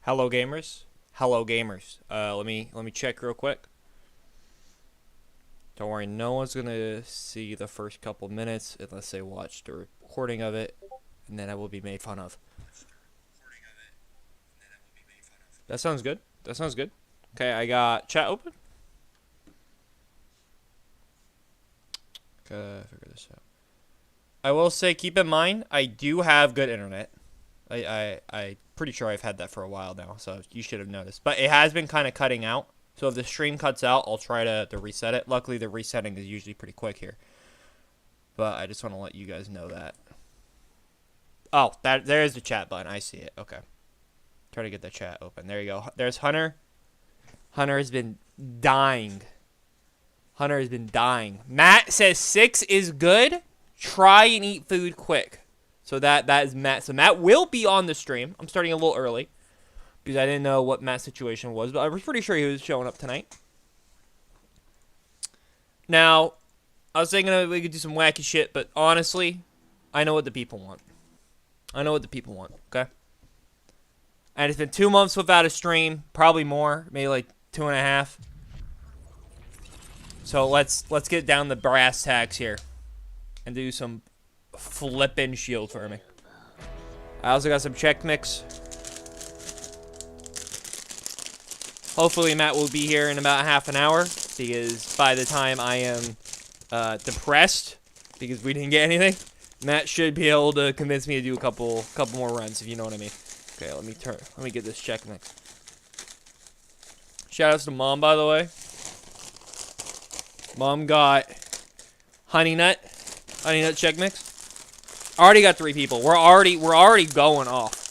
Hello gamers. Hello gamers. Let me check real quick. Don't worry, no one's gonna see the first couple minutes unless they watch the recording of it, and then I will be made fun of. That sounds good. That sounds good. Okay, I got chat open. Gotta figure this out. I will say, keep in mind, I do have good internet. I pretty sure I've had that for a while now, so you should have noticed. But it has been kind of cutting out. So if the stream cuts out, I'll try to reset it. Luckily, the resetting is usually pretty quick here. But I just want to let you guys know that. Oh, there's the chat button. I see it. Okay. Try to get the chat open. There you go. There's Hunter. Hunter has been dying. Hunter has been dying. Matt says 6 is good. Try and eat food quick. So that is Matt. So Matt will be on the stream. I'm starting a little early because I didn't know what Matt's situation was, but I was pretty sure he was showing up tonight. Now, I was thinking we could do some wacky shit, but honestly, I know what the people want. I know what the people want, okay? And it's been 2 months without a stream, probably more, maybe like 2.5. So let's get down the brass tacks here and do some flippin' shield farming. I also got some check mix. Hopefully Matt will be here in about half an hour, because by the time I am depressed because we didn't get anything, Matt should be able to convince me to do a couple more runs, if you know what I mean. Okay, let me get this check mix. Shout outs to Mom, by the way. Mom got honey nut check mix. Already got 3 people. We're already going off.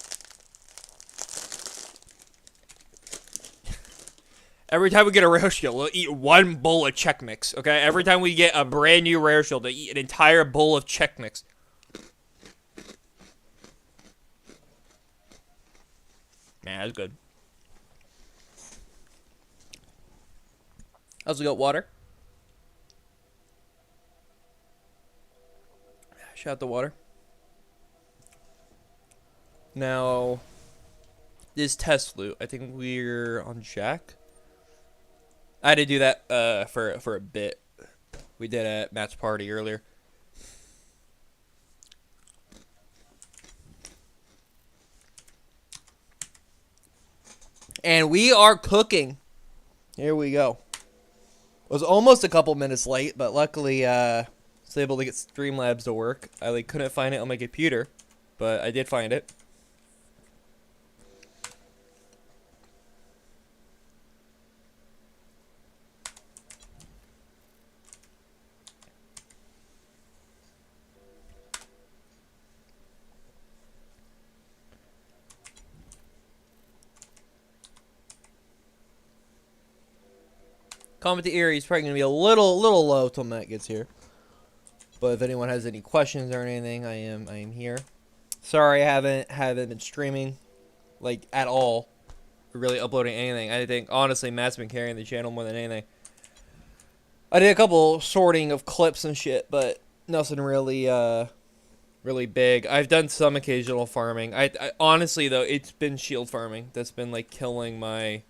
Every time we get a rare shield, we'll eat 1 bowl of check mix. Okay, every time we get a brand new rare shield, we'll eat an entire bowl of check mix. Man, that's good. Also got water. Shout out the water. Now, this test loot, I think we're on Jack. I had to do that for a bit. We did at Matt's party earlier. And we are cooking. Here we go. Was almost a couple minutes late, but luckily was able to get Streamlabs to work. I couldn't find it on my computer, but I did find it. Comment to Erie is probably gonna be a little low till Matt gets here. But if anyone has any questions or anything, I am here. Sorry I haven't been streaming like at all. Really uploading anything. I think honestly Matt's been carrying the channel more than anything. I did a couple sorting of clips and shit, but nothing really really big. I've done some occasional farming. I honestly though, it's been shield farming that's been like killing my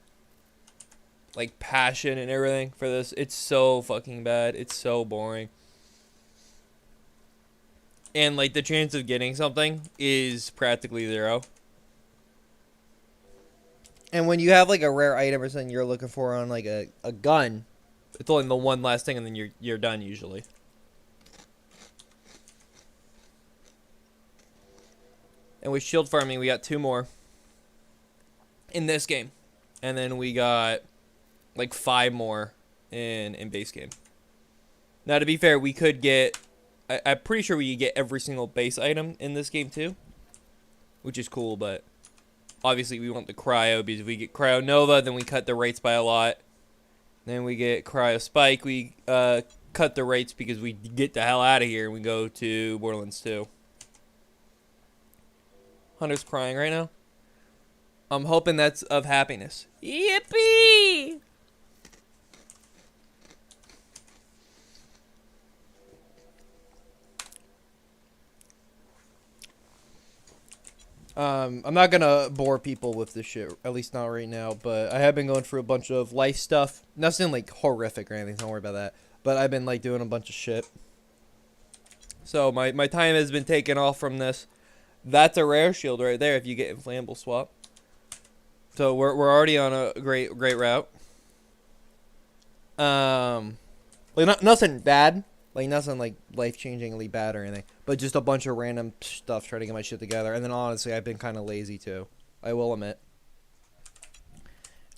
like passion and everything for this. It's so fucking bad. It's so boring. And like the chance of getting something is practically 0. And when you have like a rare item or something you're looking for on like a gun, it's only the one last thing and then you're done usually. And with shield farming we got 2 more in this game. And then we got like 5 more in base game. Now to be fair, we could get I'm pretty sure we could get every single base item in this game too, which is cool, but obviously we want the cryo, because if we get cryo nova then we cut the rates by a lot. Then we get cryo spike, we cut the rates because we get the hell out of here and we go to Borderlands 2. Hunter's crying right now. I'm hoping that's of happiness. Yippee! I'm not gonna bore people with this shit, at least not right now, but I have been going through a bunch of life stuff. Nothing like horrific or anything, don't worry about that. But I've been like doing a bunch of shit. So my time has been taken off from this. That's a rare shield right there if you get inflammable swap. So we're already on a great route. Like nothing bad, like nothing like life-changingly bad or anything, but just a bunch of random stuff trying to get my shit together. And then honestly, I've been kind of lazy too. I will admit.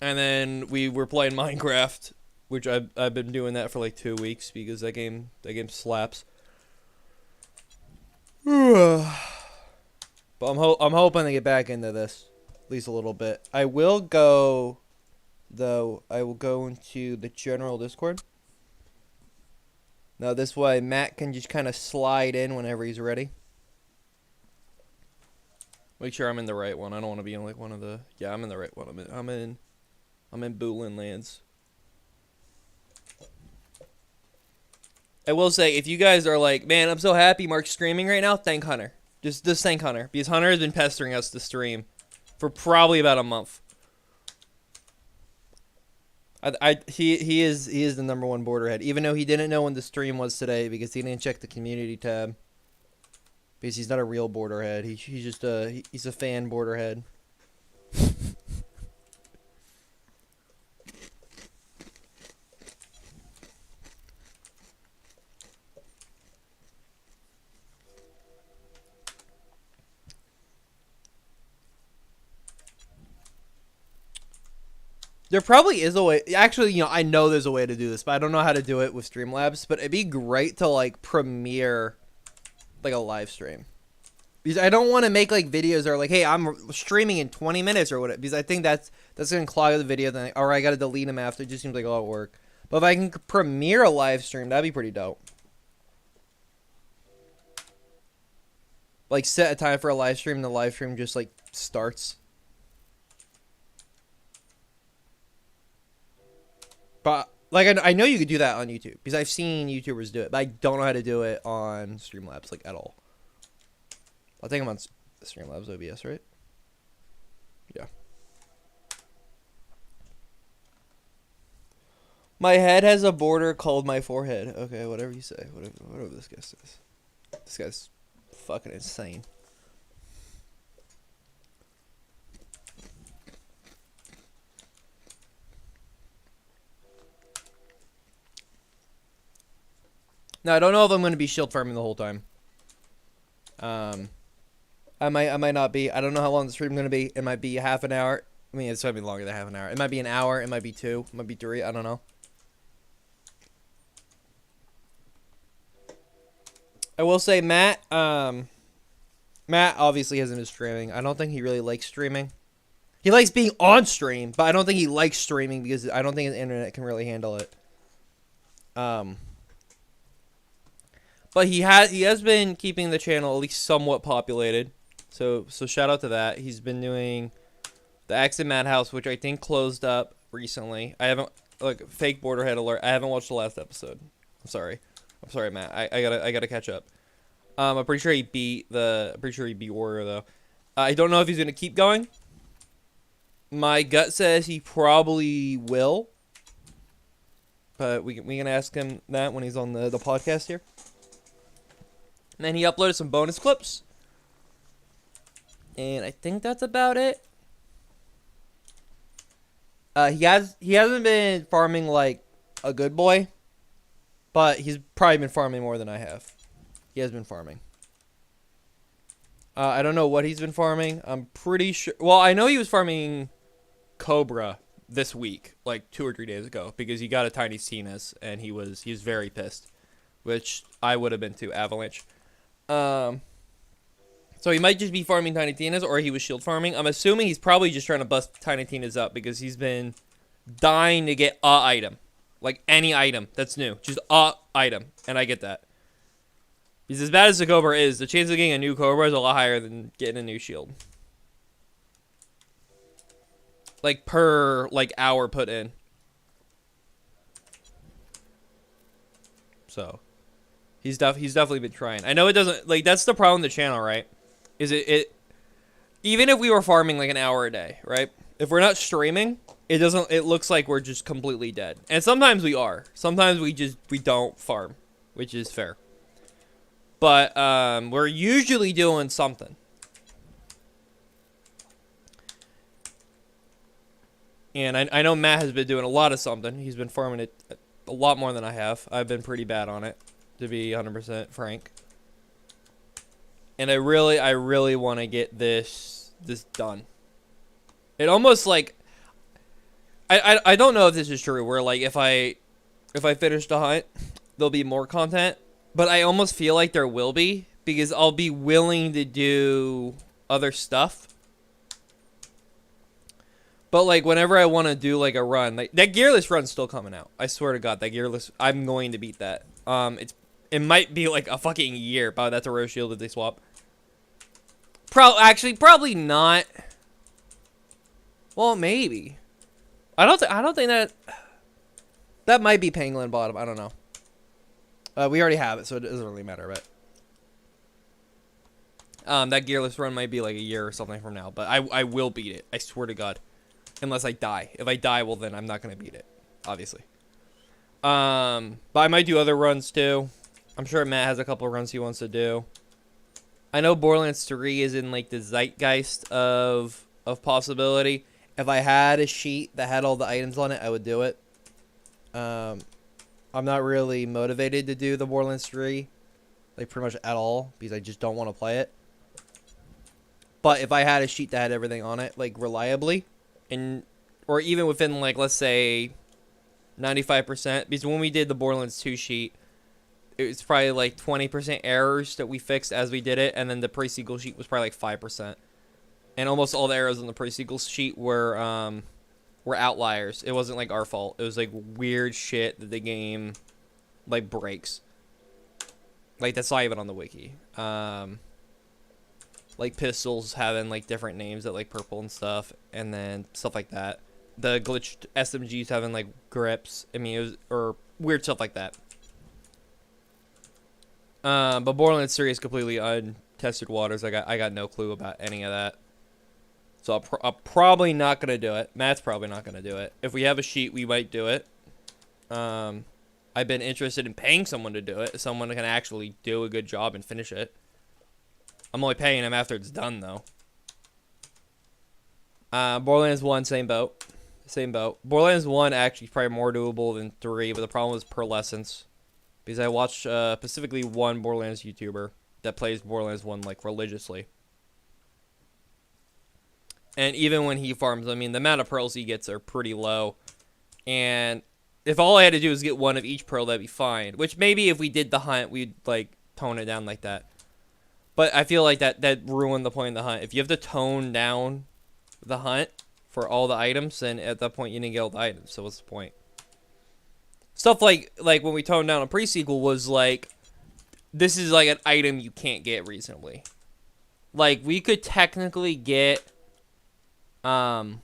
And then we were playing Minecraft, which I've been doing that for like 2 weeks because that game slaps. But I'm hoping to get back into this at least a little bit. I will go into the general Discord. Now this way Matt can just kind of slide in whenever he's ready. Make sure I'm in the right one. I don't want to be in like one of the. Yeah, I'm in the right one. I'm in Boolin lands. I will say, if you guys are like, man, I'm so happy Mark's streaming right now, thank Hunter. Just thank Hunter, because Hunter has been pestering us to stream for probably about a month. He is the #1 borderhead, even though he didn't know when the stream was today because he didn't check the community tab. Because he's not a real borderhead. He's just he's a fan borderhead. There probably is a way. Actually, you know, I know there's a way to do this, but I don't know how to do it with Streamlabs. But it'd be great to like premiere like a live stream. Because I don't want to make like videos that are like, hey, I'm streaming in 20 minutes or whatever. Because I think that's gonna clog the video. Then, or I gotta delete them after. It just seems like a lot of work. But if I can premiere a live stream, that'd be pretty dope. Like set a time for a live stream, and the live stream just like starts. But like I know you could do that on YouTube because I've seen YouTubers do it, but I don't know how to do it on Streamlabs like at all. I think I'm on Streamlabs OBS, right? Yeah. My head has a border called my forehead. Okay, whatever you say. Whatever this guy says. This guy's fucking insane. Now, I don't know if I'm going to be shield farming the whole time. I might not be. I don't know how long the stream is going to be. It might be half an hour. I mean, it's going to be longer than half an hour. It might be an hour. It might be 2. It might be 3. I don't know. I will say Matt obviously hasn't been streaming. I don't think he really likes streaming. He likes being on stream, but I don't think he likes streaming because I don't think his internet can really handle it. But he has been keeping the channel at least somewhat populated. So shout out to that. He's been doing the Accent Madhouse, which I think closed up recently. I haven't fake borderhead alert. I haven't watched the last episode. I'm sorry, Matt. I gotta catch up. I'm pretty sure he beat Warrior though. I don't know if he's gonna keep going. My gut says he probably will. But we can ask him that when he's on the podcast here. And then he uploaded some bonus clips. And I think that's about it. He hasn't been farming like a good boy. But he's probably been farming more than I have. He has been farming. I don't know what he's been farming. I'm pretty sure. Well, I know he was farming Cobra this week, like 2 or 3 days ago, because he got a Tiny Tina's and he was very pissed, which I would have been too. Avalanche. So he might just be farming Tiny Tina's, or he was shield farming. I'm assuming he's probably just trying to bust Tiny Tina's up because he's been dying to get a item, like any item that's new, just a item, and I get that. Because as bad as the Cobra is, the chance of getting a new Cobra is a lot higher than getting a new shield. Like per hour put in. So he's definitely been trying. I know it doesn't that's the problem with the channel, right? Is it even if we were farming like an hour a day, right? If we're not streaming, it looks like we're just completely dead. And sometimes we are. Sometimes we don't farm, which is fair. But we're usually doing something. And I know Matt has been doing a lot of something. He's been farming it a lot more than I have. I've been pretty bad on it, to be 100% frank. And I really want to get this done. It almost like I don't know if this is true. Where like if I finish the hunt, there'll be more content. But I almost feel like there will be because I'll be willing to do other stuff. But like whenever I want to do like a run, like that gearless run's still coming out. I swear to God, that gearless, I'm going to beat that. It might be like a fucking year, but that's a rare shield that they swap. Probably not. Well, maybe. I don't think that might be Pangolin bottom. I don't know. We already have it, so it doesn't really matter. But that gearless run might be like a year or something from now. But I will beat it. I swear to God. Unless I die. If I die, well then I'm not gonna beat it, obviously. But I might do other runs too. I'm sure Matt has a couple of runs he wants to do. I know Borderlands 3 is in like the zeitgeist of possibility. If I had a sheet that had all the items on it, I would do it. I'm not really motivated to do the Borderlands 3, like pretty much at all, because I just don't want to play it. But if I had a sheet that had everything on it, like reliably, or even within like let's say 95%, because when we did the Borderlands 2 sheet, it was probably like 20% errors that we fixed as we did it, and then the pre-sequel sheet was probably like 5%. And almost all the errors on the pre-sequel sheet were outliers. It wasn't like our fault. It was like weird shit that the game like breaks. Like that's not even on the wiki. Like pistols having like different names that like purple and stuff, and then stuff like that. The glitched SMGs having like grips. I mean, it was or weird stuff like that. But Borderlands 3 is completely untested waters. I got no clue about any of that. So I'm probably not going to do it. Matt's probably not going to do it. If we have a sheet, we might do it. I've been interested in paying someone to do it. Someone can actually do a good job and finish it. I'm only paying them after it's done, though. Borderlands 1, same boat. Same boat. Borderlands 1 actually is probably more doable than 3, but the problem was pearlescence. Because I watched specifically one Borderlands YouTuber that plays Borderlands 1 like religiously. And even when he farms, I mean, the amount of pearls he gets are pretty low. And if all I had to do was get one of each pearl, that'd be fine. Which maybe if we did the hunt, we'd like tone it down like that. But I feel like that ruined the point of the hunt. If you have to tone down the hunt for all the items, then at that point you didn't get all the items. So what's the point? Stuff like when we toned down a pre-sequel was like, this is like an item you can't get reasonably. Like we could technically get, what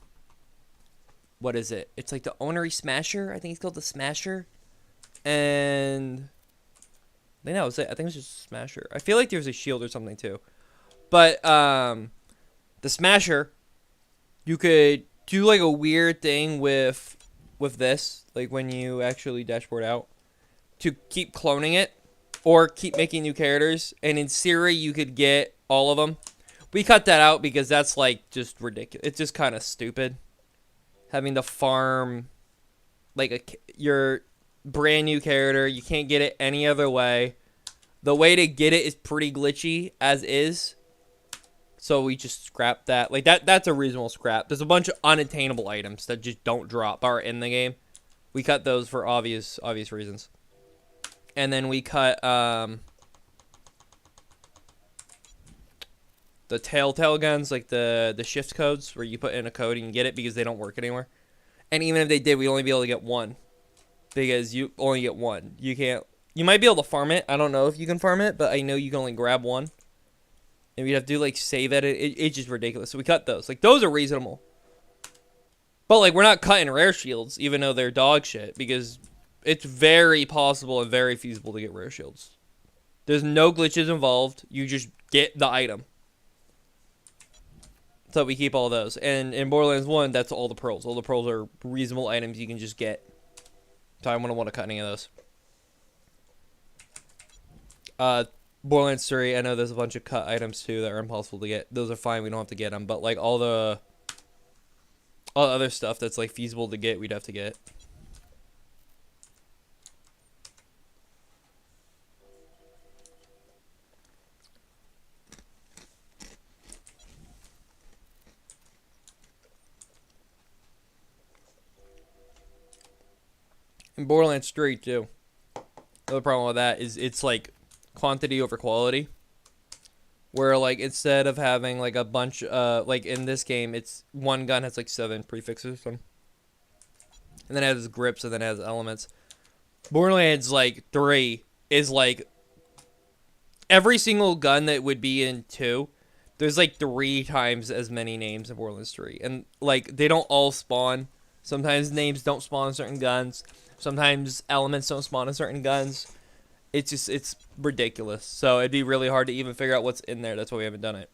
is it? It's like the Ornery Smasher. I think it's called the Smasher. And I think that was it. I think it was just a Smasher. I feel like there's a shield or something too. But the Smasher, you could do like a weird thing with this, like when you actually dashboard out, to keep cloning it or keep making new characters. And in Siri, you could get all of them. We cut that out because that's like just ridiculous. It's just kind of stupid. Having to farm like your brand new character. You can't get it any other way. The way to get it is pretty glitchy as is. So we just scrapped that. Like that's a reasonable scrap. There's a bunch of unattainable items that just don't drop or in the game. We cut those for obvious reasons. And then we cut the telltale guns, like the shift codes where you put in a code and you get it because they don't work anymore. And even if they did, we'd only be able to get one. Because you only get one. You can't. You might be able to farm it. I don't know if you can farm it, but I know you can only grab one. And we'd have to do like save edit. It's just ridiculous. So we cut those. Like those are reasonable. But like we're not cutting rare shields, even though they're dog shit, because it's very possible and very feasible to get rare shields. There's no glitches involved. You just get the item. So we keep all those. And in Borderlands 1, that's all the pearls. All the pearls are reasonable items you can just get. So I wouldn't want to cut any of those. Borderlands 3, I know there's a bunch of cut items too that are impossible to get. Those are fine, we don't have to get them. But like all the other stuff that's like feasible to get, we'd have to get. In Borderlands 3 too. The other problem with that is it's like quantity over quality. Where like instead of having like a bunch like in this game it's one gun has like 7 prefixes and then it has grips and then it has elements. Borderlands like 3 is like every single gun that would be in 2, there's like 3 times as many names in Borderlands 3. And like they don't all spawn. Sometimes names don't spawn in certain guns. Sometimes elements don't spawn in certain guns. It's ridiculous. So it'd be really hard to even figure out what's in there. That's why we haven't done it.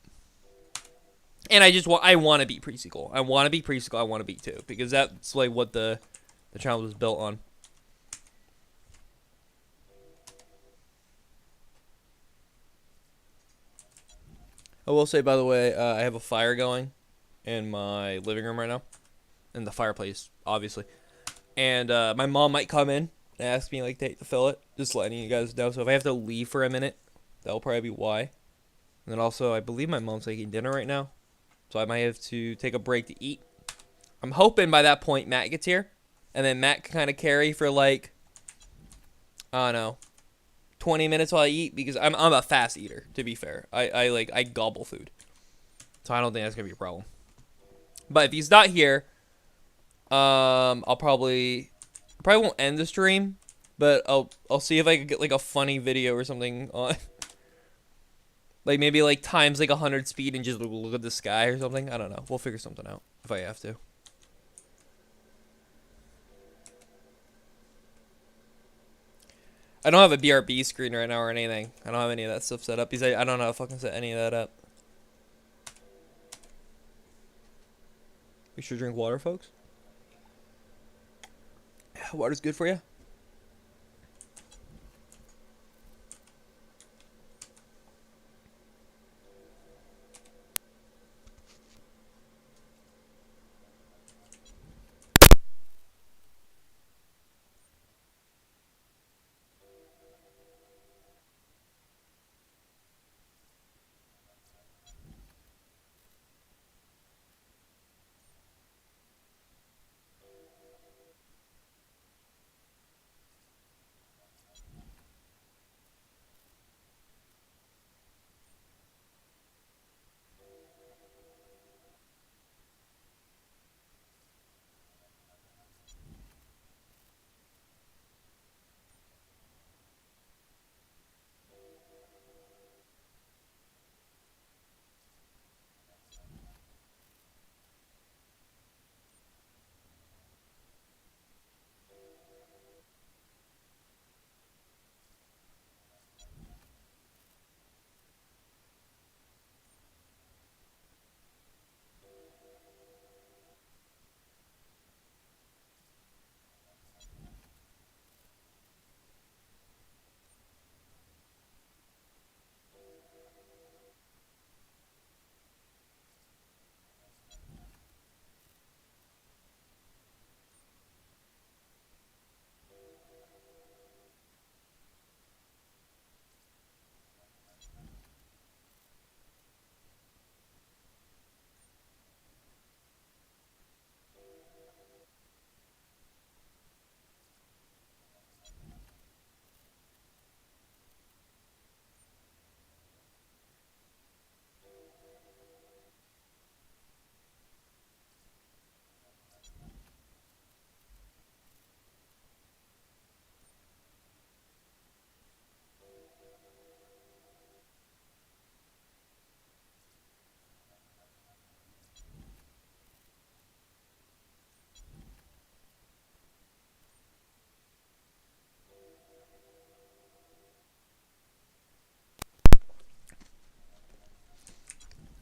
And I want to beat pre-sequel. I want to beat pre-sequel. I want to beat 2 because that's like what the channel was built on. I will say, by the way, I have a fire going in my living room right now, in the fireplace, obviously. And my mom might come in and ask me like to fill it. Just letting you guys know. So if I have to leave for a minute, that'll probably be why. And then also, I believe my mom's making dinner right now, so I might have to take a break to eat. I'm hoping by that point Matt gets here, and then Matt can kind of carry for like, I don't know, 20 minutes while I eat, because I'm a fast eater, to be fair. I gobble food. So I don't think that's going to be a problem. But if he's not here, I'll probably won't end the stream, but I'll see if I can get like a funny video or something on like maybe like times like 100 speed and just look at the sky or something. I don't know. We'll figure something out if I have to. I don't have a BRB screen right now or anything. I don't have any of that stuff set up because I don't know how to fucking set any of that up. We should drink water, folks. Water's good for you.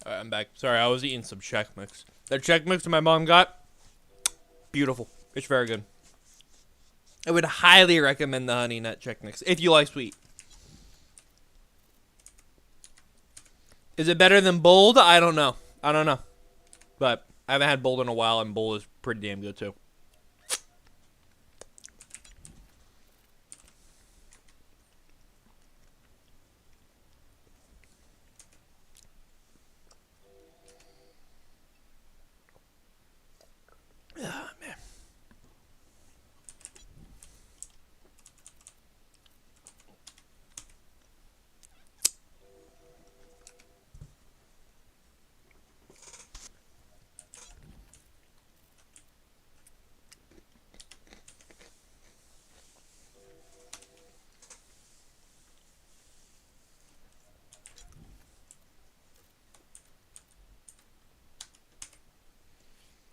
Alright, I'm back. Sorry, I was eating some Chex Mix. That Chex Mix that my mom got, beautiful. It's very good. I would highly recommend the Honey Nut Chex Mix if you like sweet. Is it better than Bold? I don't know. But I haven't had Bold in a while, and Bold is pretty damn good too. Ah, man.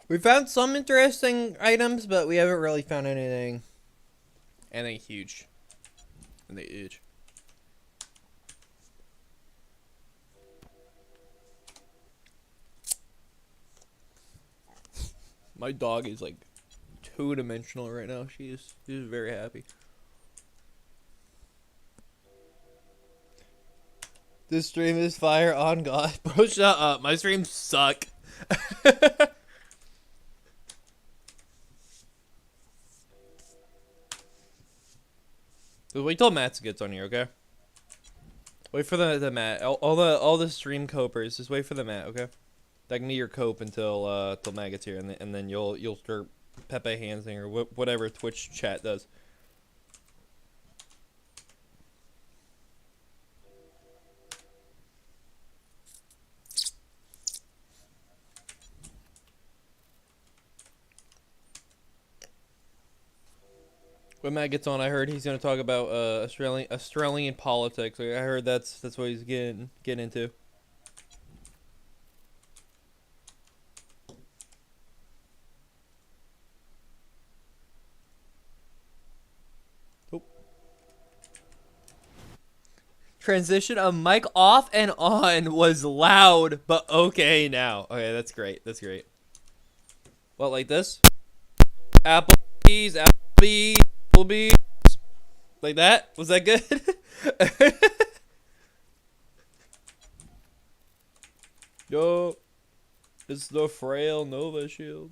We found some interesting items, but we haven't really found anything huge. Anything huge. My dog is like two-dimensional right now. She's very happy. This stream is fire on God. Bro, shut up. My streams suck. Wait till Matt gets on here, okay? Wait for the Matt. All the stream copers. Just wait for the Matt, okay? That can be your cope until Matt gets here, and then you'll start Pepe Hansing or whatever Twitch chat does. When Matt gets on, I heard he's gonna talk about Australian politics. I heard that's what he's getting into. Oh. Transition of mic off and on was loud, but okay now. Okay, that's great. That's great. What, like this? Applebee's. Like that? Was that good? Yo, it's the frail Nova Shield.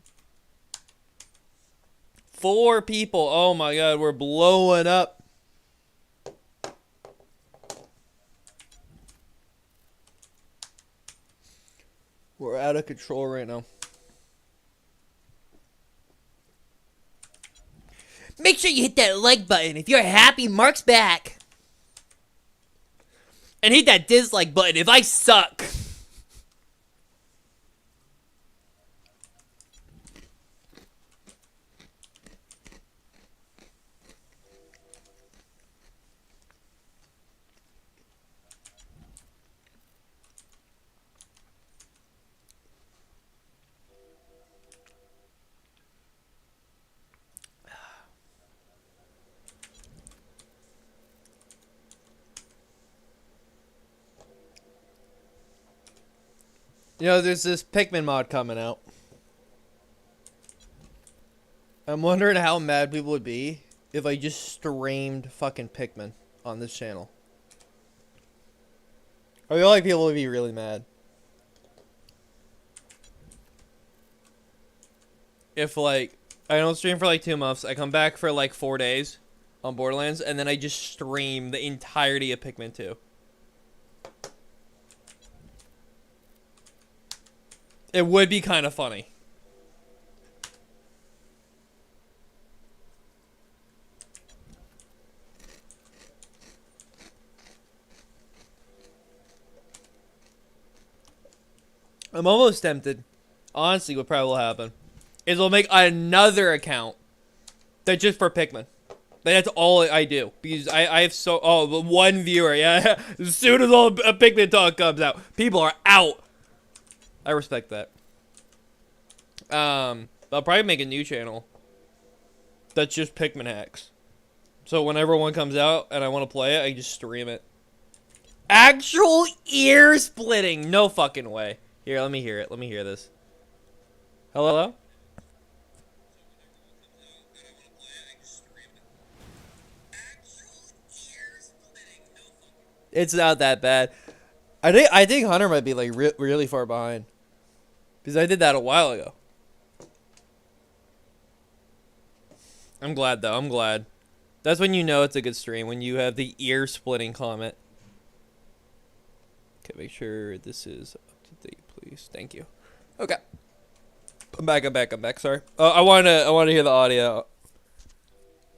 4 people. Oh my god, we're blowing up. We're out of control right now. Make sure you hit that like button. If you're happy, Mark's back. And hit that dislike button if I suck. You know, there's this Pikmin mod coming out. I'm wondering how mad people would be if I just streamed fucking Pikmin on this channel. I feel like people would be really mad. If, like, I don't stream for like 2 months, I come back for like 4 days on Borderlands, and then I just stream the entirety of Pikmin 2. It would be kind of funny. I'm almost tempted. Honestly, what probably will happen is we'll make another account that's just for Pikmin. That's all I do. Because I have one viewer, yeah. As soon as all a Pikmin talk comes out, people are out. I respect that. I'll probably make a new channel that's just Pikmin hacks. So whenever one comes out and I want to play it, I just stream it. Actual ear splitting. No fucking way. Here, let me hear it. Let me hear this. Hello? It's not that bad. I think Hunter might be like really far behind. Because I did that a while ago. I'm glad though. I'm glad. That's when you know it's a good stream, when you have the ear splitting comment. Okay, make sure this is up to date, please. Thank you. Okay. I'm back. Sorry. I want to hear the audio.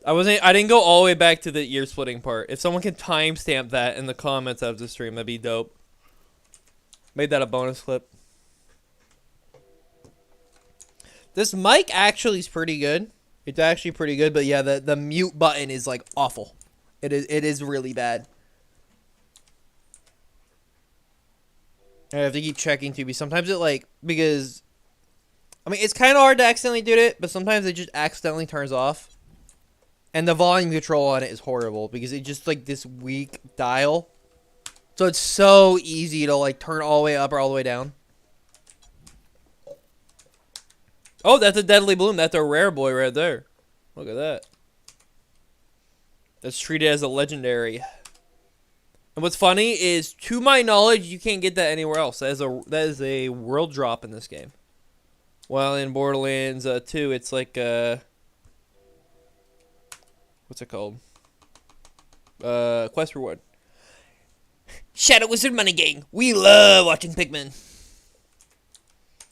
I didn't go all the way back to the ear splitting part. If someone can timestamp that in the comments of the stream, that'd be dope. Made that a bonus clip. This mic actually is pretty good. It's actually pretty good, but yeah, the mute button is like awful. It is really bad. I have to keep checking too, because sometimes it like, because I mean, it's kind of hard to accidentally do it, but sometimes it just accidentally turns off. And the volume control on it is horrible because it's just like this weak dial. So it's so easy to like turn all the way up or all the way down. Oh, that's a Deadly Bloom. That's a rare boy right there. Look at that. That's treated as a legendary. And what's funny is, to my knowledge, you can't get that anywhere else. That is a world drop in this game. While in Borderlands 2, it's like what's it called? Quest reward. Shadow Wizard Money Gang. We love watching Pikmin.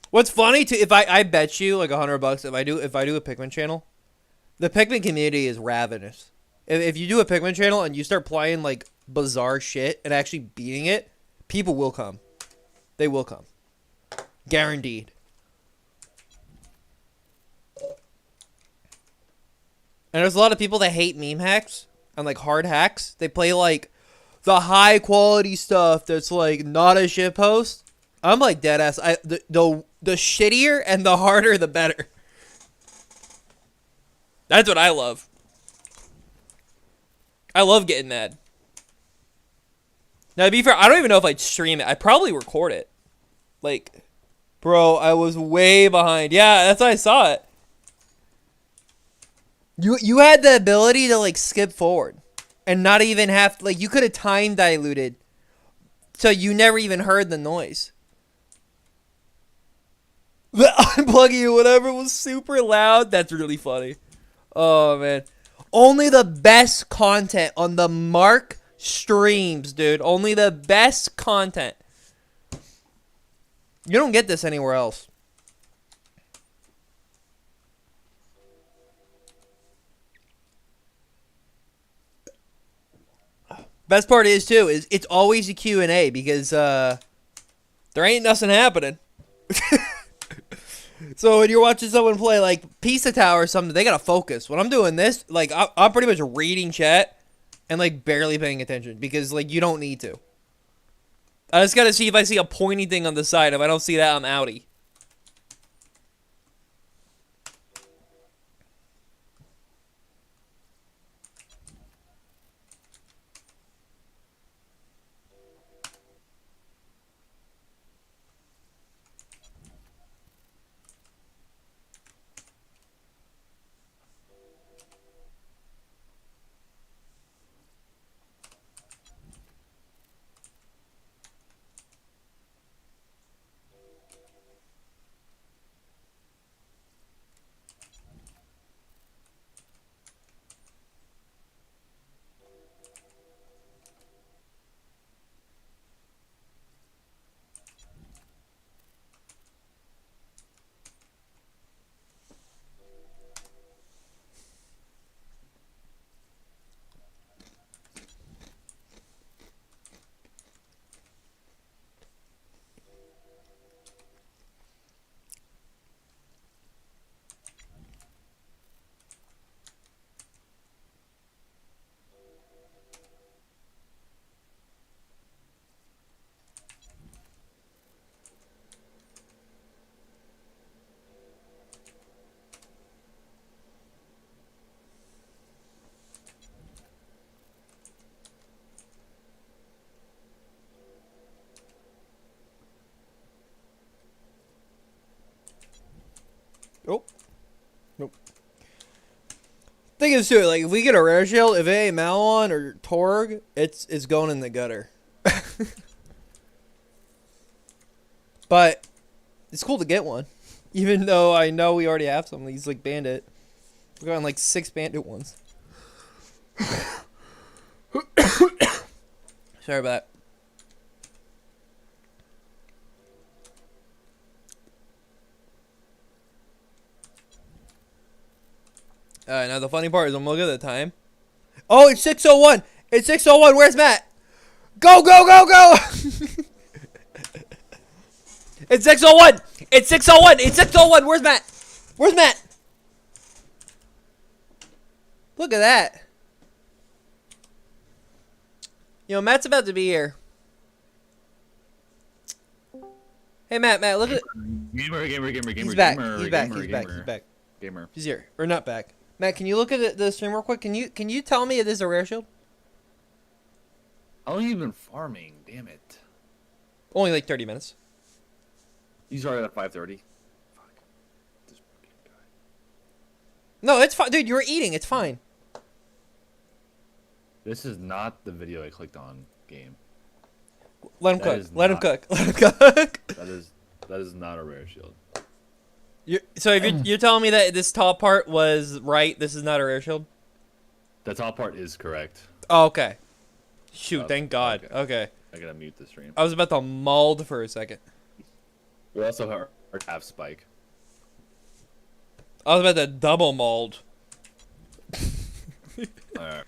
What's funny too, if I bet you like $100 if I do a Pikmin channel, the Pikmin community is ravenous. If you do a Pikmin channel and you start playing like bizarre shit and actually beating it, people will come. They will come. Guaranteed. And there's a lot of people that hate meme hacks and like hard hacks. They play like the high quality stuff that's like not a shit post. I'm like dead ass. The shittier and the harder the better. That's what I love. I love getting mad. Now to be fair, I don't even know if I'd stream it. I'd probably record it. Like, bro, I was way behind. Yeah, that's why I saw it. You had the ability to like skip forward and not even have like you could have time diluted so you never even heard the noise. The unplugging or whatever was super loud. That's really funny. Oh man. Only the best content on the Mark streams, dude. Only the best content. You don't get this anywhere else. Best part is too is it's always a Q&A because there ain't nothing happening. So when you're watching someone play like Pizza Tower or something, they gotta focus. When I'm doing this, like I'm pretty much reading chat and like barely paying attention because like you don't need to. I just gotta see if I see a pointy thing on the side. If I don't see that, I'm outie. Oh. Nope. Thing is too, like if we get a rare shield, if it ain't Malon or Torg, it's going in the gutter. But it's cool to get one, even though I know we already have some of these like bandit. We're going like 6 bandit ones. Sorry about that. Now the funny part is I'm looking at the time. Oh, it's 6:01. It's 6:01. Where's Matt? Go, go, go, go! It's 6:01. It's 6:01. It's 6:01. Where's Matt? Where's Matt? Look at that. You know, Matt's about to be here. Hey, Matt, look at it. Gamer. He's back. Gamer, He's back. gamer, He's back. gamer, He's back. Gamer. He's here. Or not back. Matt, can you look at the stream real quick? Can you tell me if this is a rare shield? How long have you been farming? Damn it. Only like 30 minutes. You started at 5:30. Fuck. This fucking guy. No, it's fine. Dude, you were eating. It's fine. This is not the video I clicked on game. Let him That cook. is Let him not- cook. Let him cook. That is not a rare shield. So if you're telling me that this top part was right, this is not a rare shield? The top part is correct. Oh, okay. Shoot, Oh, thank God. okay. Okay. I gotta mute the stream. I was about to mold for a second. We also have spike. I was about to double mold. Alright.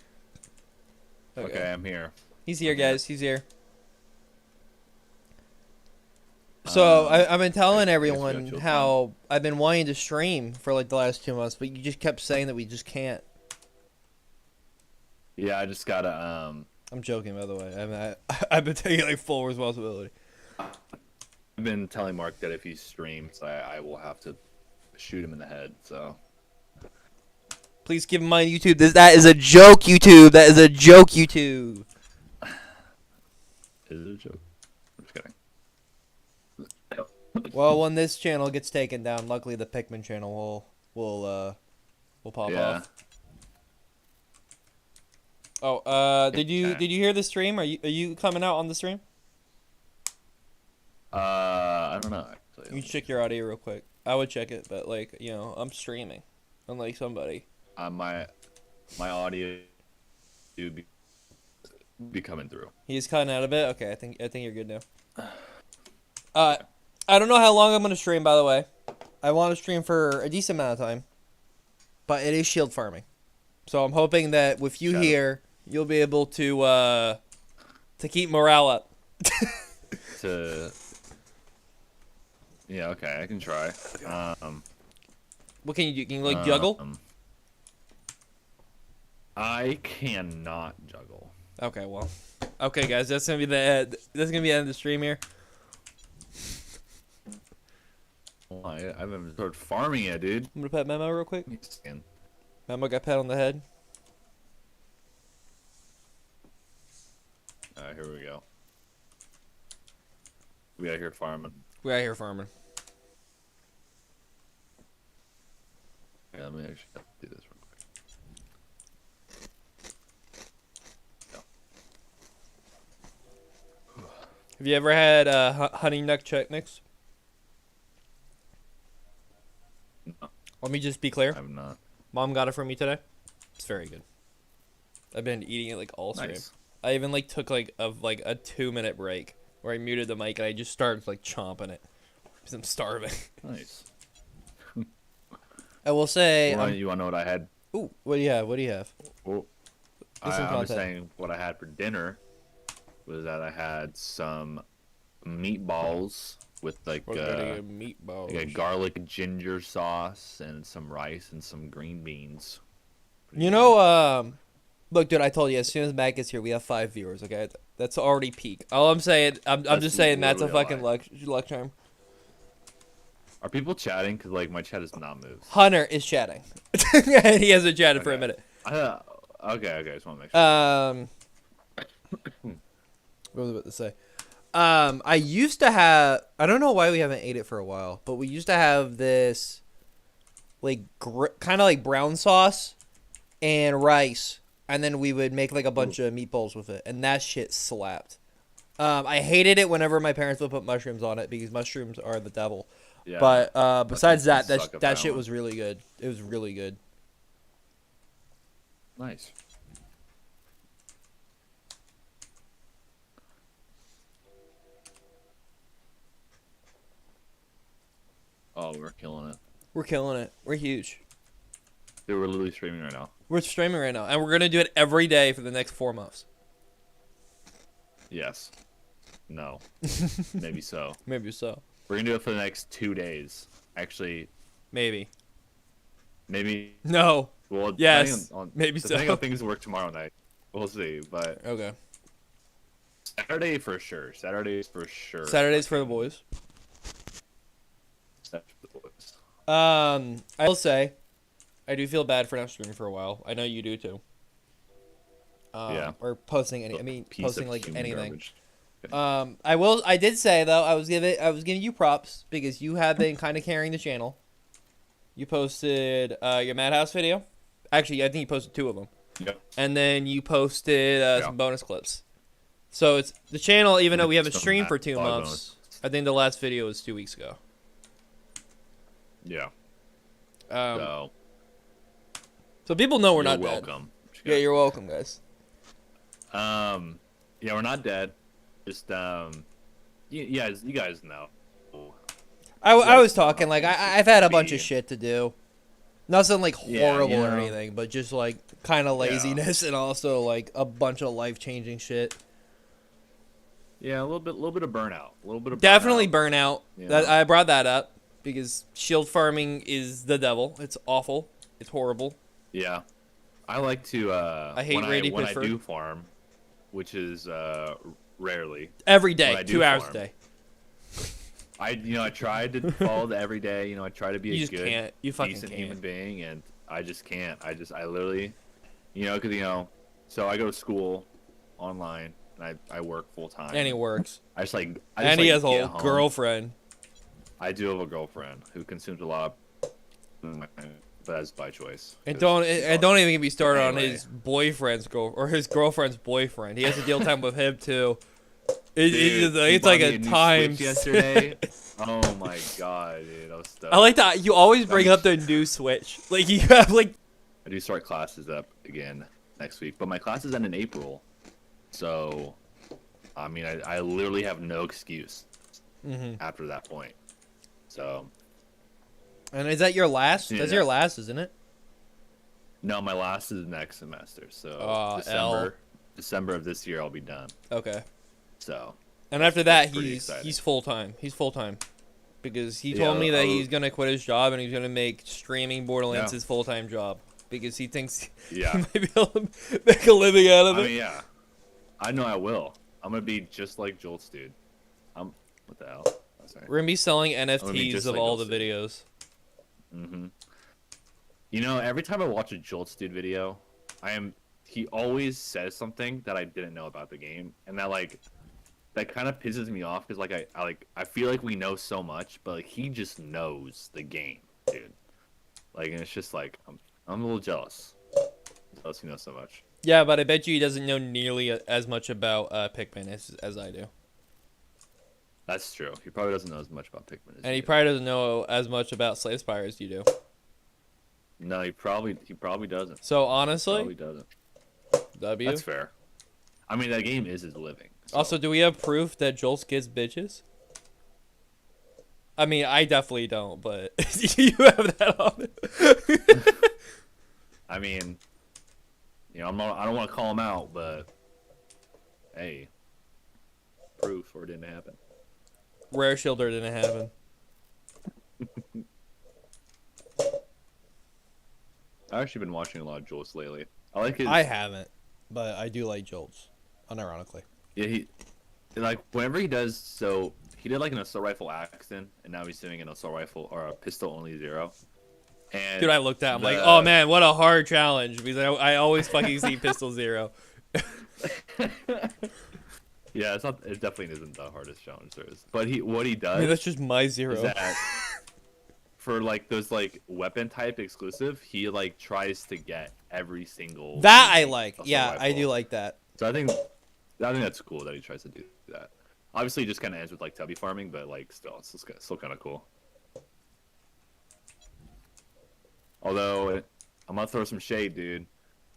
Okay, I'm here. He's here, guys. He's here. So I've been telling I guess we got everyone chill how I've been wanting to stream for like the last 2 months, but you just kept saying that we just can't. Yeah, I just gotta I'm joking, by the way. I've been taking like full responsibility. I've been telling Mark that if he streams, I will have to shoot him in the head. So Please keep in mind, YouTube. That is a joke, YouTube. That is a joke, YouTube. is it a joke? I'm just kidding. Well, when this channel gets taken down, luckily the Pikmin channel will pop off. Oh, did you hear the stream? Are you coming out on the stream? I don't know actually. You check your audio real quick. I would check it, but like, you know, I'm streaming, unlike somebody. My audio do be coming through. He's cutting out a bit. Okay, I think you're good now. I don't know how long I'm gonna stream. By the way, I want to stream for a decent amount of time, but it is shield farming, so I'm hoping that with you Shadow. here, you'll be able to keep morale up. Yeah, okay, I can try. What can you do? Can you like juggle? I cannot juggle. Okay, well, okay, guys, that's gonna be the end. That's gonna be the end of the stream here. I haven't started farming yet, dude. I'm gonna pet Memo real quick. Scan. Memo got pat on the head. Alright, here we go. We out here farming. We're out here farming. Yeah, let me actually do this real quick. Have you ever had honey nut Chex? No, Let me just be clear. I'm not. Mom got it for me today. It's very good. I've been eating it like all stream. Nice. I even like took like a 2-minute break where I muted the mic and I just started like chomping it because I'm starving. Nice. I will say. You want to know what I had? Ooh, what do you have? What do you have? Well, Get some I was content. saying what I had for dinner was that I had some meatballs with like We're gonna get meatballs. like a garlic ginger sauce and some rice and some green beans. You know, look, dude, I told you as soon as Matt gets here, we have 5 viewers. Okay, that's already peak. All I'm saying, I'm That's just saying, Matt's a literally a fucking lie. luck charm. Are people chatting? Cause like my chat is not moved. Hunter is chatting. He hasn't chatted for a Okay. minute. Okay. Just want to make sure. What was I about to say? I used to have. I don't know why we haven't ate it for a while, but we used to have this like kind of like brown sauce and rice, and then we would make like a bunch of meatballs with it, and that shit slapped. I hated it whenever my parents would put mushrooms on it because mushrooms are the devil. Yeah. But besides that, Mushrooms suck at that shit one. was really good. It was really good. Nice. Oh, we're killing it. We're killing it. We're huge. Dude, we're literally streaming right now. We're streaming right now, and we're gonna do it every day for the next 4 months. Yes. No. Maybe so. Maybe so. We're gonna do it for the next 2 days. Actually, Maybe. maybe. No. Well, Yes, depending on, maybe depending so. on things work tomorrow night. We'll see. But Okay. Saturday for sure. Saturdays for sure. Saturdays for the boys. Saturdays for the boys. I will say, I do feel bad for not streaming for a while. I know you do too. Yeah. Or posting any. I mean, Piece posting of like human anything. garbage. I did say though, I was giving you props because you have been kind of carrying the channel. You posted your Madhouse video. Actually, I think you posted 2 of them, Yep. and then you posted Yeah. some bonus clips. So it's the channel, even though we haven't Some streamed for 2 live months. I think the last video was 2 weeks ago. Yeah. So So people know we're you're not dead. welcome. Yeah, you're welcome, guys. Yeah, we're not dead. Just you guys know. I was talking like I've had a bunch of Be- shit to do. Nothing like Yeah, horrible you or know. anything, but just like kind of laziness and also like a bunch of life changing shit. Yeah, a little bit of burnout. A little bit of Definitely burnout. burnout. Yeah. That I brought that up because shield farming is the devil. It's awful. It's horrible. Yeah, I like to. I hate Randy when Pitchford. I do farm, which is rarely. Every When day, I do 2 hours a farm, day. I tried to follow the every day. I try to be You a just good, can't. You fucking decent can't. human being, and I just can't. I literally, because so I go to school online and I work full time. And he works. I just And like, he has a get whole home. girlfriend. I do have a girlfriend who consumes a lot, but that's by choice. And 'cause she's don't even get me started on Anyway. his boyfriend's his girlfriend's boyfriend. He has to deal time with him too. Dude, he It's like bought me a new time. Switch yesterday. Oh my god, dude! I was stoked. I like that you always bring up the new Switch. Like you have like I do start classes up again next week, but my classes end in April, so I mean, I literally have no excuse after that point. So And is that your last? Yeah. That's your last, isn't it? no, my last is next semester, so Aw, L. December of this year I'll be done. Okay. So And after that, pretty he's exciting. full time. He's full time. Because he Yeah, told me that I'll- he's gonna quit his job and he's gonna make streaming Borderlands Yeah. his full time job because he thinks he yeah, might be able to make a living out of I it. mean, yeah, I know I will. I'm gonna be just like Jolt's dude. What the hell? Oh, sorry. We're gonna be selling be NFTs just of like all those the videos. Every time I watch a Jolt's dude video, he always says something that I didn't know about the game, and that kind of pisses me off because I feel like we know so much, but like he just knows the game, dude. Like, and it's just like I'm a little jealous. Jealous he knows so much. Yeah, but I bet you he doesn't know nearly as much about Pikmin as I do. That's true. He probably doesn't know as much about Pikmin. As And he you do. probably doesn't know as much about Slave Spire as you do. No, he probably doesn't. So Probably honestly, doesn't. W. That's fair. I mean, that game is his living. So. Also, do we have proof that Jolts gets bitches? I mean, I definitely don't, but you have that on it. I mean, I don't want to call him out, but hey, proof or it didn't happen. Rare Shielder didn't happen. I've actually been watching a lot of Jolts lately. I like his. I haven't, but I do like Jolts, unironically. Yeah, he whenever he does. So he did like an assault rifle accent, and now he's doing an assault rifle or a pistol only zero. And Dude, I looked at him like, the- oh man, what a hard challenge because I always fucking see Pistol Zero. Yeah, it's not. It definitely isn't the hardest challenge there is. But what he I does mean, that's just my is zero. that for like those like weapon type exclusive, he like tries to get every single That I unique like. assault Yeah, I do rifle. like that. So I think that's cool that he tries to do that. Obviously, it just kind of ends with like tubby farming, but like still, it's still kind of cool. Although I'm gonna throw some shade, dude.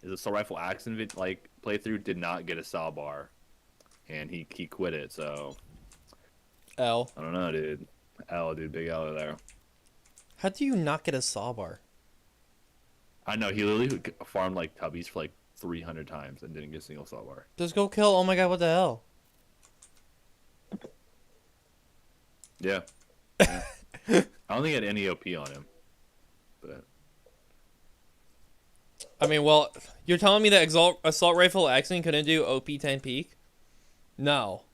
His assault rifle accent like playthrough did not get a saw bar, and he quit it. So L. I don't know, dude. L, dude, big L there. How do you not get a saw bar? I know he literally farmed like tubbies for like 300 times and didn't get a single saw bar. Just go kill. Oh my god, what the hell? Yeah. Yeah. I don't think he had any OP on him, but I mean, well, you're telling me that assault rifle accent couldn't do OP 10 peak? No.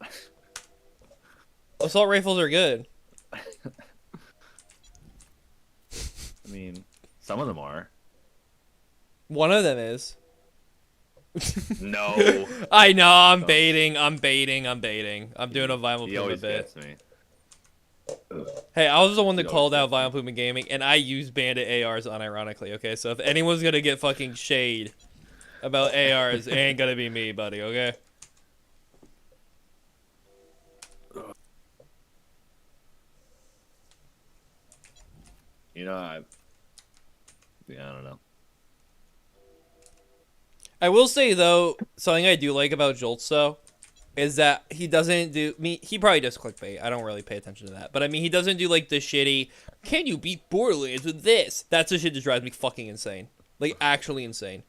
Assault rifles are good. I mean, some of them are. One of them is. No. I know, I'm baiting. I'm doing a Vinyl He Puma always bit. gets me. Hey, I was the one that He called always out gets Vinyl Puma Gaming, and I use bandit ARs unironically, okay? So if anyone's gonna get fucking shade about ARs, it ain't gonna be me, buddy, okay? You know, I don't know. I will say, though, something I do like about Jolts, though, is that he doesn't do... he probably does clickbait. I don't really pay attention to that. But, I mean, he doesn't do, like, the shitty, can you beat Borderlands with this? That's the shit that drives me fucking insane. Like, actually insane.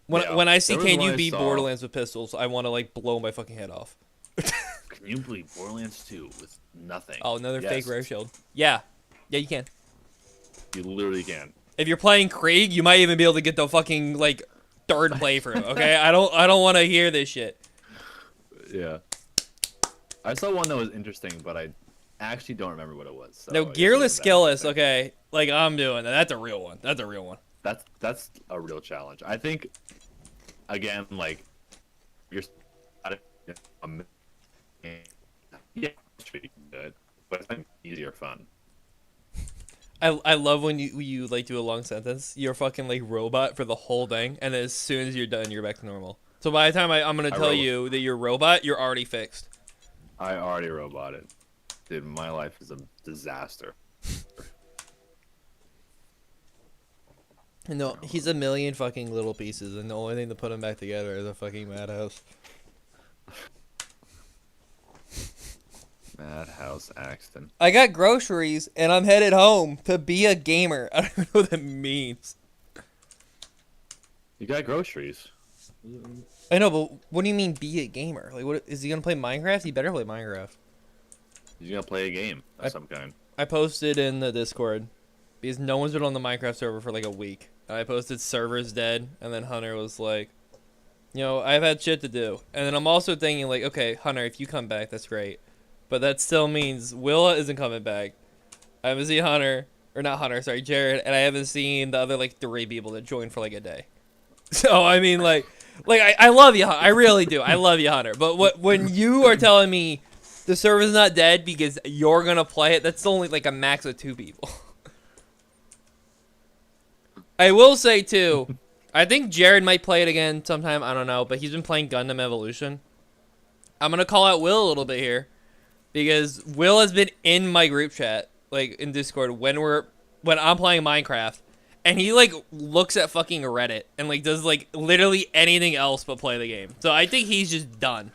When I see There was can one you I beat saw. Borderlands with pistols, I want to, like, blow my fucking head off. Can you believe Borderlands 2 with nothing? Oh, another Yes, fake rare shield. Yeah. Yeah, you can. You literally can. If you're playing Krieg, you might even be able to get the fucking, like, third playthrough, okay? I don't want to hear this shit. Yeah. I saw one that was interesting, but I actually don't remember what it was. So No, I guess it gearless, wasn't that skillless, interesting. okay. Like, I'm doing that. That's a real one. That's a real one. That's a real challenge. I think, again, like, you're yeah, it's pretty good, but it's like easier fun. I love when you like do a long sentence. You're fucking like robot for the whole thing, and then as soon as you're done, you're back to normal. So by the time I'm gonna tell you that you're robot, you're already fixed. I already roboted. Dude, my life is a disaster. No, he's a million fucking little pieces, and the only thing to put him back together is a fucking madhouse. Madhouse Axton. I got groceries, and I'm headed home to be a gamer. I don't know what that means. You got groceries. I know, but what do you mean be a gamer? Like, what is he gonna play Minecraft? He better play Minecraft. You're gonna play a game of some kind. I posted in the Discord because no one's been on the Minecraft server for like a week. And I posted server's dead, and then Hunter was like, you know, I've had shit to do. And then I'm also thinking like, okay, Hunter, if you come back, that's great. But that still means Willa isn't coming back. I haven't seen Hunter, or not Hunter, sorry, Jared, and I haven't seen the other like 3 people that joined for like a day. So I mean, like I love you, Hunter. I really do. I love you, Hunter. But when you are telling me the server's not dead because you're gonna play it, that's only like a max of 2 people. I will say too, I think Jared might play it again sometime. I don't know, but he's been playing Gundam Evolution. I'm gonna call out Will a little bit here, because Will has been in my group chat, like in Discord, when I'm playing Minecraft, and he like looks at fucking Reddit and like does like literally anything else but play the game. So I think he's just done.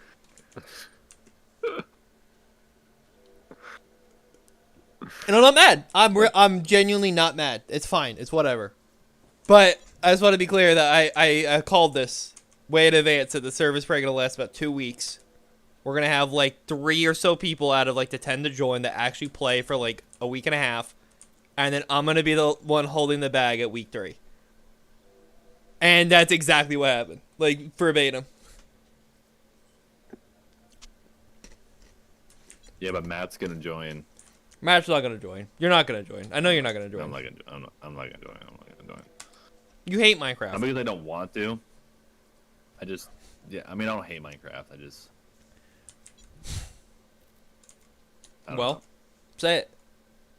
And I'm not mad. I'm genuinely not mad. It's fine. It's whatever. But I just want to be clear that I called this way in advance that the server's probably gonna last about 2 weeks. We're gonna have like 3 or so people out of like the 10 to join that actually play for like a week and a half, and then I'm gonna be the one holding the bag at week 3. And that's exactly what happened, like verbatim. Yeah, but Matt's gonna join. Matt's not gonna join. You're not gonna join. I know you're not gonna join. I'm not gonna join. I'm not gonna join. You hate Not Minecraft. because I don't want to. I just, yeah. I mean, I don't hate Minecraft. I don't Well, know. say it.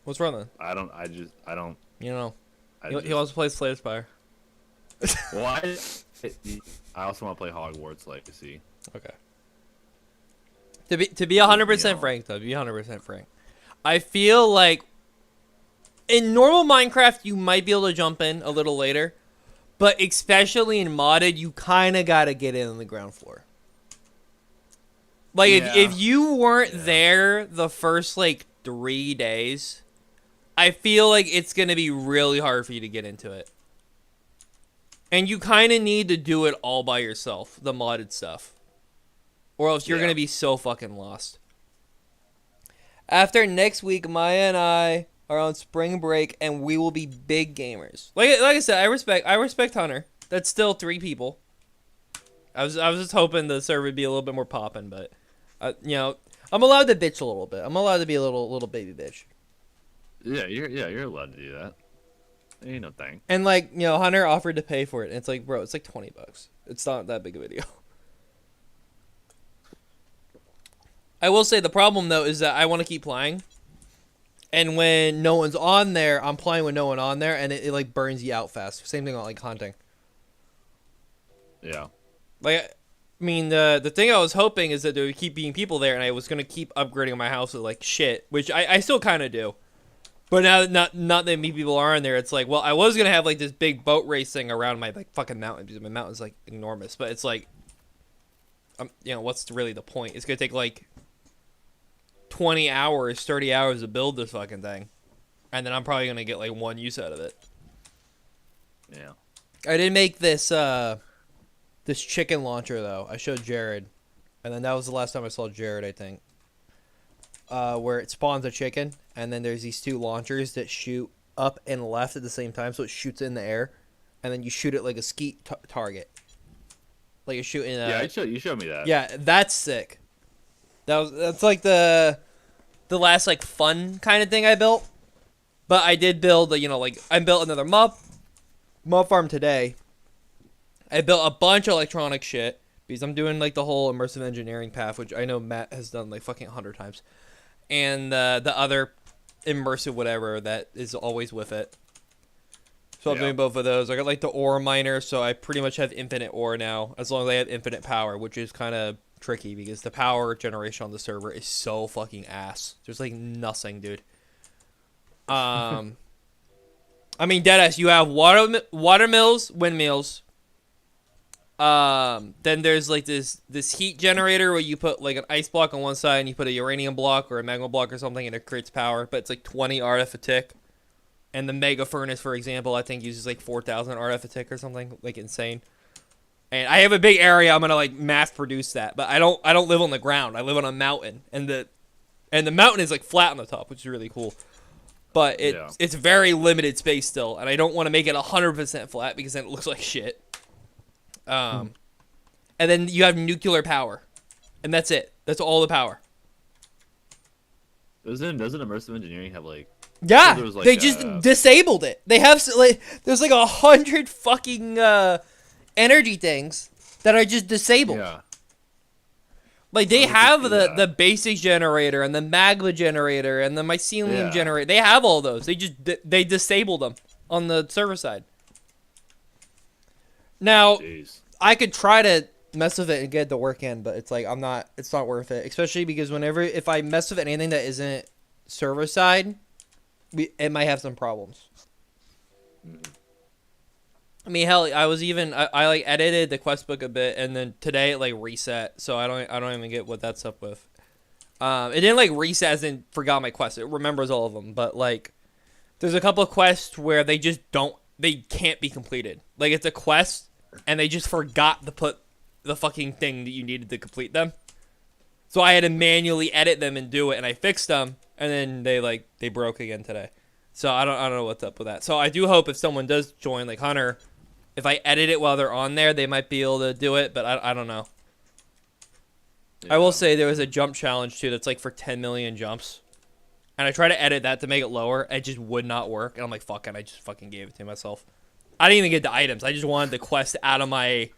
What's wrong then? I don't. I don't. You know, I he just, wants to play Slay the Spire. well, I also want to play Hogwarts Legacy. Okay. To be 100% You know. frank though, to be 100% frank, I feel like in normal Minecraft you might be able to jump in a little later, but especially in modded you kind of gotta get in on the ground floor. Like Yeah. if you weren't there the first like 3 days, I feel like it's gonna be really hard for you to get into it. And you kind of need to do it all by yourself, the modded stuff. Or else you're Yeah. going to be so fucking lost. After next week, Maya and I are on spring break, and we will be big gamers. Like I said, I respect Hunter. That's still 3 people. I was just hoping the server would be a little bit more popping, but you know, I'm allowed to bitch a little bit. I'm allowed to be a little baby bitch. Yeah, you're allowed to do that. Ain't no thing. And like, you know, Hunter offered to pay for it, and it's like, bro, it's like $20. It's not that big a video. I will say the problem though is that I want to keep playing, and when no one's on there, I'm playing with no one on there, and it like burns you out fast. Same thing on like hunting. Yeah. Like, I mean, the thing I was hoping is that there would keep being people there, and I was gonna keep upgrading my house with like shit, which I still kind of do. But now not that many people are in there, it's like, well, I was gonna have like this big boat racing around my like fucking mountain because my mountain's like enormous, but it's like, you know, what's really the point? It's gonna take like 20 hours, 30 hours to build this fucking thing, and then I'm probably gonna get like 1 use out of it. Yeah. I did make this this chicken launcher though. I showed Jared, and then that was the last time I saw Jared, I think. Where it spawns a chicken, and then there's these 2 launchers that shoot up and left at the same time, so it shoots in the air, and then you shoot it like a skeet target, like you're shooting. Yeah, you showed me that. Yeah, that's sick. That's like the last like fun kind of thing I built, but I did build you know, like I built another mob farm today. I built a bunch of electronic shit because I'm doing like the whole immersive engineering path, which I know Matt has done like fucking 100 times, and the other immersive whatever that is always with it. So I'm Yeah. doing both of those. I got like the ore miner, so I pretty much have infinite ore now, as long as I have infinite power, which is kind of tricky because the power generation on the server is so fucking ass. There's like nothing, dude. I mean, deadass, you have water mills, windmills. Then there's like this heat generator where you put like an ice block on one side and you put a uranium block or a magma block or something, and it creates power. But it's like 20 RF a tick. And the mega furnace, for example, I think uses like 4,000 RF a tick or something, like insane. And I have a big area. I'm gonna like mass produce that, but I don't live on the ground. I live on a mountain, and the mountain is like flat on the top, which is really cool. But it's very limited space still, and I don't want to make it 100% flat because then it looks like shit. And then you have nuclear power, and that's it. That's all the power. Doesn't immersive engineering have like? Yeah, there was, like, they just disabled it. They have like there's like 100 fucking energy things that are just disabled. Yeah. Like they I would have just do the that. basic generator and the magma generator and the mycelium Yeah. generator. They have all those. They just they disabled them on the server side. Now Jeez. I could try to mess with it and get it to work in, but it's like it's not worth it. Especially because if I mess with anything that isn't server side, it might have some problems. I mean, hell, I like edited the quest book a bit, and then today it like reset, so I don't even get what that's up with. It didn't like reset as in forgot my quest. It remembers all of them, but like there's a couple of quests where they can't be completed. Like it's a quest and they just forgot to put the fucking thing that you needed to complete them. So I had to manually edit them and do it, and I fixed them, and then they broke again today. So I don't know what's up with that. So I do hope if someone does join, like Hunter, if I edit it while they're on there, they might be able to do it, but I don't know. I will say there was a jump challenge too that's like for 10 million jumps. And I tried to edit that to make it lower. It just would not work. And I'm like, fuck it. I just fucking gave it to myself. I didn't even get the items. I just wanted the quest out of my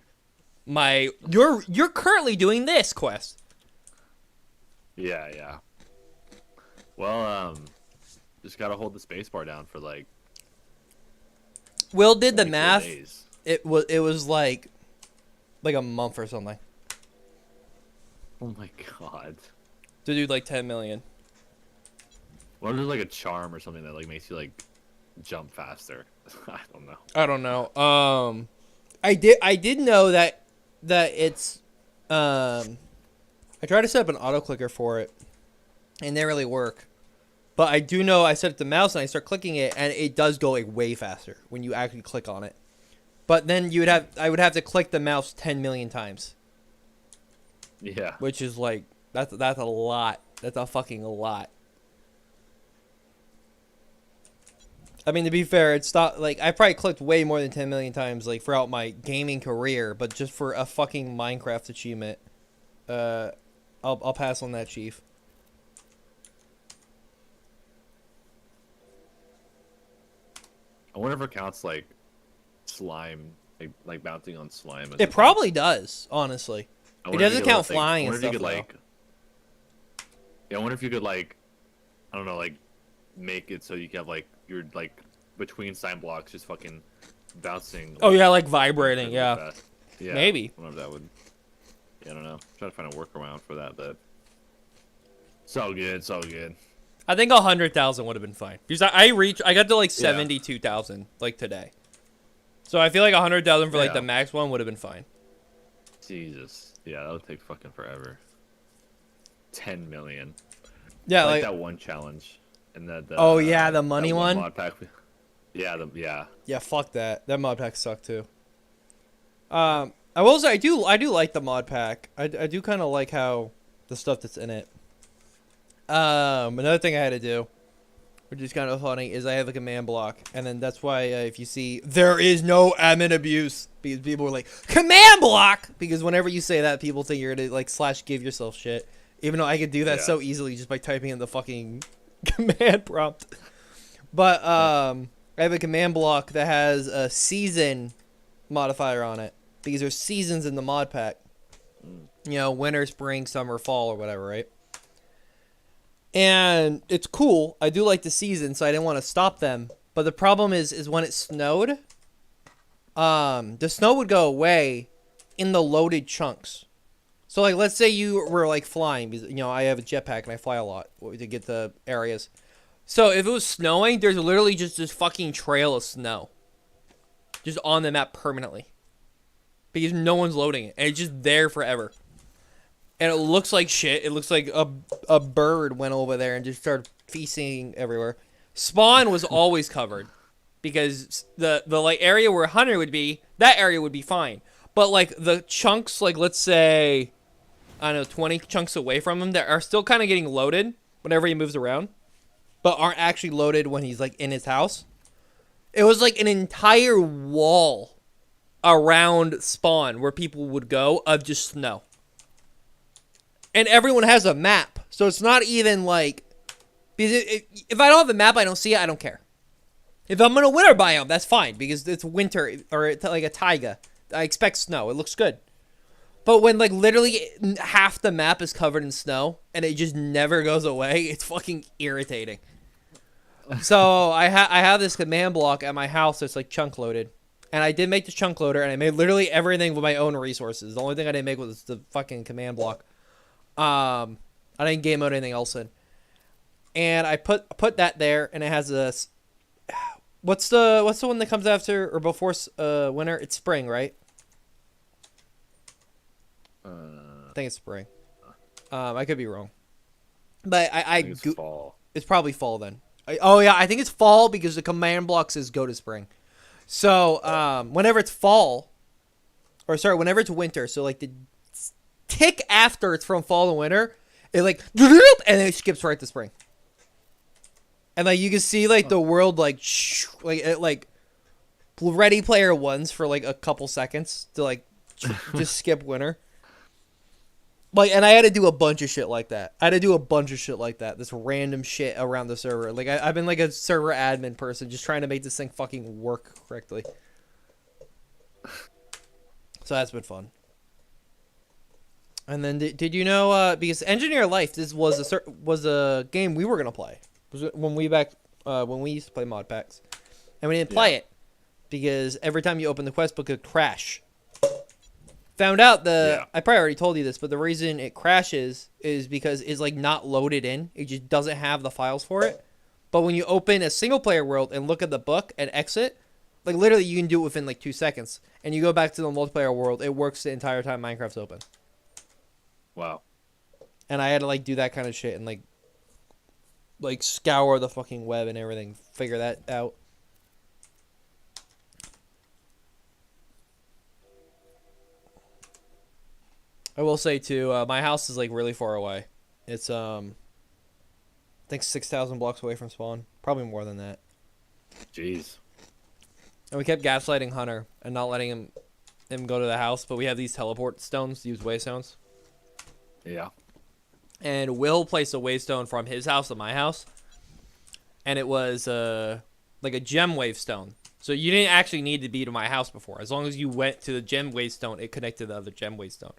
you're currently doing this quest. Yeah. Well, Just gotta hold the space bar down for like Will did the 24 math. days. It was like a month or something Oh my god. to do like 10 million. What if there's like a charm or something that like makes you like jump faster? I don't know. I don't know. I did know that it's I tried to set up an auto clicker for it, and they really work. But I do know I set up the mouse and I start clicking it, and it does go like way faster when you actually click on it. But then I would have to click the mouse 10 million times, Yeah. which is like that's a lot. That's a fucking lot. I mean, to be fair, it's not like I probably clicked way more than 10 million times like throughout my gaming career, but just for a fucking Minecraft achievement, I'll pass on that, Chief. I wonder if it counts like slime, like bouncing on slime. as It a- probably does, honestly. I It wonder if doesn't you could, count like, flying I and wonder if you stuff, could, like, yeah, I wonder if you could like, I don't know, like make it so you can have like you're like between slime blocks just fucking bouncing. Oh yeah, like vibrating. really Yeah, fast. Yeah. Maybe. I wonder if that would. Yeah, I don't know. Try to find a workaround for that, but so good, so good. I think 100,000 would have been fine because I got to like 72,000 like today, so I feel like 100,000 for like Yeah. the max one would have been fine. Jesus. Yeah, that would take fucking forever. 10 million. Yeah, like like that one challenge, and that. Oh, yeah, the that money one? mod pack. Yeah, yeah, fuck that. That mod pack sucked too. I will say I do like the mod pack. I do kind of like how the stuff that's in it. Another thing I had to do, which is kind of funny, is I have a command block, and then that's why if you see there is no admin abuse, because people are like command block, because whenever you say that, people think you're gonna like / give yourself shit, even though I could do that Yeah. so easily just by typing in the fucking command prompt. But I have a command block that has a season modifier on it because there's seasons in the mod pack. You know, winter, spring, summer, fall, or whatever, right? And it's cool. I do like the season, so I didn't want to stop them. But the problem is when it snowed, the snow would go away in the loaded chunks. So, like, let's say you were, like, flying. Because, you know, I have a jetpack and I fly a lot to get to areas. So, if it was snowing, there's literally just this fucking trail of snow. Just on the map permanently. Because no one's loading it. And it's just there forever. And it looks like shit. It looks like a bird went over there and just started feasting everywhere. Spawn was always covered. Because the like area where Hunter would be, that area would be fine. But like the chunks, like let's say, I don't know, 20 chunks away from him that are still kind of getting loaded whenever he moves around. But aren't actually loaded when he's like in his house. It was like an entire wall around Spawn where people would go of just snow. And everyone has a map. So it's not even like... Because if I don't have a map, I don't see it, I don't care. If I'm in a winter biome, that's fine. Because it's winter, or it's like a taiga. I expect snow. It looks good. But when, like, literally half the map is covered in snow, and it just never goes away, it's fucking irritating. So I have this command block at my house that's, like, chunk loaded. And I did make the chunk loader, and I made literally everything with my own resources. The only thing I didn't make was the fucking command block. I didn't game mode anything else in. And I put that there, and it has this. What's the one that comes after or before winter? It's spring, right? I think it's spring. I could be wrong, but I think it's fall. It's probably fall then. Oh yeah, I think it's fall because the command block says go to spring. So whenever it's fall, or sorry, whenever it's winter, so like the tick after it's from fall to winter, it like and then it skips right to spring. And like you can see like the world like Ready Player Ones for like a couple seconds to like just skip winter. Like, and I had to do a bunch of shit like that. This random shit around the server. Like I've been like a server admin person just trying to make this thing fucking work correctly. So that's been fun. And then did you know because Engineer Life, this was a game we were gonna play. Was it when we back when we used to play mod packs, and we didn't play it because every time you open the quest book, it would crash. Found out I probably already told you this, but the reason it crashes is because it's like not loaded in. It just doesn't have the files for it. But when you open a single player world and look at the book and exit, like literally you can do it within like 2 seconds. And you go back to the multiplayer world, it works the entire time Minecraft's open. Wow. And I had to like do that kind of shit and like scour the fucking web and everything, figure that out. I will say too, my house is like really far away. It's I think 6,000 blocks away from spawn, probably more than that. Jeez. And we kept gaslighting Hunter and not letting him go to the house, but we have these teleport stones, these waystones. Yeah. And Will placed a waystone from his house to my house, and it was like a gem wavestone. So you didn't actually need to be to my house before. As long as you went to the gem wavestone, it connected to the other gem wavestone.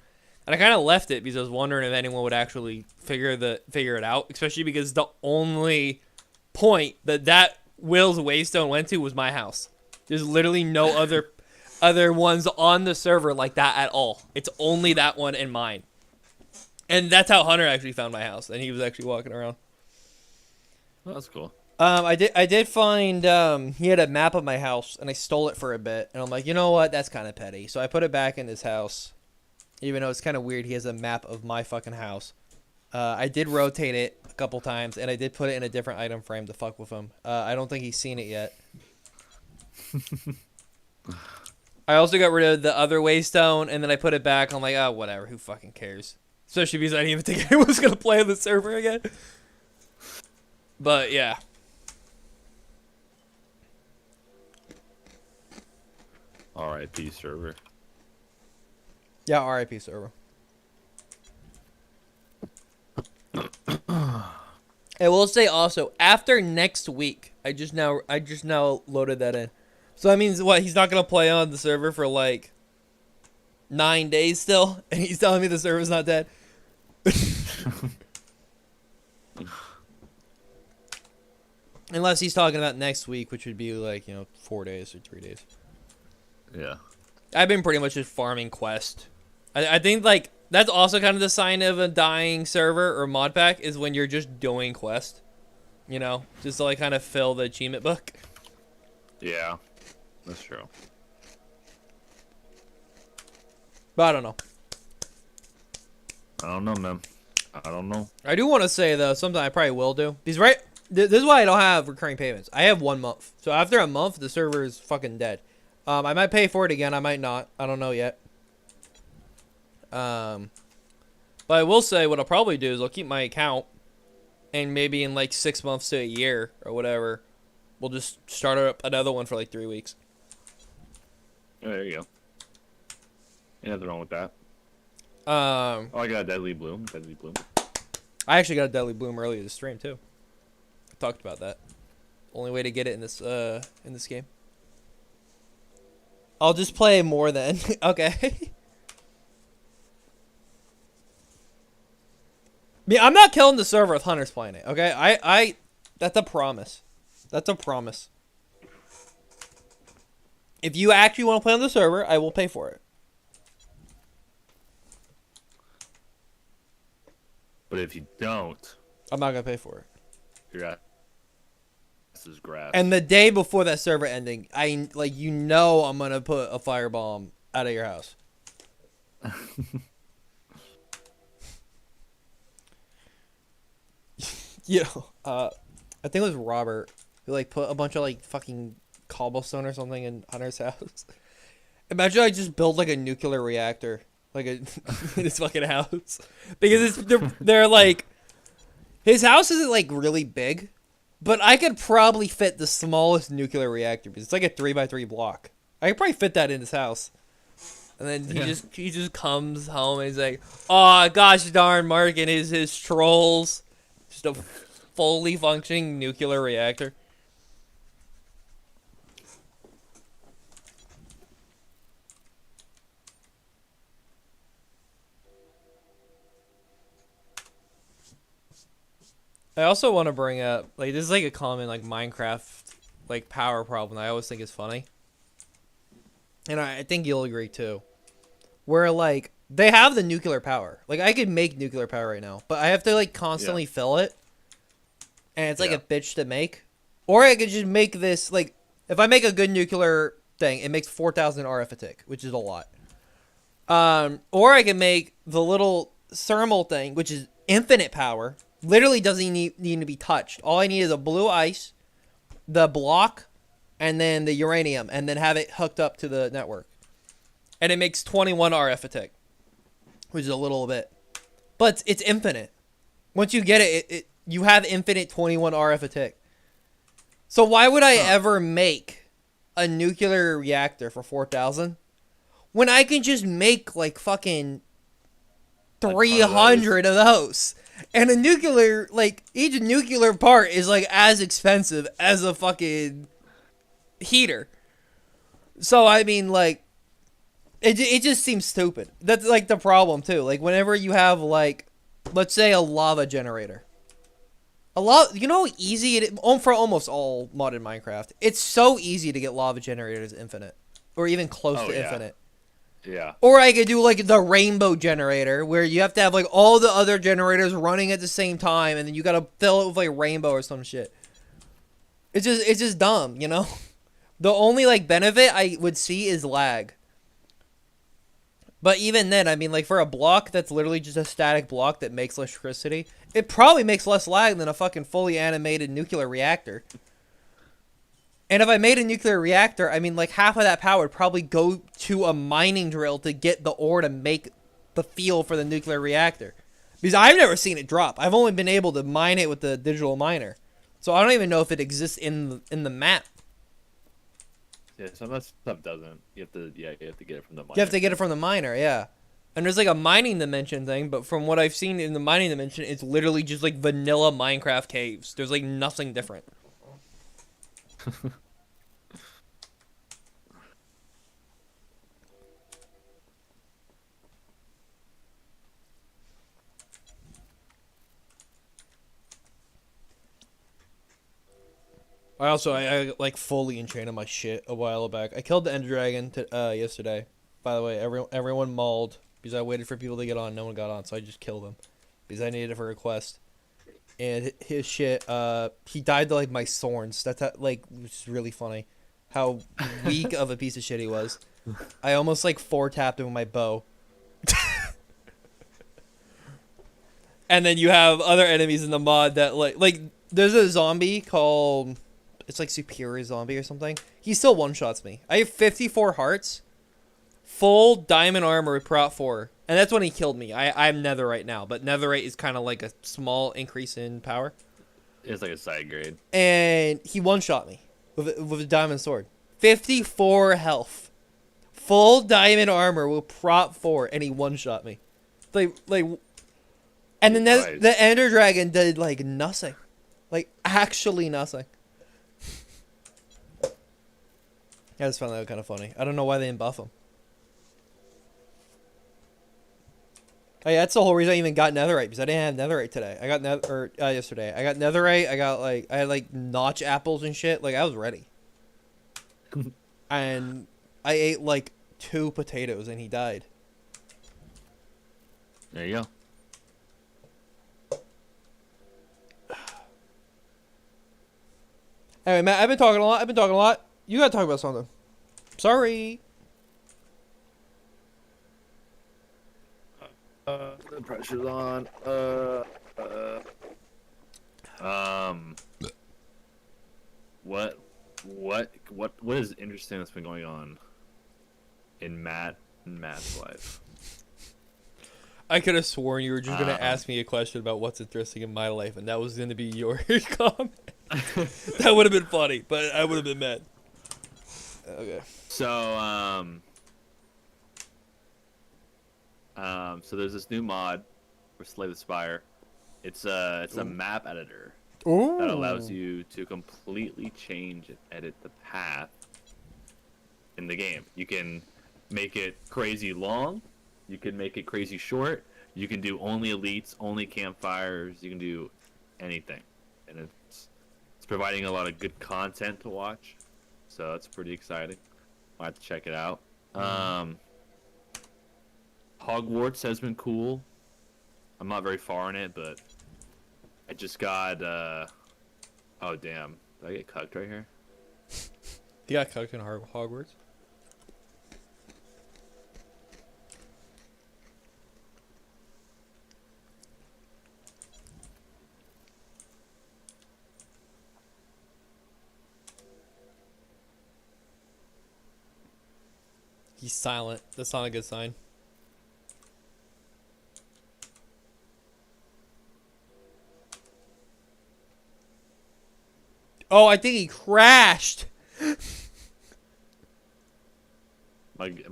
And I kind of left it because I was wondering if anyone would actually figure it out, especially because the only point that Will's wavestone went to was my house. There's literally no other ones on the server like that at all. It's only that one and mine. And that's how Hunter actually found my house, and he was actually walking around. Well, that's cool. I did find he had a map of my house, and I stole it for a bit, and I'm like, you know what, that's kind of petty. So I put it back in his house, even though it's kind of weird. He has a map of my fucking house. I did rotate it a couple times, and I did put it in a different item frame to fuck with him. I don't think he's seen it yet. I also got rid of the other waystone, and then I put it back. I'm like, oh, whatever, who fucking cares? Especially because I didn't even think anyone was going to play on the server again. But, yeah. R.I.P. server. Yeah, RIP server. I will say also, after next week, I just now loaded that in. So that means what? He's not going to play on the server for like 9 days still? And he's telling me the server's not dead? Unless he's talking about next week, which would be like, 4 days or 3 days. Yeah. I've been pretty much just farming quest. I think like that's also kind of the sign of a dying server or mod pack is when you're just doing quest. Just to like kind of fill the achievement book. Yeah. That's true. But I don't know. I don't know, man. I don't know. I do want to say though, something I probably will do. Because this is why I don't have recurring payments. I have 1 month. So after a month, the server is fucking dead. I might pay for it again. I might not. I don't know yet. But I will say what I'll probably do is I'll keep my account, and maybe in like 6 months to a year or whatever, we'll just start up another one for like 3 weeks. Oh, there you go. Ain't nothing wrong with that. I I got a Deadly Bloom. Deadly Bloom. actually got a Deadly Bloom earlier this stream too. I talked about that. Only way to get it in this game. I'll just play more then. Okay. I'm not killing the server if Hunter's playing it. Okay, I that's a promise. That's a promise. If you actually want to play on the server, I will pay for it. But if you don't, I'm not gonna pay for it. your ass is grass. And the day before that server ending, I'm gonna put a firebomb out of your house. I think it was Robert who like put a bunch of like fucking cobblestone or something in Hunter's house. Imagine I just build like a nuclear reactor in his fucking house because they're like his house isn't like really big, but I could probably fit the smallest nuclear reactor because it's like a 3x3 block. I could probably fit that in his house. And then he just comes home and he's like, "Oh gosh darn, Mark and his trolls." Just a fully functioning nuclear reactor. I also want to bring up, like, this is like a common, like, Minecraft, like, power problem that I always think is funny. And I think you'll agree too. Where, like, they have the nuclear power. Like, I could make nuclear power right now, but I have to, like, constantly fill it. And it's like a bitch to make. Or I could just make this, like, if I make a good nuclear thing, it makes 4,000 RF a tick, which is a lot. Or I can make the little thermal thing, which is infinite power. Literally doesn't need to be touched. All I need is a blue ice, the block, and then the uranium, and then have it hooked up to the network. And it makes 21 RF a tick, which is a little bit. But it's infinite. Once you get it, you have infinite 21 RF a tick. So why would I ever make a nuclear reactor for 4,000 when I can just make like fucking 300 of those? And a nuclear, like, each nuclear part is like as expensive as a fucking heater. So I mean, like, it just seems stupid. That's like the problem too. Like, whenever you have, like, let's say a lava generator. You know how easy it is for almost all modded Minecraft. It's so easy to get lava generators infinite, or even close to infinite. Yeah. Or I could do like the rainbow generator, where you have to have like all the other generators running at the same time, and then you gotta fill it with like rainbow or some shit. It's just dumb, you know. The only like benefit I would see is lag. But even then, I mean, like, for a block that's literally just a static block that makes electricity, it probably makes less lag than a fucking fully animated nuclear reactor. And if I made a nuclear reactor, I mean, like, half of that power would probably go to a mining drill to get the ore to make the fuel for the nuclear reactor. Because I've never seen it drop. I've only been able to mine it with the digital miner. So I don't even know if it exists in the map. Yeah, some of that stuff doesn't. You have to get it from the miner. You have to get it from the miner, yeah. And there's like a mining dimension thing, but from what I've seen in the mining dimension, it's literally just like vanilla Minecraft caves. There's like nothing different. I like fully enchanted my shit a while back. I killed the Ender Dragon yesterday. By the way, everyone mauled because I waited for people to get on. No one got on, so I just killed him because I needed it for a quest. And his shit, he died to like my thorns. That's like, which is really funny. How weak of a piece of shit he was. I almost like 4-tapped him with my bow. And then you have other enemies in the mod that like there's a zombie called, it's like Superior Zombie or something. He still one-shots me. I have 54 hearts, full diamond armor with Prot 4. And that's when he killed me. I'm Netherite now, but Netherite is kind of like a small increase in power. It's like a side grade. And he one-shot me with a diamond sword. 54 health. Full diamond armor with Prot 4, and he one-shot me. Like, and then the Ender Dragon did like nothing. Like, actually nothing. I just found that kind of funny. I don't know why they didn't buff him. Oh yeah, that's the whole reason I even got Netherite, because I didn't have Netherite today. I got yesterday. I got Netherite. I had like notch apples and shit. Like, I was ready. And I ate like 2 potatoes and he died. There you go. Anyway, Matt, I've been talking a lot. You gotta talk about something. Sorry. The pressure's on. What is interesting that's been going on in Matt's life? I could have sworn you were just gonna ask me a question about what's interesting in my life, and that was gonna be your comment. That would have been funny, but I would have been mad. Okay. So so there's this new mod for Slay the Spire. It's a map editor that allows you to completely change and edit the path in the game. You can make it crazy long. You can make it crazy short. You can do only elites, only campfires. You can do anything. and it's providing a lot of good content to watch. So that's pretty exciting. I'll have to check it out. Hogwarts has been cool. I'm not very far in it, but I just got oh damn. Did I get cucked right here? You got cooked in Hogwarts. He's silent. That's not a good sign. Oh, I think he crashed. Am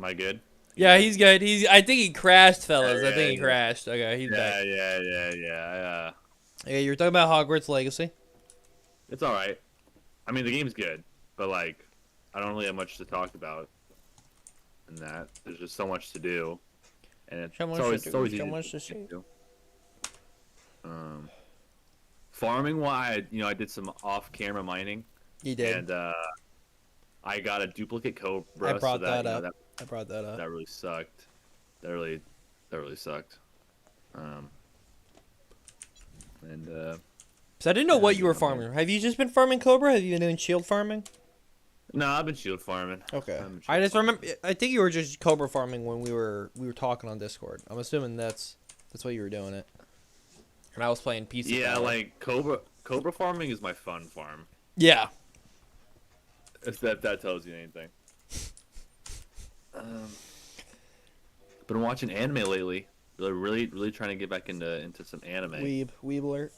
I good? Yeah, he's good. I think he crashed, fellas. I Yeah, think he yeah. crashed. Okay, he's Yeah, back. yeah. Yeah, you were talking about Hogwarts Legacy. It's all right. I mean, the game's good, but like, I don't really have much to talk about. In that, there's just so much to do, and it's So much always, to it's do, always so easy much to see. do. Farming wise, I did some off-camera mining, He did. and I got a duplicate cobra. I brought so that you know, up. I brought that up. That really sucked. That really sucked. And So I didn't know Yeah, what you were yeah. farming. Have you just been farming Cobra? Have you been doing shield farming? no, I've been shield farming. Okay. I've been I shield just farming. remember. I think you were just Cobra farming when we were talking on Discord. I'm assuming that's why you were doing it. And I was playing PC. Yeah, like cobra farming is my fun farm. Yeah. If that tells you anything. Been watching anime lately. Really trying to get back into some anime. Weeb alert.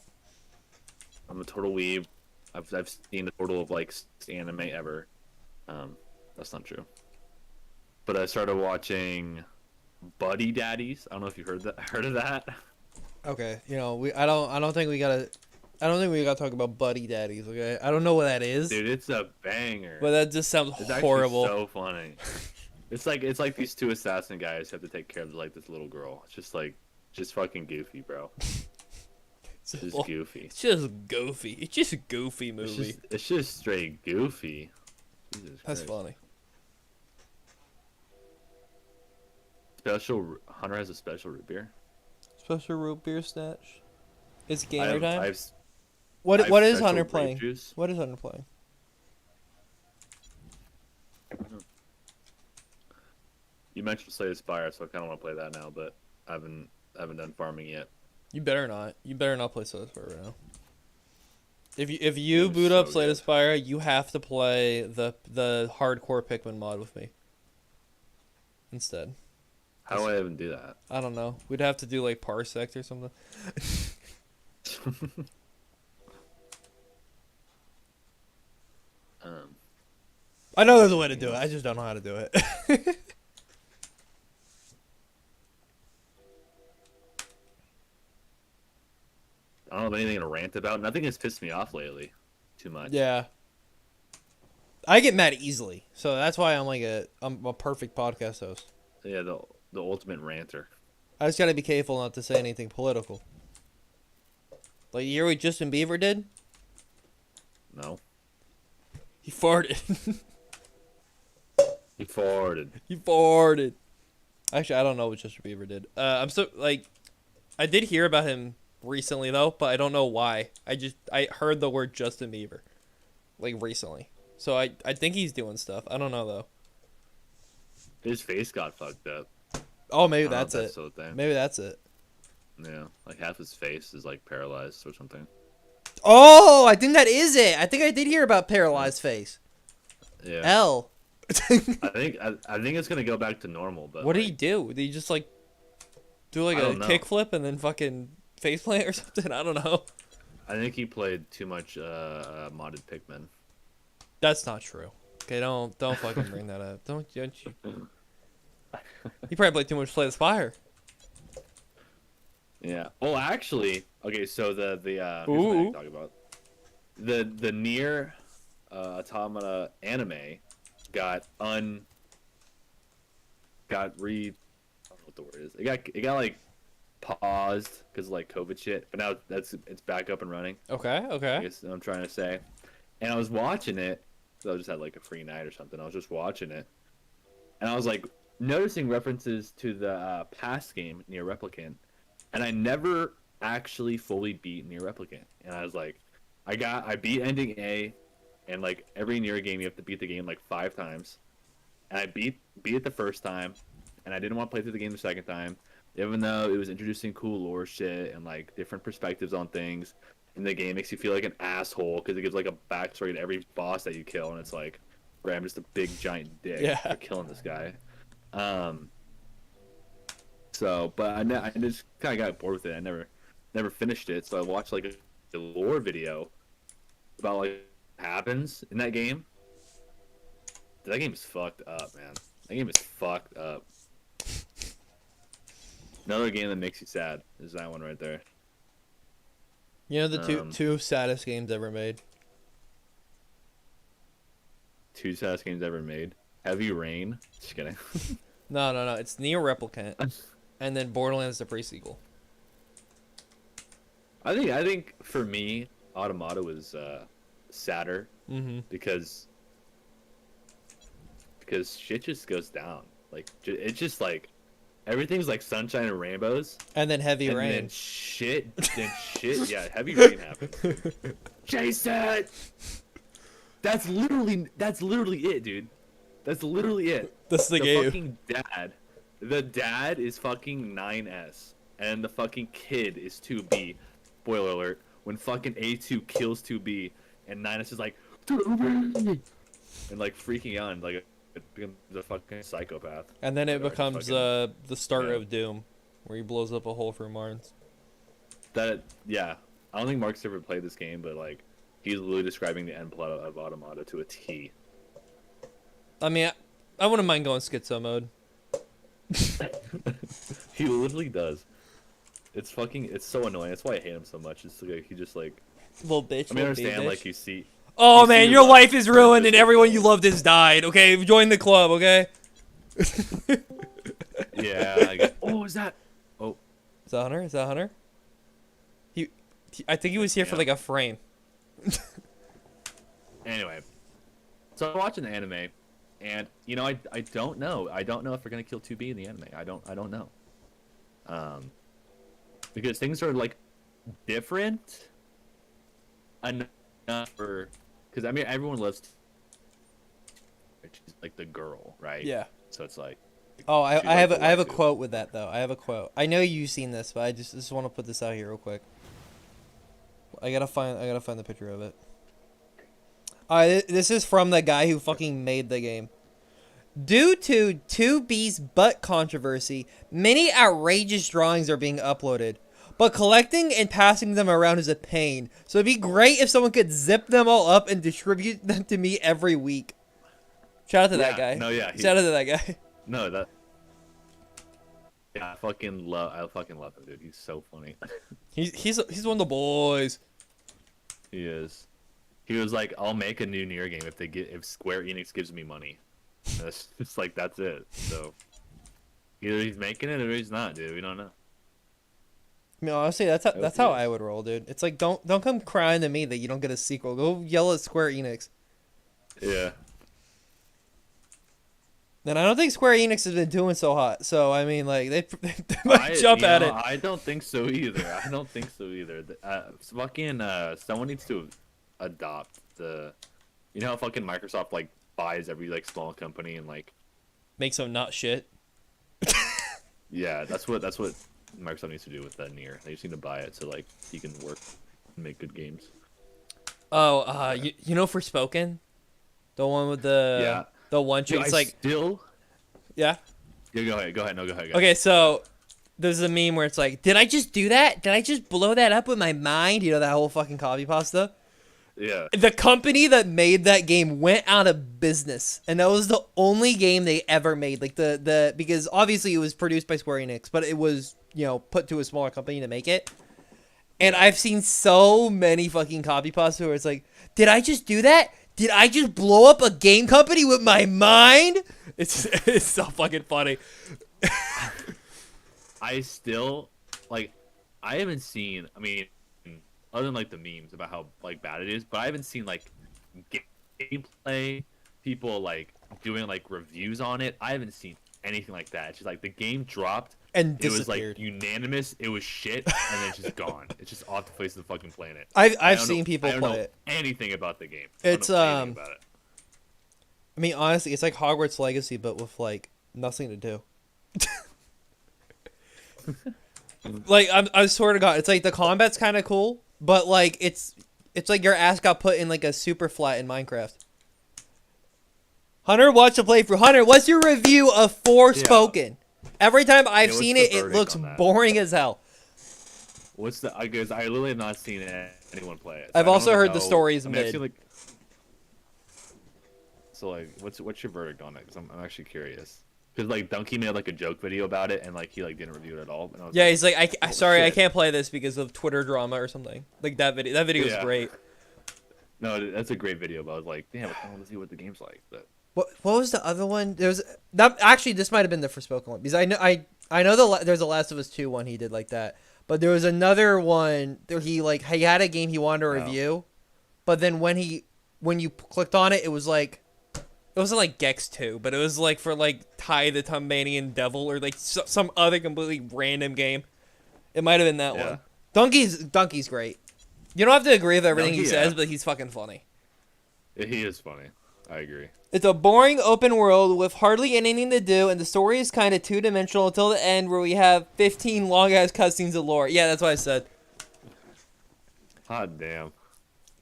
I'm a total weeb. I've seen a total of like 6 anime ever. That's not true. But I started watching Buddy Daddies. I don't know if you heard of that. Okay. I don't think we gotta talk about buddy daddies. Okay. I don't know what that is. Dude, it's a banger. But that just sounds It's actually horrible. so funny. It's like these 2 assassin guys have to take care of like this little girl. It's just fucking goofy, bro. It's It's just goofy. It's just goofy. It's just a goofy movie. It's just straight goofy. Jesus That's Christ. funny. Hunter has a special root beer. Special root beer snatch. It's I gamer have- time. I have What I what have is special Hunter grape playing? juice. What is Hunter playing? You mentioned Slay the Spire, so I kind of want to play that now, but I haven't done farming yet. You better not. You better not play Slay the Spire right now. If you It was boot up so Slay the good. Spire, you have to play the hardcore Pikmin mod with me. Instead. How do I even do that? I don't know. We'd have to do like Parsec or something. I know there's a way to do it. I just don't know how to do it. I don't have anything to rant about. Nothing has pissed me off lately too much. Yeah. I get mad easily, so that's why I'm a perfect podcast host. Yeah, the ultimate ranter. I just gotta be careful not to say anything political. Like you hear what Justin Bieber did? No. He farted. He farted. He farted. Actually, I don't know what Justin Bieber did. I'm so I did hear about him recently though, but I don't know why. I heard the word Justin Bieber, like recently. So I think he's doing stuff. I don't know though. His face got fucked up. Oh, maybe I don't know that's if it. So thing. Maybe that's it. Yeah, like half his face is like paralyzed or something. Oh, I think that is it. I think I did hear about paralyzed face. Yeah. L. I think it's gonna go back to normal. But What did he like, do? Did he just like do like I a don't know. kickflip and then fucking faceplant or something? I don't know. I think he played too much modded Pikmin. That's not true. Okay, don't fucking bring that up. Don't you? He probably played too much Slay the Spire. Yeah. Well, actually, okay. So the here's what I Ooh. can talk about. The Nier Automata anime got I don't know what the word is. It got like paused because like COVID shit, but now it's back up and running. Okay. I Okay. guess I'm trying to say. And I was watching it. So I just had like a free night or something. I was just watching it, and I was like noticing references to the past game Near Replicant, and I never actually fully beat Near Replicant. And I was like, I beat ending A, and like every Near game you have to beat the game like 5 times, and I beat it the first time, and I didn't want to play through the game the second time, even though it was introducing cool lore shit and like different perspectives on things. And the game makes you feel like an asshole because it gives like a backstory to every boss that you kill, and it's like, right, I'm just a big giant dick Yeah. for killing this guy. So, but I just kind of got bored with it. I never finished it. So I watched like a lore video about like what happens in that game. That game is fucked up, man. That game is fucked up. Another game that makes you sad is that one right there. You know the two saddest games ever made. 2 saddest games ever made. Heavy Rain. Just kidding. No. It's Neo Replicant, and then Borderlands the pre-sequel. I think for me, Automata was sadder Mm-hmm. because shit just goes down. Like it's just like everything's like sunshine and rainbows, And then Heavy and Rain. then shit, yeah, heavy rain happens. Jason, that's literally it, dude. That's literally it. That's the The game. fucking dad. The dad is fucking 9S, and the fucking kid is 2B. Spoiler alert. When fucking A2 kills 2B, and 9S is like, 2B! And like freaking out, and like it becomes a fucking psychopath. And then it Or becomes fucking- the start yeah. of Doom, where he blows up a hole through Mars. Yeah. I don't think Mark's ever played this game, but like, he's literally describing the end plot of Automata to a T. I mean, I wouldn't mind going schizo mode. He literally does. It's so annoying. That's why I hate him so much. It's like he just like. Little bitch. I mean, I little understand bitch. like you see. Oh you man, see your like- life is ruined and everyone you loved has died. Okay, join the club. Okay. Yeah. I guess. Oh, is that? Oh, Is that Hunter? Is that Hunter? I think he was here for Yeah. like a frame. anyway. So I'm watching the anime, and you know I don't know. I don't know if we're gonna kill 2B in the anime. I don't know. Because things are like different enough for. Because I mean everyone loves. She's like the girl, right? Yeah. So it's like. Oh, She's I have like a, I have a the waifu. quote with that though. I have a quote. I know you've seen this, but I just want to put this out here real quick. I gotta find the picture of it. This is from the guy who fucking made the game. Due to 2B's butt controversy, many outrageous drawings are being uploaded, but collecting and passing them around is a pain. So it'd be great if someone could zip them all up and distribute them to me every week. Shout out to that Yeah, guy. no, yeah, Shout out to that guy. No, that. Yeah, I fucking love him, dude. He's so funny. He's one of the boys. He is. He was like, "I'll make a new Nier game if Square Enix gives me money." And it's just like that's it. So either he's making it or he's not, dude. We don't know. I mean, honestly, that's how I would roll, dude. It's like don't come crying to me that you don't get a sequel. Go yell at Square Enix. Yeah. And I don't think Square Enix has been doing so hot. So I mean, like they might jump at it. I don't think so either. Fucking someone needs to adopt the. You know how fucking Microsoft like buys every like small company and like. Make some not shit. Yeah, that's what Microsoft needs to do with that Nier. They just need to buy it so like he can work and make good games. Oh, you know Forspoken, the one with the one chick. Dude, It's like still. yeah. Yeah, go ahead. No, go ahead. Okay, so there's a meme where it's like, did I just do that? Did I just blow that up with my mind? You know that whole fucking copy pasta. Yeah. The company that made that game went out of business, and that was the only game they ever made. Like the because obviously it was produced by Square Enix, but it was put to a smaller company to make it. And I've seen so many fucking copy pasta where it's like, did I just do that? Did I just blow up a game company with my mind? It's so fucking funny. I still like I haven't seen. I mean, other than like the memes about how like bad it is, but I haven't seen like gameplay, people like doing like reviews on it. I haven't seen anything like that. It's just like the game dropped. And It was disappeared. like unanimous. It was shit, and then it's just gone. It's just off the face of the fucking planet. I've I don't seen know- people I don't play know it. anything about the game. It's, I don't know anything about it. I mean, honestly, it's like Hogwarts Legacy, but with like nothing to do. Like I swear to God, it's like the combat's kind of cool, but like it's like your ass got put in like a super flat in Minecraft. Hunter, watch the playthrough. Hunter, what's your review of Forspoken? Every time I've what's seen the it, it verdict looks on that? boring as hell. What's the? I guess I literally have not seen anyone play it. I've I don't also heard the know- story is I've mid. seen, like, so like, what's your verdict on it? Because I'm actually curious. Because like Donkey made like a joke video about it, and like he like didn't review it at all. And I was Yeah, like, he's like, oh, sorry, I shit. can't play this because of Twitter drama or something. Like that video. That video is Yeah. great. No, that's a great video. But I was like, damn, I want to see what the game's like. But What was the other one? There was that actually. This might have been the Forspoken one because I know there's a Last of Us 2 one he did like that, but there was another one that he had a game he wanted to review, but then when you clicked on it, it was like. It wasn't like Gex 2, but it was like for like Ty the Tasmanian Devil or like some other completely random game. It might have been that Yeah. one. Donkey's great. You don't have to agree with everything he Donkey, says, yeah. but he's fucking funny. he is funny. I agree. It's a boring open world with hardly anything to do, and the story is kind of two-dimensional until the end where we have 15 long-ass cutscenes of lore. Yeah, that's what I said. Hot damn.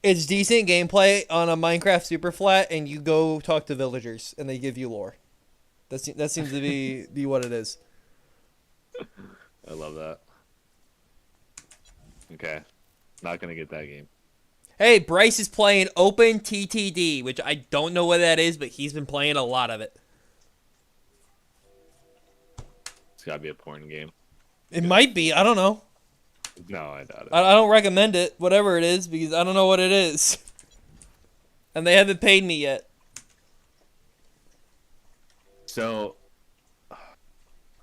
It's decent gameplay on a Minecraft super flat, and you go talk to villagers, and they give you lore. That seems to be what it is. I love that. Okay, not gonna get that game. Hey, Bryce is playing Open TTD, which I don't know what that is, but he's been playing a lot of it. It's gotta be a porn game. It might be. I don't know. No, I doubt it. I don't recommend it, whatever it is, because I don't know what it is. And they haven't paid me yet. So,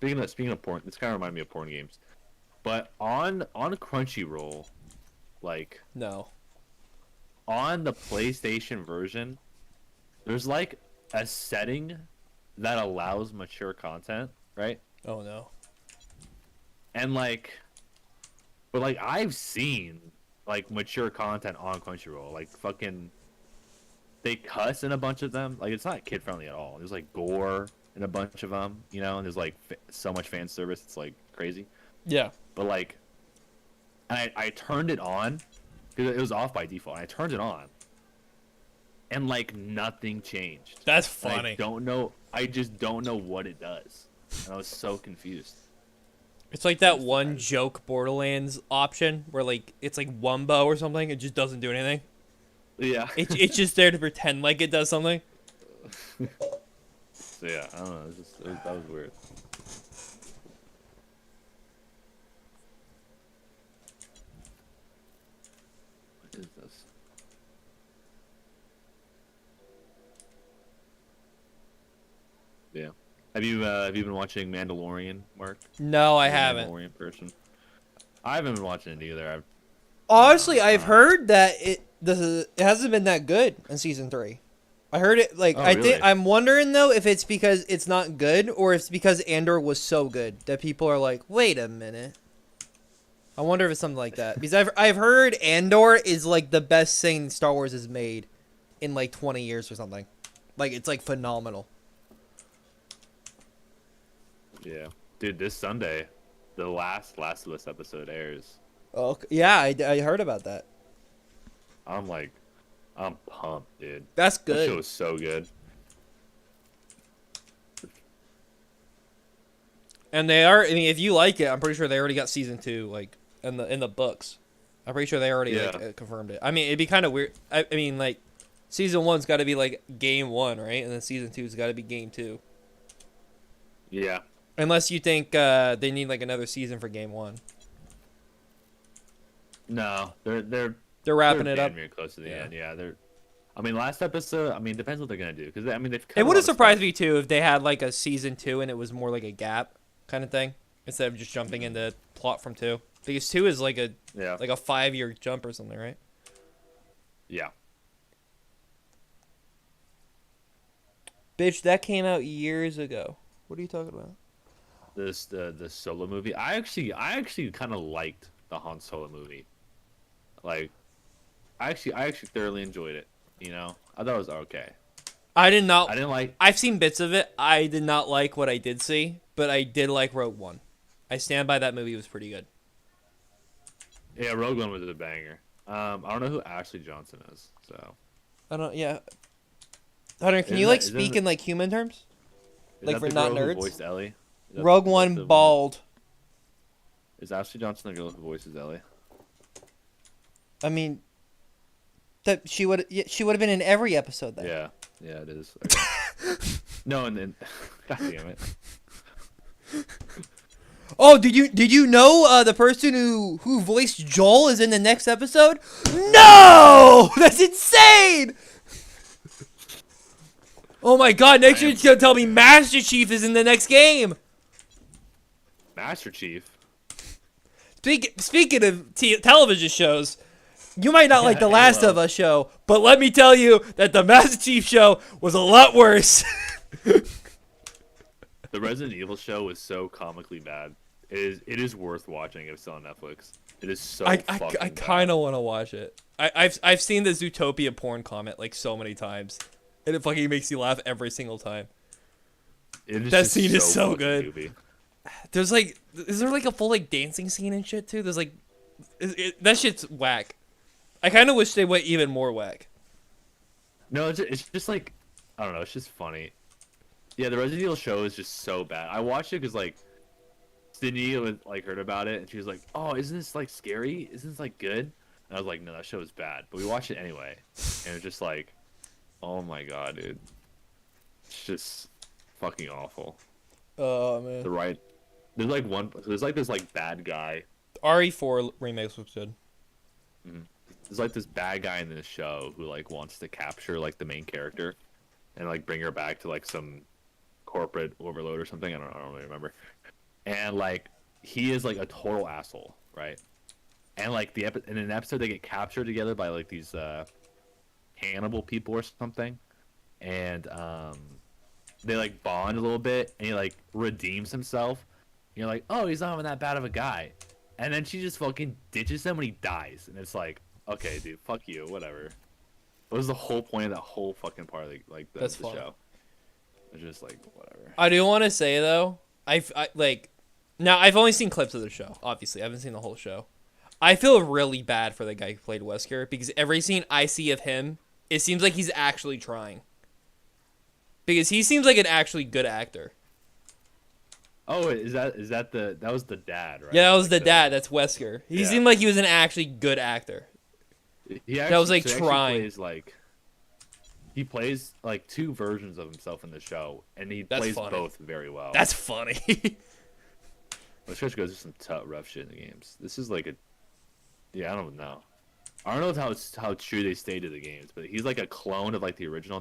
speaking of porn, this kind of reminded me of porn games. But on Crunchyroll, like No. on the PlayStation version, there's like a setting that allows mature content, right? Oh, no. And like, but like I've seen like mature content on Crunchyroll, like fucking, they cuss in a bunch of them. Like it's not kid friendly at all. There's like gore in a bunch of them, you know. And there's like so much fan service. It's like crazy. Yeah. But like, and I turned it on because it was off by default. And I turned it on, and like nothing changed. That's And funny. I don't know. I just don't know what it does. And I was so confused. It's like that one joke Borderlands option where like it's like Wumbo or something. It just doesn't do anything. Yeah. It's just there to pretend like it does something. So yeah, I don't know. That was weird. What is this? Yeah. Have you been watching Mandalorian, Mark? No, I You're a haven't. Mandalorian person. I haven't been watching it either. Honestly, I've heard that it hasn't been that good in season 3. I heard it like Oh, I think really? I'm wondering though if it's because it's not good or if it's because Andor was so good that people are like, wait a minute. I wonder if it's something like that because I've heard Andor is like the best thing Star Wars has made in like 20 years or something. Like it's like phenomenal. Yeah, dude. This Sunday, the Last of Us episode airs. Oh yeah, I heard about that. I'm pumped, dude. That's That show good. is so good. And they are. I mean, if you like it, I'm pretty sure they already got season 2 like in the books. I'm pretty sure they already Yeah. confirmed it. I mean, it'd be kind of weird. I mean, like season 1's got to be like game 1, right? And then season 2's got to be game 2. Yeah. Unless you think they need like another season for game 1. No, they're They're wrapping it damn up. near close to the Yeah. end. Yeah, they're. I mean, last episode. I mean, depends what they're gonna do because I mean they've. cut It a would lot have of surprised stuff. me too if they had like a season 2 and it was more like a gap kind of thing. instead of just jumping into plot from 2. Because 2 is like a Yeah. 5-year jump or something, right? Yeah. Bitch, that came out years ago. What are you talking about? The Solo movie. I actually kind of liked the Han Solo movie. Like, I actually thoroughly enjoyed it. You know, I thought it was okay. I did not. I didn't like. I've seen bits of it. I did not like what I did see, but I did like Rogue One. I stand by that movie. It was pretty good. Yeah, Rogue One was a banger. I don't know who Ashley Johnson is, so. I don't. Yeah. Hunter, can Isn't you that- speak isn't in human terms? Is Like that for the not girl who nerds? voiced Ellie? Is that- Rogue is that One, the bald. Is Ashley Johnson the girl who voices Ellie? I mean, that she would have been in every episode then. Yeah, yeah, it is. Okay. No, and then, God damn it. Oh, did you know the person who voiced Joel is in the next episode? No, that's insane. Oh my God! Next year it's gonna tell me Master Chief is in the next game. Master Chief. Speaking of television shows, you might not like The Last Halo. of Us show, but let me tell you that the Master Chief show was a lot worse. The Resident Evil show was so comically bad. It is worth watching if it's on Netflix. It is so I fucking kind bad. of want to watch it. I've seen the Zootopia porn comment like so many times, and it fucking makes you laugh every single time. It is that just scene is so fucking good. goofy. There's like, is there like a full like dancing scene and shit too? There's like, that shit's whack. I kind of wish they went even more whack. No, it's just like, I don't know. It's just funny. Yeah, the Resident Evil show is just so bad. I watched it because like Sydney was like heard about it and she was like, "Oh, isn't this like scary? Isn't this like good?" And I was like, "No, that show is bad." But we watched it anyway, and it's just like, oh my god, dude, it's just fucking awful. Oh man. There's like this like bad guy. RE4 remakes looks good. There's like this bad guy in this show who like wants to capture like the main character, and like bring her back to like some corporate overload or something. I don't really remember. And like he is like a total asshole, right? And like in an episode they get captured together by like these cannibal people or something, and they like bond a little bit, and he like redeems himself. And you're like, oh, he's not even that bad of a guy, and then she just fucking ditches him when he dies, and it's like, okay, dude, fuck you, whatever. What was the whole point of that whole fucking part of the funny. show? It's just like whatever. I do want to say though, I like, now I've only seen clips of the show. Obviously, I haven't seen the whole show. I feel really bad for the guy who played Wesker because every scene I see of him, it seems like he's actually trying. Because he seems like an actually good actor. Oh, that was the dad, right? Yeah, that was Like the dad. That's Wesker. He Yeah. seemed like he was an actually good actor. He That was, like, so he actually trying. He plays like two versions of himself in the show, and he That's plays funny. both very well. That's funny. Which just goes to some tough, rough shit in the games. This is like I don't know. I don't know how true they stay to the games, but he's like a clone of like the original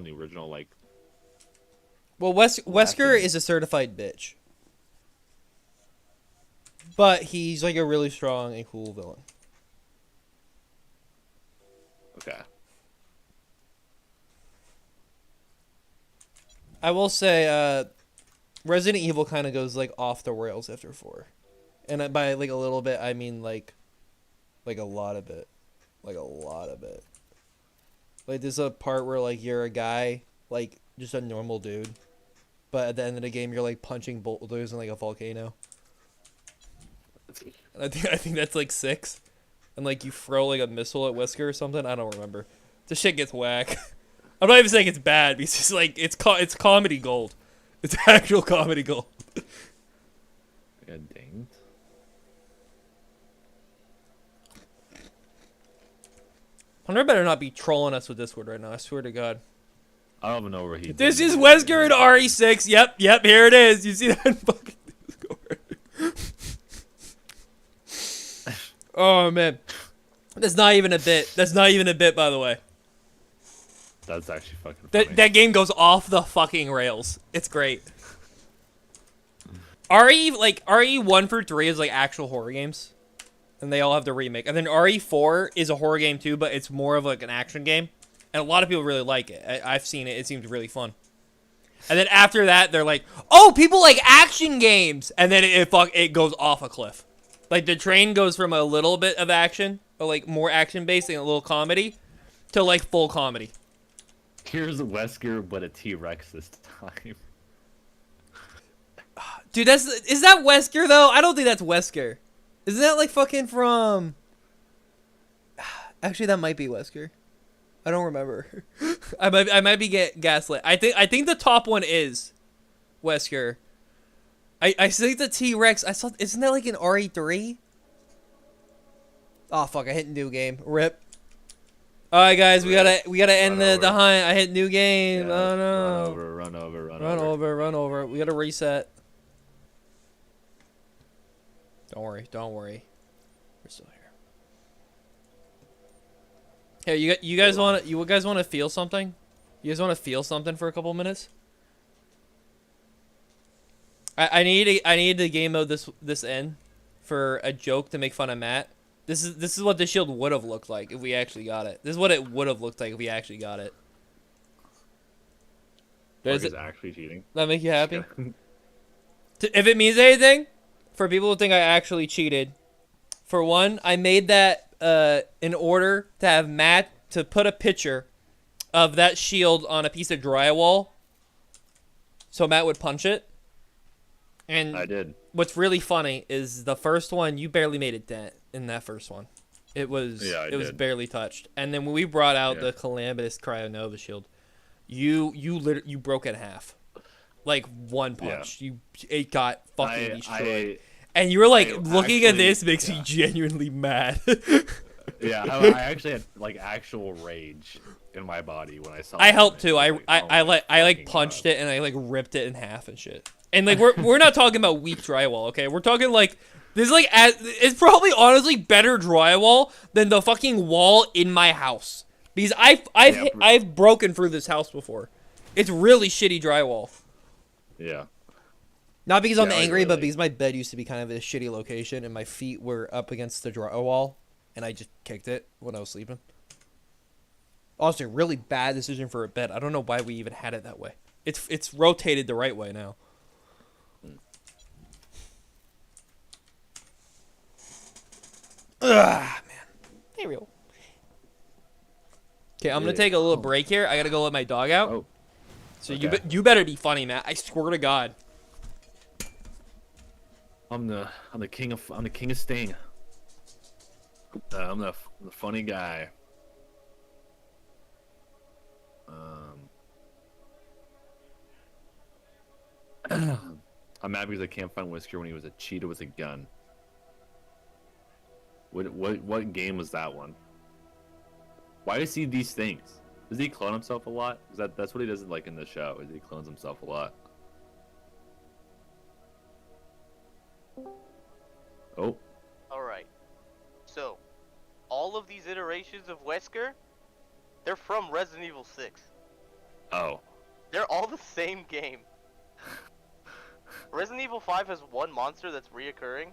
like. Well, Wesker is a certified bitch. But he's like a really strong and cool villain. Okay. I will say, Resident Evil kind of goes like off the rails after 4, and by like a little bit, I mean like a lot of it, like a lot of it. Like there's a part where like you're a guy, like just a normal dude, but at the end of the game you're like punching boulders in like a volcano. And I think that's like 6, and like you throw like a missile at Wesker or something. I don't remember. This shit gets whack. I'm not even saying it's bad because it's like it's comedy gold. It's actual comedy gold. I got dinged. Hunter better not be trolling us with Discord right now. I swear to God. I don't even know where he. This did is it. Wesker and RE6. Yep, here it is. You see that fucking Discord? Oh man, that's not even a bit. That's not even a bit, by the way. That's actually fucking funny. That game goes off the fucking rails. It's great. RE 1 through 3 is like actual horror games, and they all have the remake. And then RE 4 is a horror game too, but it's more of like an action game, and a lot of people really like it. I've seen it; it seems really fun. And then after that, they're like, "Oh, people like action games," and then it goes off a cliff. Like the train goes from a little bit of action, or like more action based and a little comedy, to like full comedy. Here's Wesker, but a T-Rex this time. Dude, is that Wesker though? I don't think that's Wesker. Isn't that like fucking from? Actually, that might be Wesker. I don't remember. I might be gaslit. I think the top one is Wesker. I think the T-Rex. I saw. Isn't that like an RE3? Oh fuck! I hit new game. Rip. All right, guys, we gotta end the hunt. I hit new game. Yeah, Oh no! Run over. Run over. We gotta reset. Don't worry. We're still here. Hey, you guys want to feel something? You guys want to feel something for a couple minutes? I need to game mode this in for a joke to make fun of Matt. This is what the shield would have looked like if we actually got it. This is what it would have looked like if we actually got it. Mark is actually cheating. That make you happy? If it means anything, for people who think I actually cheated, for one, I made that in order to have Matt to put a picture of that shield on a piece of drywall, so Matt would punch it. And I did. What's really funny is the first one, you barely made a dent in that first one. It was was barely touched. And then when we brought out the Calamitous Cryonova shield, you broke it in half. Like one punch. Yeah. It got fucking destroyed. And you were like, looking at this makes me genuinely mad. Yeah, I actually had like actual rage in my body when I saw it. I helped too. I punched it and I like ripped it in half and shit. And like we're not talking about weak drywall, okay? We're talking like this is like it's probably honestly better drywall than the fucking wall in my house. Because I've broken through this house before. It's really shitty drywall. Yeah. Not because I'm angry, but because my bed used to be kind of a shitty location and my feet were up against the drywall and I just kicked it when I was sleeping. Honestly, really bad decision for a bed. I don't know why we even had it that way. It's rotated the right way now. Ugh, man. Hey, real. Okay, I'm gonna take a little break here. I gotta go let my dog out. Oh. So you better be funny, Matt. I swear to God. I'm the king of Sting. I'm the funny guy. I'm mad because I can't find Wesker when he was a cheetah with a gun. What game was that one? Why does he these things? Does he clone himself a lot? That's what he does like in the show. Is he clones himself a lot? Oh. Alright. So, all of these iterations of Wesker, they're from Resident Evil 6. Oh. They're all the same game. Resident Evil 5 has one monster that's reoccurring.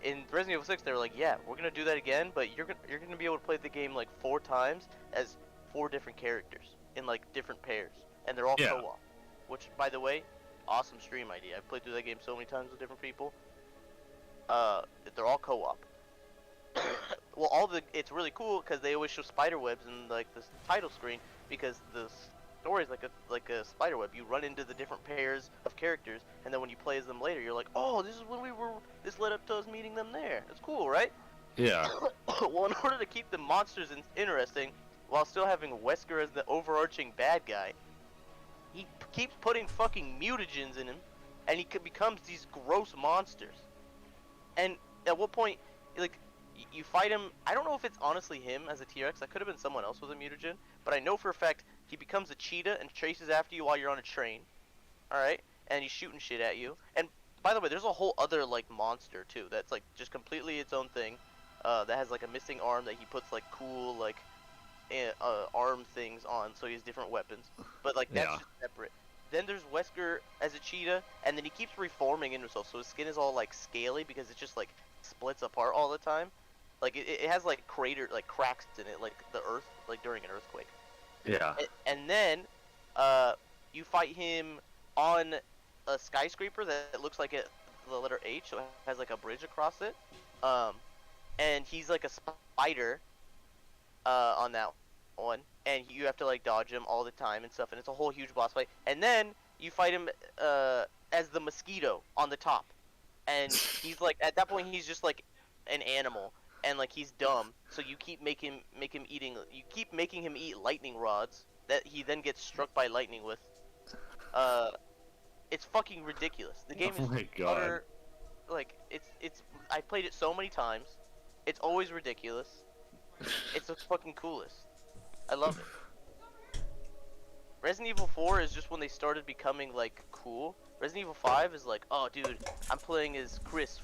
In Resident Evil 6, they were like, yeah, we're gonna do that again, but you're gonna be able to play the game like 4 times as 4 different characters in like different pairs, and they're all co-op. Which, by the way, awesome stream idea. I've played through that game so many times with different people. They're all co-op. Well, it's really cool because they always show spider webs in like the title screen because the story is like a spider web. You run into the different pairs of characters, and then when you play as them later, you're like, oh, this is when this led up to us meeting them there. It's cool, right? Yeah. Well, in order to keep the monsters interesting, while still having Wesker as the overarching bad guy, he keeps putting fucking mutagens in him, and he becomes these gross monsters. And at what point, like, you fight him. I don't know if it's honestly him as a T-Rex. That could have been someone else with a mutagen. But I know for a fact he becomes a cheetah and chases after you while you're on a train. Alright? And he's shooting shit at you. And by the way, there's a whole other, like, monster, too. That's, like, just completely its own thing. That has, like, a missing arm that he puts, like, cool, like, arm things on. So he has different weapons. But, like, that's just separate. then there's Wesker as a cheetah, and then he keeps reforming into himself, so his skin is all like scaly because it just like splits apart all the time. Like it has like cracks in it, like the earth, like during an earthquake. Yeah. And then, you fight him on a skyscraper that looks like the letter H, so it has like a bridge across it. And he's like a spider, on that one, and you have to like dodge him all the time and stuff, and it's a whole huge boss fight. And then you fight him, as the mosquito on the top, and he's like, at that point, he's just like an animal. And like he's dumb, so you keep you keep making him eat lightning rods that he then gets struck by lightning with. It's fucking ridiculous. The game Oh is my God. utter, like it's I played it so many times. It's always ridiculous. It's the fucking coolest. I love it. Resident Evil 4 is just when they started becoming like cool. Resident Evil 5 is like, oh dude, I'm playing as Chris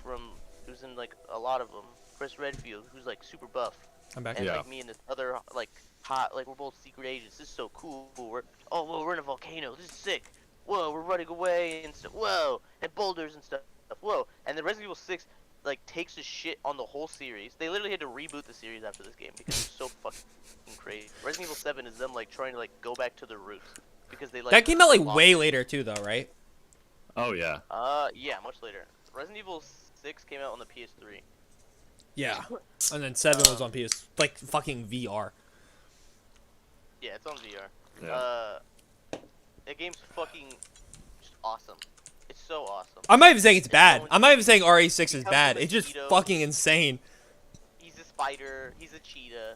who's in like a lot of them. Chris Redfield, who's like super buff, I'm back. and Yeah. like me and this other like hot, like we're both secret agents. This is so cool. We're in a volcano. This is sick. Whoa, we're running away and stuff. Whoa, and boulders and stuff. Whoa, and then Resident Evil 6 like takes a shit on the whole series. They literally had to reboot the series after this game because it's so fucking crazy. Resident Evil 7 is them like trying to like go back to their roots because they like That came out like lost way it. later too, though, right? Oh yeah. Yeah, much later. Resident Evil 6 came out on the PS3. Yeah. And then 7 was on PS, like fucking VR. Yeah, it's on VR. Yeah. That game's fucking just awesome. It's so awesome. I'm not even saying it's It's bad. so I'm not even saying RE6 is becomes a bad. It's just mosquito. fucking insane. He's a spider. He's a cheetah.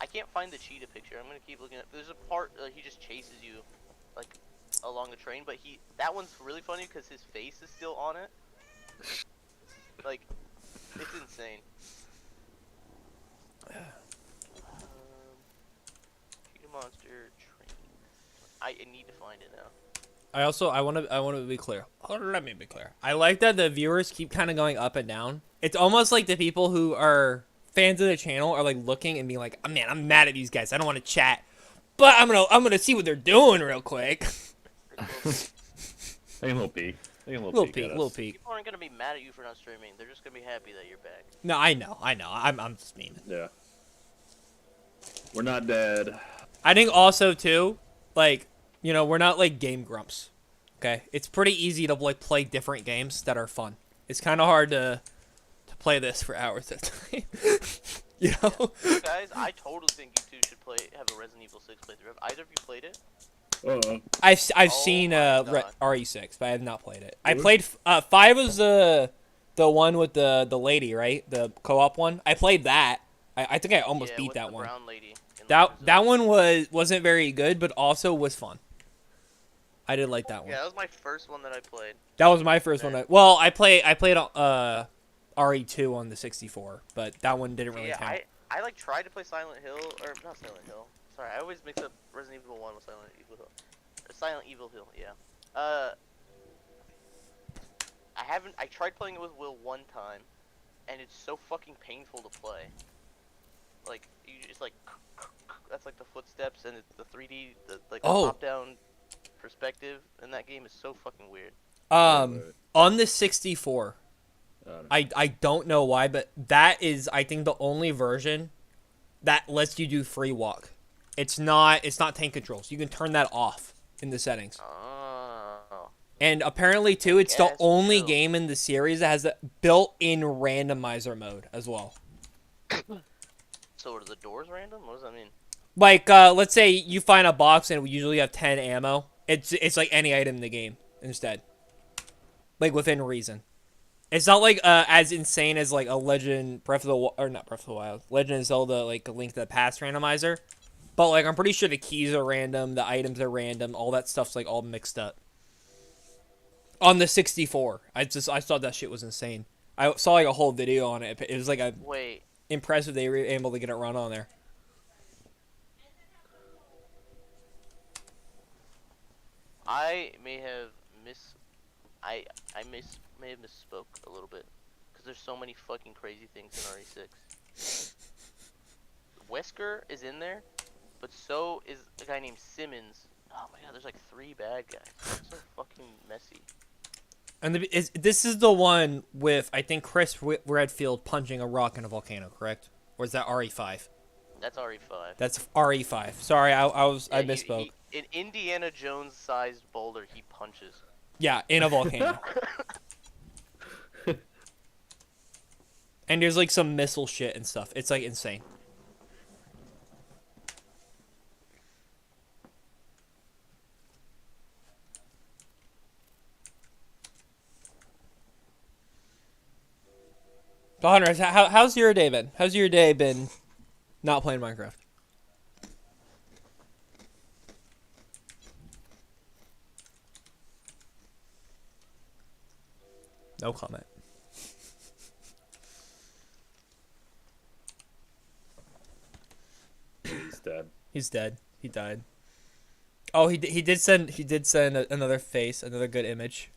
I can't find the cheetah picture. I'm gonna keep looking at. There's a part he just chases you, like, along the train. But that one's really funny because his face is still on it. Like, it's insane. Cheetah monster train. I need to find it now. I want to be clear. Let me be clear. I like that the viewers keep kind of going up and down. It's almost like the people who are fans of the channel are like looking and being like, oh, man, I'm mad at these guys. I don't want to chat, but I'm gonna see what they're doing real quick. Take a little peek. Take a Little peek. peek, at us. little peek. People aren't gonna be mad at you for not streaming. They're just gonna be happy that you're back. No, I know. I'm just mean. Yeah. We're not dead. I think also too, like, you know, we're not like game grumps. Okay, it's pretty easy to like play different games that are fun. It's kind of hard to play this for hours at a time. You know? Guys, I totally think you two should have a Resident Evil 6 playthrough. Have either of you played it? I've Oh seen my God. RE6, but I have not played it. I Really? played 5 was the one with the lady, right? The co-op one. I played that. I think I almost Yeah, beat with that the one. brown lady in That Brazil. that one wasn't very good, but also was fun. I did like that one. Yeah, that was my first one that I played. That was my first one. Well, I played RE2 on the 64, but that one didn't really Yeah, count. I like tried to play Silent Hill, or not Silent Hill. Sorry, I always mix up Resident Evil 1 with Silent Evil Hill. Or Silent Evil Hill, yeah. I tried playing it with Will one time, and it's so fucking painful to play. Like, you just like, that's like the footsteps, and it's the 3D, the Oh. top-down perspective, and that game is so fucking weird. On the 64, Uh, I don't know why, but that is, I think, the only version that lets you do free walk. It's not tank controls. You can turn that off in the settings. Oh. And apparently, too, it's the Yes, only no. game in the series that has a built-in randomizer mode as well. So are the doors random? What does that mean? Like, let's say you find a box and we usually have 10 ammo. It's like any item in the game instead. Like, within reason. It's not like as insane as like a Legend not Breath of the Wild, Legend of Zelda, like a Link to the Past randomizer. But like, I'm pretty sure the keys are random, the items are random, all that stuff's like all mixed up. On the 64, I thought that shit was insane. I saw like a whole video on it. It was like Wait, impressive they were able to get it run on there. I may have may have misspoke a little bit, because there's so many fucking crazy things in RE6. Wesker is in there, but so is a guy named Simmons. Oh my god, there's like 3 bad guys. It's so fucking messy. And this is the one with, I think, Chris Redfield punching a rock in a volcano, correct? Or is that RE5? That's RE5. That's RE5. Sorry, I Yeah, misspoke. An Indiana Jones-sized boulder he punches. Yeah, in a volcano. And there's like some missile shit and stuff. It's like insane. So Hunter, how's your day been? How's your day been not playing Minecraft? No comment. He's dead. He's dead. He died. Oh, he did send another face, another good image.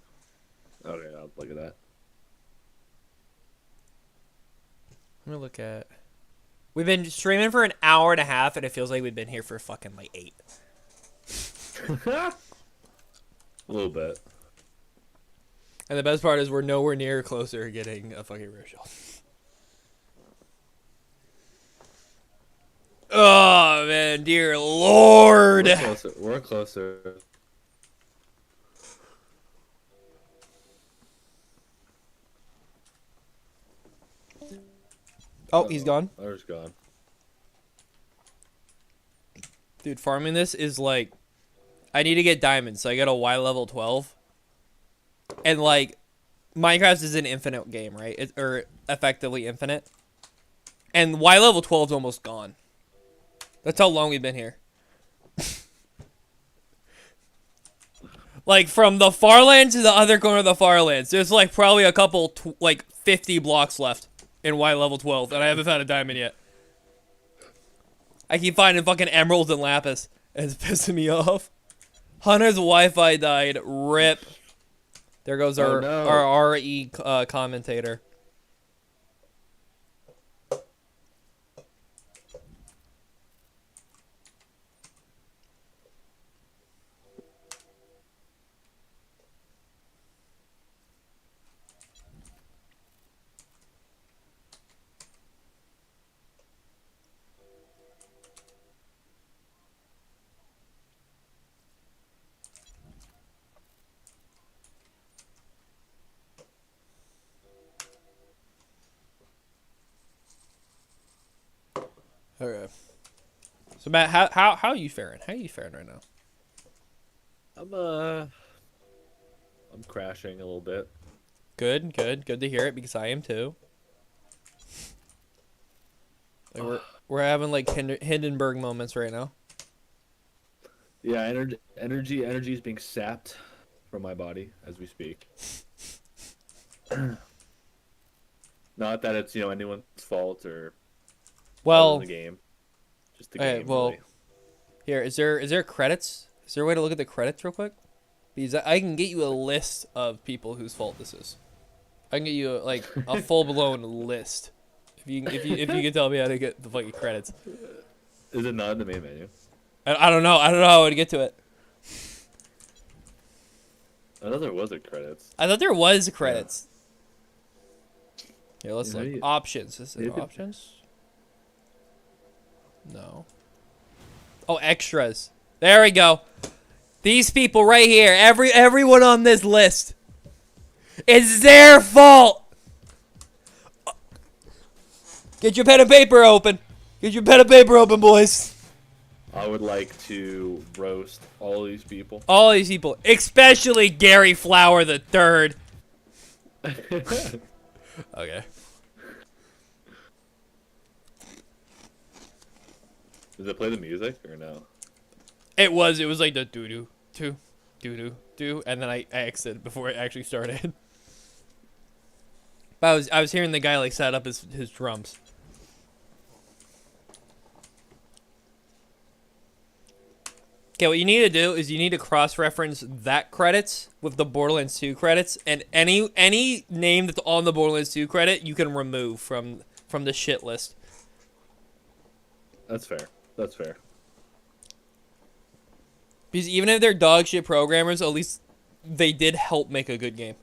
Okay, I'll look at that. Let me look at. We've been streaming for an hour and a half, and it feels like we've been here for fucking like 8. A little bit. And the best part is we're nowhere near closer to getting a fucking rare shell. Oh man, dear lord! We're closer. We're closer. Oh, he's gone. Ours gone. Dude, farming this is like, I need to get diamonds, so I got a Y level 12. And like, Minecraft is an infinite game, right? Or effectively infinite. And Y level 12 is almost gone. That's how long we've been here. Like, from the far land to the other corner of the far lands, there's like probably a couple, like 50 blocks left in Y level 12, and I haven't found a diamond yet. I keep finding fucking emeralds and lapis, and it's pissing me off. Hunter's Wi-Fi died. Rip. There goes our RE commentator. Okay. So Matt, how are you faring? How are you faring right now? I'm crashing a little bit. Good to hear it because I am too. Like we're having like Hindenburg moments right now. Yeah, energy is being sapped from my body as we speak. Not that it's anyone's fault or Well, the game. Just the okay, game. well, really. here is there credits? Is there a way to look at the credits real quick? Because I can get you a list of people whose fault this is. I can get you like a full blown list. If you can tell me how to get the fucking credits. Is it not in the main menu? I don't know. I don't know how to get to it. I thought there was a credits. I thought there was credits. Yeah, let's Yeah, look. you- Options. Is it you could- options? No. Oh, extras. There we go. These people right here, everyone on this list, it's their fault. Get your pen and paper open. Get your pen and paper open, boys. I would like to roast all these people. All these people, especially Gary Flower the Third. Okay. Does it play the music or no? It was like the doo-doo, and then I exited before it actually started. But I was hearing the guy like set up his drums. Okay, what you need to do is you need to cross-reference that credits with the Borderlands 2 credits, and any name that's on the Borderlands 2 credit you can remove from the shit list. That's fair. That's fair. Because even if they're dog shit programmers, at least they did help make a good game.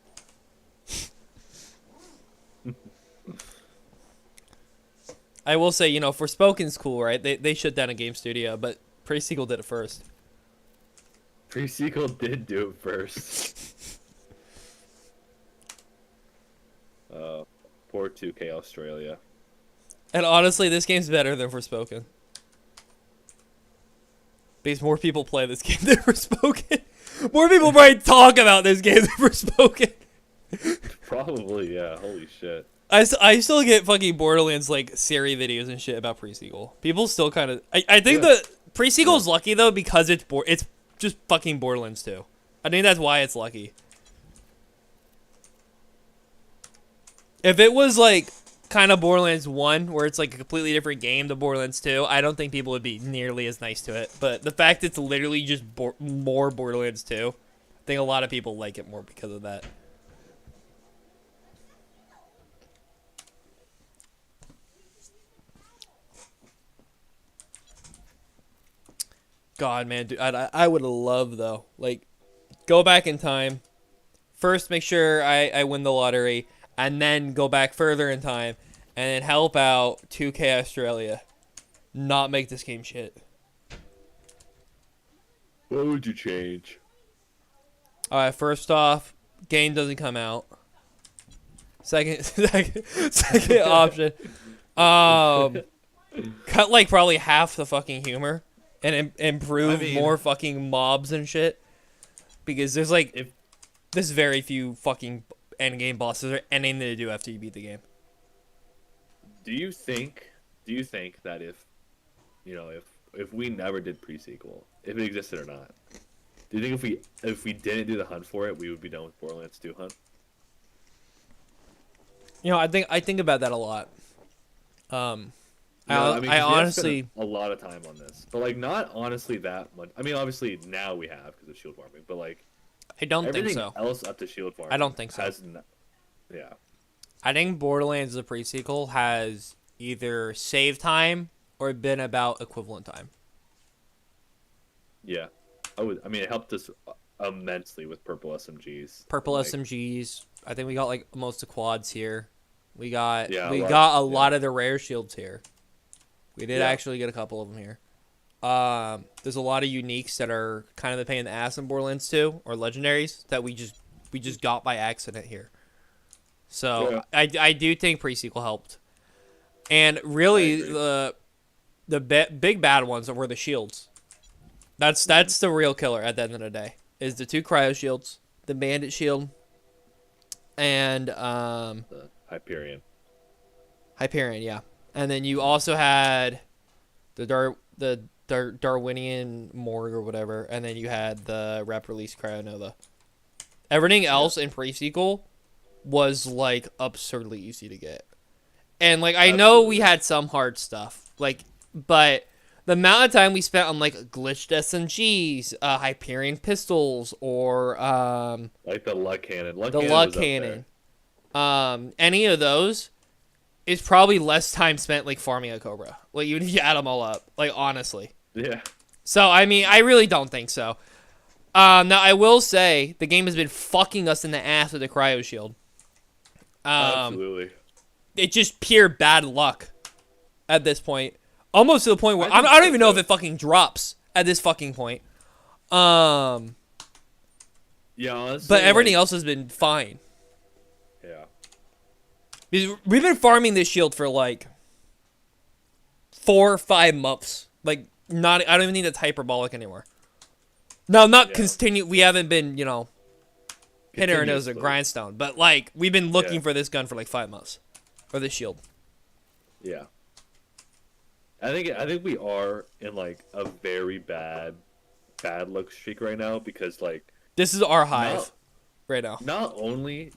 I will say, you know, Forspoken's cool, right? They shut down a game studio, but Pre-Sequel did it first. Pre-sequel did do it first. Poor 2K Australia. And honestly, this game's better than Forspoken. Because more people play this game than Forspoken. More people probably talk about this game than Forspoken. Probably, yeah. Holy shit. I still get fucking Borderlands like Siri videos and shit about Pre-Sequel. People still kind of. I think Yeah. the Pre-Sequel's lucky though because it's just fucking Borderlands 2. I think that's why it's lucky. If it was like kind of Borderlands 1 where it's like a completely different game to Borderlands 2, I don't think people would be nearly as nice to it. But the fact it's literally just more Borderlands 2, I think a lot of people like it more because of that. God, man, dude, I would love though, like, go back in time. First, make sure I win the lottery, and then go back further in time, and then help out 2K Australia, not make this game shit. What would you change? All right, first off, game doesn't come out. Second option, cut like probably half the fucking humor. And improve more fucking mobs and shit. Because there's like, there's very few fucking endgame bosses or anything to do after you beat the game. Do you think that if, you know, if we never did pre-sequel, if it existed or not, do you think if we didn't do the hunt for it, we would be done with Borderlands 2 hunt? You know, I think about that a lot. No, I mean, 'cause we have honestly spent a lot of time on this, but like not honestly that much. I mean, obviously now we have because of shield farming, but like I don't think everything so. else up to shield farming. I don't think so. Yeah. I think Borderlands the pre-sequel has either saved time or been about equivalent time. Yeah. I mean, it helped us immensely with purple SMGs. Purple Like, SMGs. I think we got like most of the quads here. We got Yeah, we right, got a yeah. lot of the rare shields here. We did Yeah. actually get a couple of them here. There's a lot of uniques that are kind of the pain in the ass in Borderlands 2 or legendaries that we just got by accident here. So I do think pre-sequel helped, and really the big bad ones were the shields. That's the real killer at the end of the day. Is the 2 cryo shields, the bandit shield, and the Hyperion. Hyperion, yeah. And then you also had the Darwinian Morgue or whatever, and then you had the rep release Cryonova. Everything else in pre-sequel was like absurdly easy to get. And like I know we had some hard stuff, like, but the amount of time we spent on like glitched SMGs, Hyperion pistols, or Like the luck cannon. the luck cannon, any of those is probably less time spent like farming a Cobra. Like you add them all up, like honestly. Yeah. So I mean, I really don't think so. Now I will say the game has been fucking us in the ass with the cryo shield. Absolutely. It's just pure bad luck at this point. Almost to the point where I think I don't so, even know if too. it fucking drops at this fucking point. Yeah, honestly, But everything like, else has been fine. Yeah. Because we've been farming this shield for like 4 or 5 months. Like not, I don't even think that's hyperbolic anymore. No, not Yeah. continue. We haven't been, you know, hitting our nose with Continuously. grindstone. But like we've been looking Yeah. for this gun for like 5 months, or this shield. Yeah. I think we are in like a very bad luck streak right now because like This is our hive No. right now. not only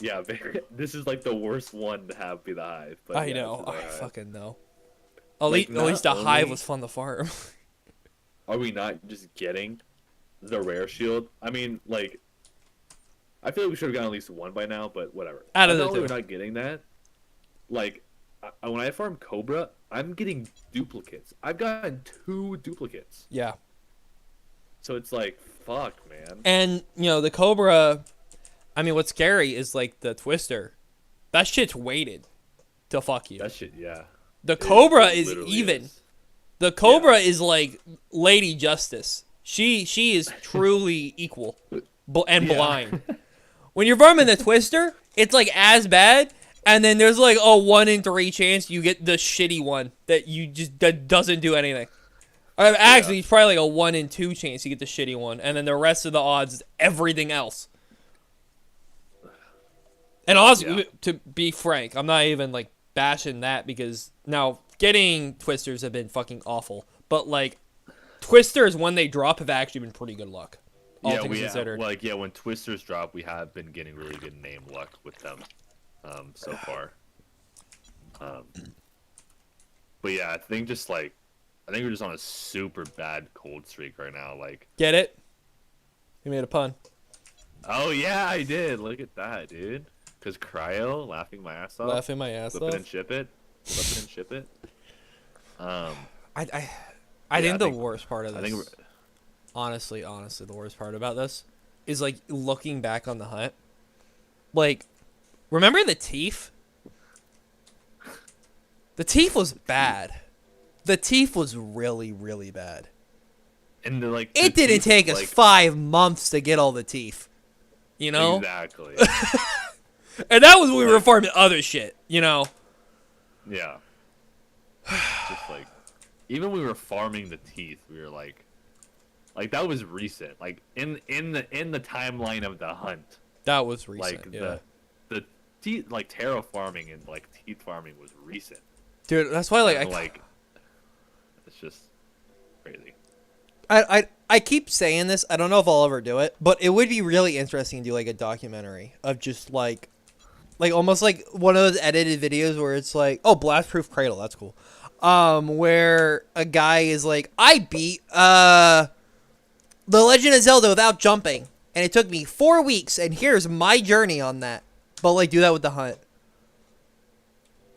this is like the worst one to have be the hive. But I yeah, know. this is our I hive. fucking know. At Like, least a not hive only- was fun to farm. Are we not just getting the rare shield? I mean, like, I feel like we should have gotten at least one by now, but whatever. Out of the Not only two. we're not getting that, like, when I farm Cobra, I'm getting duplicates. I've gotten 2 duplicates. Yeah. So it's like, fuck, man? And the Cobra. I mean, what's scary is like the Twister. That shit's weighted to fuck you. That shit, yeah. The Cobra It is literally even. is. The Cobra is like Lady Justice. She is truly equal and Yeah. blind. When you're farming the Twister, it's like as bad, and then there's like a 1 in 3 chance you get the shitty one that doesn't do anything. Actually, it's probably like a 1 in 2 chance you get the shitty one, and then the rest of the odds is everything else. And also, Yeah. to be frank, I'm not even like bashing that because now getting Twisters have been fucking awful, but like Twisters when they drop have actually been pretty good luck. All Yeah, things considered. like when Twisters drop, we have been getting really good name luck with them, so far. But yeah, I think we're just on a super bad cold streak right now. Like, Get it? You made a pun. oh yeah, I did. Look at that, dude. Cause Cryo laughing my ass off. Laughing my ass Flip it off. and ship it. Flip it and ship it. I Yeah, think I the think- worst part of I this, think honestly, the worst part about this is like looking back on the hunt. Like, remember the teeth? The teeth was bad. The teeth was really, really bad. and the, like It the didn't teeth, take us like, 5 months to get all the teeth. You know? Exactly. And that was when we were farming other shit, you know? Yeah. Just like, even when we were farming the teeth, we were like that was recent. Like in the timeline of the hunt, That was recent, like yeah. the teeth, like taro farming and like teeth farming was recent. Dude, that's why, like, And, it's just crazy. I keep saying this. I don't know if I'll ever do it, but it would be really interesting to do, like, a documentary of just, like almost like one of those edited videos where it's like, oh, blast-proof cradle, that's cool. Where a guy is like, I beat, The Legend of Zelda without jumping, and it took me 4 weeks, and here's my journey on that. But, like, do that with the hunt.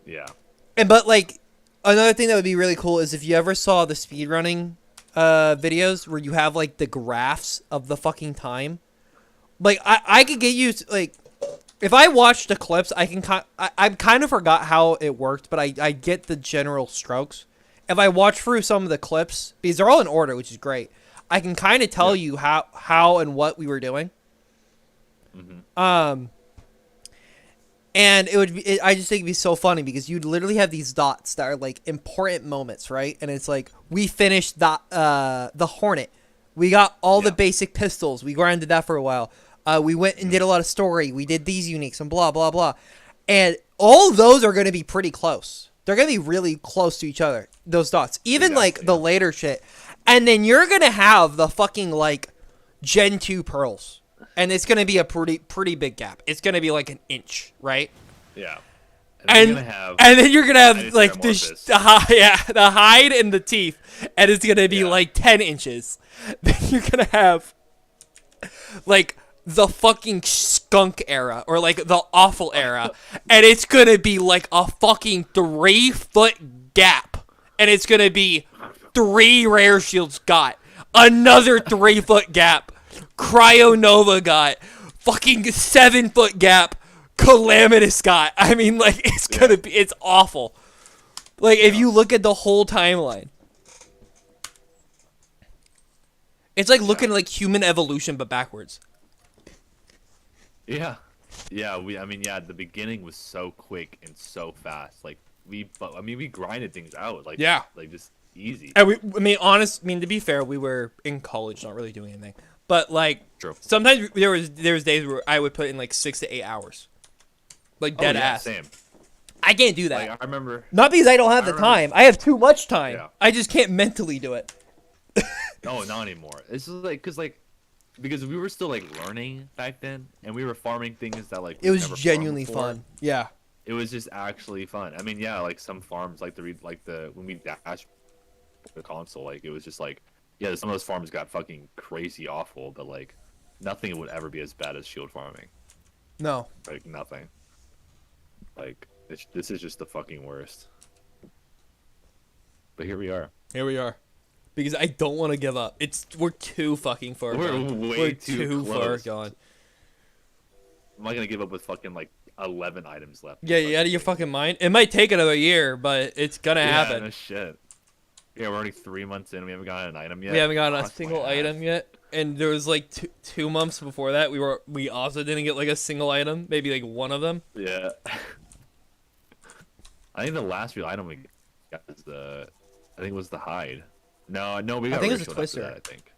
Yeah. But, like, another thing that would be really cool is if you ever saw the speedrunning videos where you have, like, the graphs of the fucking time. Like, I could get used, like, if I watched the clips, I kind of forgot how it worked, but I get the general strokes. If I watch through some of the clips, because they're all in order, which is great, I can kind of tell you how and what we were doing. Mm-hmm. And it would be, I just think it'd be so funny because you'd literally have these dots that are like important moments, right? And it's like, we finished the Hornet. We got all the basic pistols. We grinded that for a while. We went and did a lot of story. We did these uniques and blah, blah, blah. And all those are going to be pretty close. They're going to be really close to each other, those dots. Even like the later shit. And then you're going to have the fucking like Gen 2 pearls. And it's going to be a pretty big gap. It's going to be like an inch, right? Yeah. And then you're going to have like the hide and the teeth. And it's going to be like 10 inches. Then you're going to have like the fucking skunk era or like the awful era. And it's going to be like a fucking 3-foot gap. And it's going to be 3 rare shields got. Another 3-foot gap. Cryo Nova got. Fucking 7-foot gap. Calamitous got. I mean, like, it's gonna be, it's awful. Like, if you look at the whole timeline, it's like looking like human evolution, but backwards. Yeah. Yeah, the beginning was so quick and so fast. Like, we grinded things out. Like, like just easy. And to be fair, we were in college, not really doing anything. But, like, True. sometimes there was days where I would put in, like, 6 to 8 hours. Like, dead ass. Same. I can't do that. Like, I remember. Not because I don't have the time. I have too much time. Yeah. I just can't mentally do it. No, not anymore. It's just like, because we were still, like, learning back then, and we were farming things that, like, It was never farmed genuinely before. fun. Yeah. It was just actually fun. I mean, yeah, like, some farms, like, when we dashed the console, like, it was just, like, yeah, some of those farms got fucking crazy awful, but, like, nothing would ever be as bad as shield farming. No. Like, nothing. Like, this is just the fucking worst. But here we are. Here we are. because I don't want to give up. We're too fucking far We're gone. way We're too far close. gone. I'm not gonna give up with fucking like 11 items left. Yeah, you out of your fucking mind? It might take another year, but it's gonna Yeah, happen. no shit. Yeah, we're only 3 months in. We haven't gotten an item yet. We haven't gotten a Bust my single ass. item yet, and there was like 2 months before that we also didn't get like a single item, maybe like one of them. Yeah. I think the last real item we got was I think it was the hide. No, we got. I think it was a Rachel after Twister. that, I think.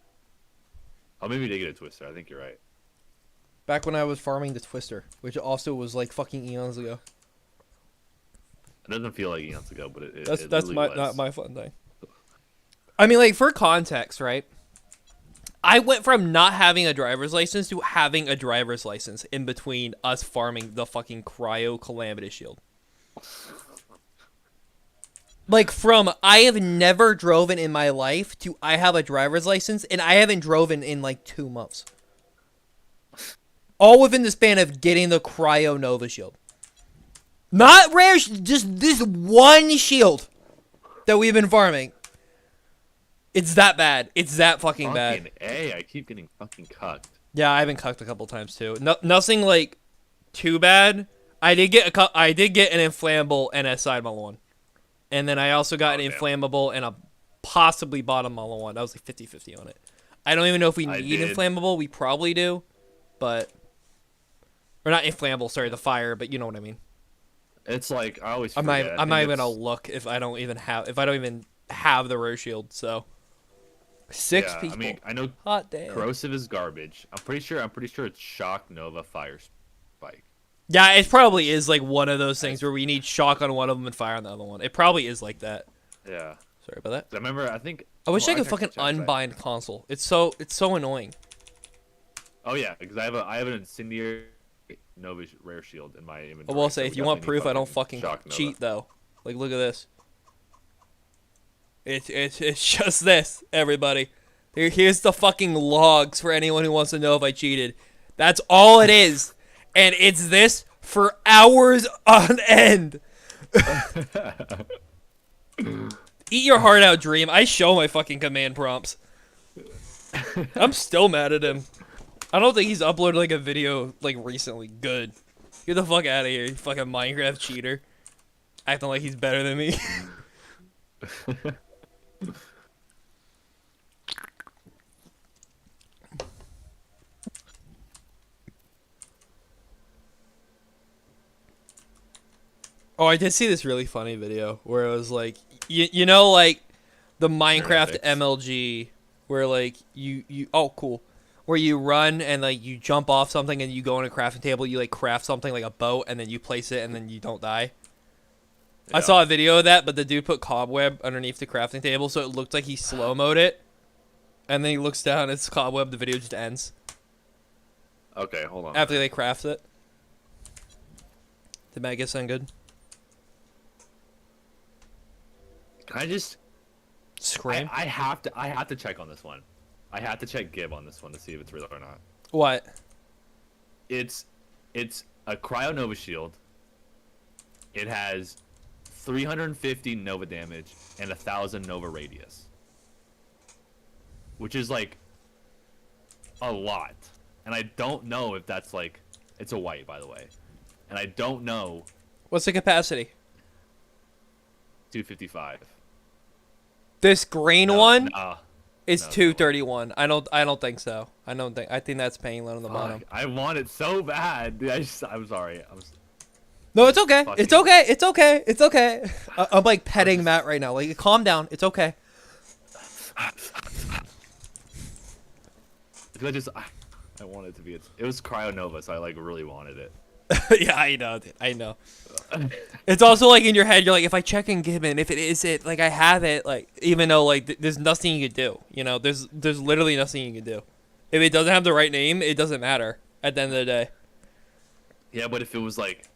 Oh, maybe we did get a twister. I think you're right. Back when I was farming the Twister, which also was like fucking eons ago. It doesn't feel like eons ago, but it That's really my was. not my fun thing. I mean, like for context, right? I went from not having a driver's license to having a driver's license in between us farming the fucking cryo calamitous shield. Like from I have never driven in my life to I have a driver's license and I haven't driven in like 2 months. All within the span of getting the cryo Nova shield. Not rare, just this one shield that we've been farming. It's that bad. It's that fucking bad. Fucking A, I keep getting fucking cucked. Yeah, I've been cucked a couple times too. No, nothing like too bad. I did get an inflammable NS side model one. And then I also got an damn. inflammable and a possibly bottom model one. That was like 50-50 on it. I don't even know if we I need did. inflammable. We probably do. But or not inflammable, sorry, the fire, but you know what I mean. It's like I always. I'm Forget. not even gonna look if I don't even have the rose shield, so 6 Yeah, people. I mean, I know Hot damn. corrosive is garbage. I'm pretty sure it's shock, Nova, fire, spike. Yeah, it probably is like one of those things where we need shock on one of them and fire on the other one. It probably is like that. Yeah. Sorry about that. I remember. I think. I wish well, I could can fucking check that. unbind console. It's so annoying. Oh yeah, because I have an incendiary Nova rare shield in my I inventory. will so say, we if you want definitely need proof, I don't fucking shock Nova. cheat though. Like, look at this. It's just this, everybody. Here's the fucking logs for anyone who wants to know if I cheated. That's all it is, and it's this for hours on end. Eat your heart out, Dream. I show my fucking command prompts. I'm still mad at him. I don't think he's uploaded like a video like recently. Good. Get the fuck out of here, you fucking Minecraft cheater. Acting like he's better than me. Oh, I did see this really funny video where it was like, you know, like the Minecraft Perfect. MLG, where like you oh cool, where you run and like you jump off something and you go on a crafting table, you like craft something like a boat and then you place it and then you don't die. I Yeah. saw a video of that, but the dude put cobweb underneath the crafting table, so it looked like he slow-moed it, and then he looks down, it's cobweb. The video just ends Okay, hold on. after they craft it. Did Matt get sound good? Can I just? Scream. I have to check on this one. I have to check Gib on this one to see if it's real or not. What? It's a Cryo Nova shield. It has 350 Nova damage and 1,000 Nova radius, which is like a lot. And I don't know if that's like, it's a white, by the way, and I don't know. What's the capacity? 255. This green No, one no. is no. 231. I don't think so. I think that's paying low on the bottom. Fuck, I want it so bad. Dude, I'm sorry. No, it's okay. Fuck It's you. okay. It's okay. It's okay. I'm like petting Matt right now. Like, calm down. It's okay. I wanted it to be. It was Cryo Nova, so I like really wanted it. Yeah, I know. Dude. I know. It's also like in your head, you're like, if I check in Gibbon, if it is it, like I have it, like even though like there's nothing you could do. You know, there's literally nothing you can do. If it doesn't have the right name, it doesn't matter at the end of the day. Yeah, but if it was like,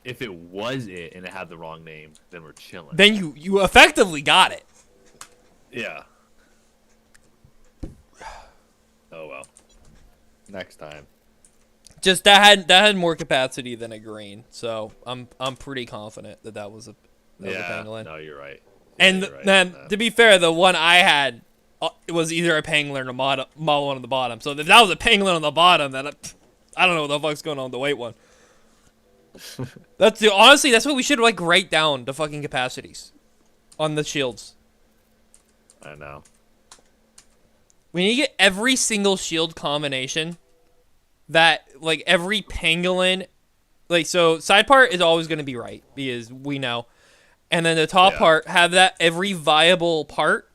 if it was it and it had the wrong name, then we're chilling. Then you effectively got it. Yeah. Oh well. Next time. Just that had more capacity than a green, so I'm pretty confident that was a Yeah. pangolin. No, you're right. And you're right then on that. to be fair, the one I had it was either a pangolin or a model on the bottom. So if that was a pangolin on the bottom, then I don't know what the fuck's going on with the white one. Honestly, that's what we should like write down the fucking capacities on the shields. I know. We need to get every single shield combination that like every pangolin, like so side part is always going to be right because we know, and then the top part have that every viable part,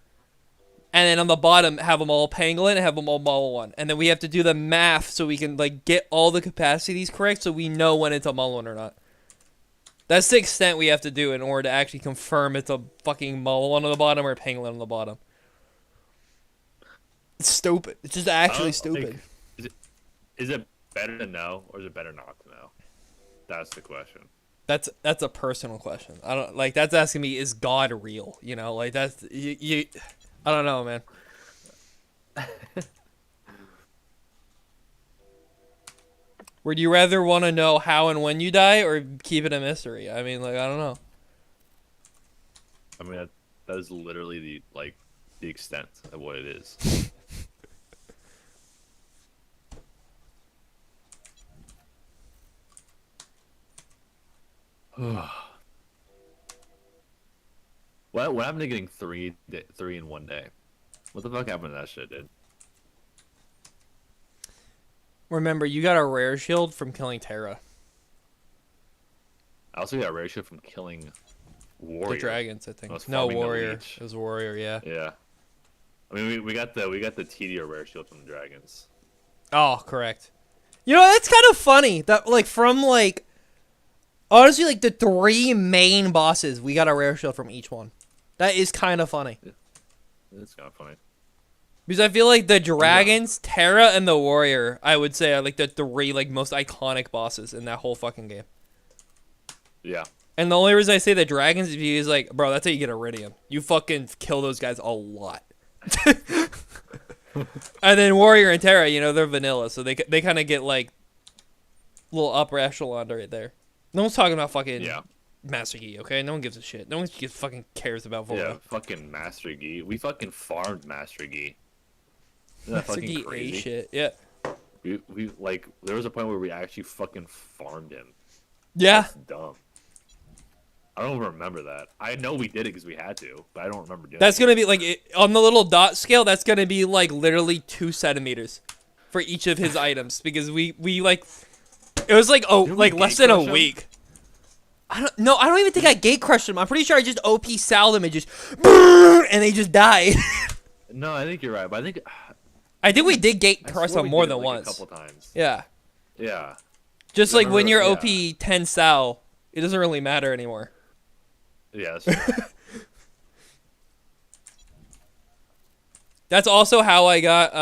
and then on the bottom have them all pangolin and have them all model 1, and then we have to do the math so we can like get all the capacities correct so we know when it's a model 1 or not. That's the extent we have to do in order to actually confirm it's a fucking model 1 on the bottom or a pangolin on the bottom. It's stupid. It's just actually stupid. Like, is it better to know or is it better not to know? That's the question. That's a personal question. I don't like that's asking me, is God real? You know, like that's you I don't know, man. Would you rather want to know how and when you die or keep it a mystery? I mean, like I don't know. I mean, that is literally the extent of what it is. What happened to getting three in one day? What the fuck happened to that shit, dude? Remember, you got a rare shield from killing Terra. I also got a rare shit from killing Warrior. The dragons, I think. I was No, farming the Warrior. leech. It was Warrior, yeah. Yeah. I mean, we got the TDR rare shield from the dragons. Oh, correct. You know, that's kind of funny that like from like honestly like the 3 main bosses, we got a rare shield from each one. That is kind of funny. It's kind of funny. Because I feel like the dragons, Terra, and the Warrior, I would say are like the 3 like most iconic bosses in that whole fucking game. Yeah. And the only reason I say the dragons is because like, bro, that's how you get Iridium. You fucking kill those guys a lot. And then Warrior and Terra, you know, they're vanilla, so they kind of get like little upper echelon right there. No one's talking about fucking Master Yi, okay? No one gives a shit. No one fucking cares about Volta. Yeah, fucking Master Yi. We fucking farmed Master Yi. Isn't that Master fucking Yi crazy? shit, yeah. We like there was a point where we actually fucking farmed him. Yeah. That's dumb. I don't remember that. I know we did it because we had to, but I don't remember doing That's it. gonna be like on the little dot scale. That's gonna be like literally 2 centimeters for each of his items because we like it was like like less than a week. I don't even think I gate crushed them. I'm pretty sure I just OP sal'd them and just and they just died. No, I think you're right, but I think we did gate I crush swore them we more did it, than like, once. a couple times. Yeah. Yeah. Just I like when remember- you're OP 10 sal, it doesn't really matter anymore. Yeah. That's true. That's also how I got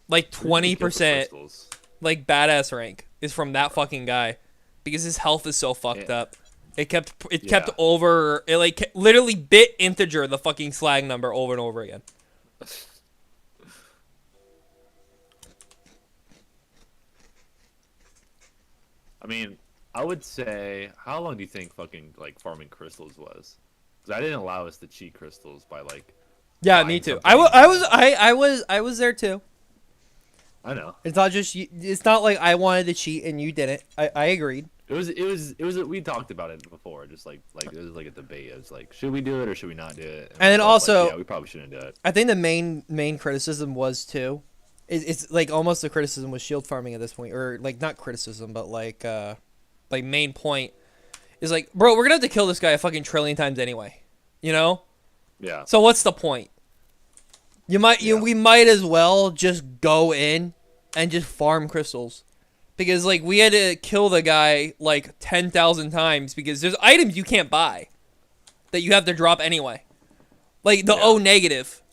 like Where'd you get the 20% crystals? like badass rank is from that fucking guy because his health is so fucked up. It kept over it like literally bit integer the fucking slag number over and over again. I mean, I would say, how long do you think fucking like farming crystals was? Because I didn't allow us to cheat crystals by like. Yeah, buying me too. something. I was there too. I know. It's not just you, it's not like I wanted to cheat and you didn't. I agreed. It was. We talked about it before. Just like it was like a debate. It was like, should we do it or should we not do it? And then we both also- yeah, we probably shouldn't do it. I think the main criticism was too. It's like almost the criticism was shield farming at this point, or like not criticism, but like main point is like, bro, we're gonna have to kill this guy a fucking trillion times anyway, you know? Yeah. So what's the point? We might as well just go in and just farm crystals, because like we had to kill the guy like 10,000 times because there's items you can't buy that you have to drop anyway, like the O negative.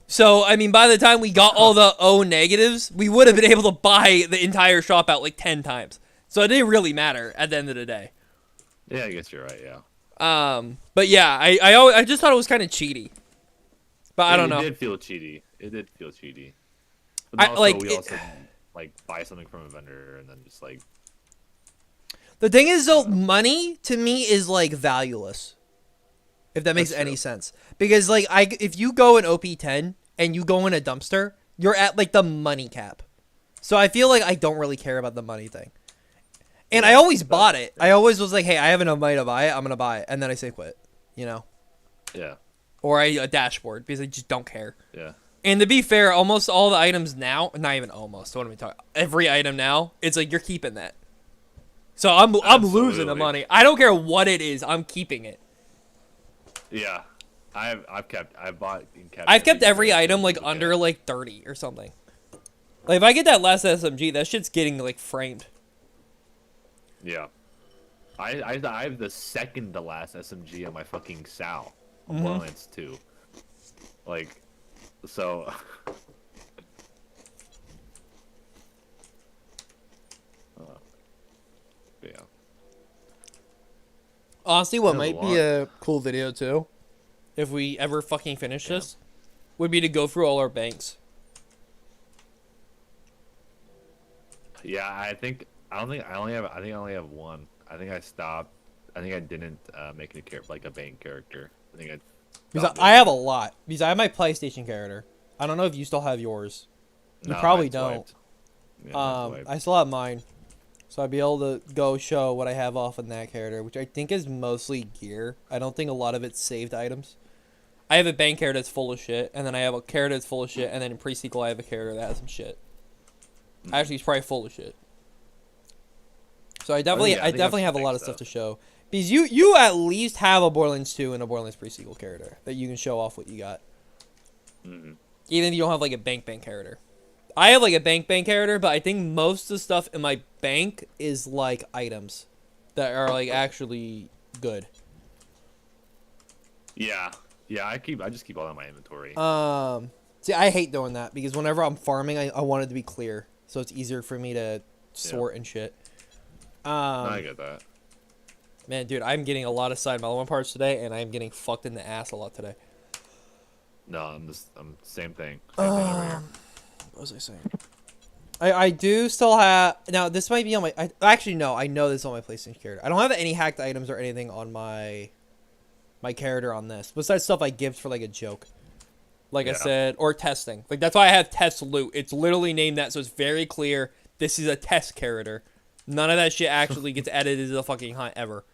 So, I mean, by the time we got all the O negatives, we would have been able to buy the entire shop out like 10 times. So it didn't really matter at the end of the day. Yeah, I guess you're right. Yeah. But yeah, I just thought it was kind of cheaty. But I don't know. It did feel cheaty. It did feel cheaty. But also, we also like buy something from a vendor and then just like. The thing is, though, money to me is like valueless. If that makes That's any true. sense. Because like if you go in OP 10 and you go in a dumpster, you're at like the money cap. So I feel like I don't really care about the money thing. And I always bought it. I always was like, hey, I have enough money to buy it. I'm gonna buy it, and then I say quit. You know. Yeah. Or a dashboard because I just don't care. Yeah. And to be fair, almost all the items now, not even almost, what am I talking? Every item now, it's like you're keeping that. So I'm losing the Absolutely. money. I don't care what it is, I'm keeping it. Yeah. I've bought and kept. I've kept every everything item like okay. under like 30 or something. Like if I get that last SMG, that shit's getting like framed. Yeah. I have the second to last SMG on my fucking Sal on Mm-hmm. Borderlands 2. Like, so. Yeah. Honestly, what There's a might be a cool video too, if we ever fucking finish this, would be to go through all our banks. Yeah, I think I think I only have one. I think I stopped. I think I didn't make it like a bank character. I think I. Because stopped I it. have a lot. Because I have my PlayStation character. I don't know if you still have yours. You No, probably mine's don't. wiped. Yeah, mine's wiped. I still have mine. So I'd be able to go show what I have off on that character, which I think is mostly gear. I don't think a lot of it's saved items. I have a bank character that's full of shit, and then I have a character that's full of shit, and then in pre-sequel I have a character that has some shit. Actually, he's probably full of shit. So I definitely, yeah, I I think definitely that's have a lot of stuff. stuff to show. Because you at least have a Borderlands 2 and a Borderlands pre-sequel character that you can show off what you got. Mhm. Even if you don't have like a bank character. I have like a bank character, but I think most of the stuff in my bank is like items that are like actually good. Yeah, I just keep all that in my inventory. See, I hate doing that because whenever I'm farming, I want it to be clear, so it's easier for me to sort and shit. No, I get that. Man, dude, I'm getting a lot of side element parts today, and I'm getting fucked in the ass a lot today. No, I'm same thing. Same thing over here. What was I saying? I do still have... Now, this might be on my... actually, no. I know this is on my PlayStation character. I don't have any hacked items or anything on my character on this. Besides stuff I gift for, like, a joke. Like I Yeah. said. Or testing. Like, that's why I have test loot. It's literally named that, so it's very clear. This is a test character. None of that shit actually gets edited to the fucking hunt ever.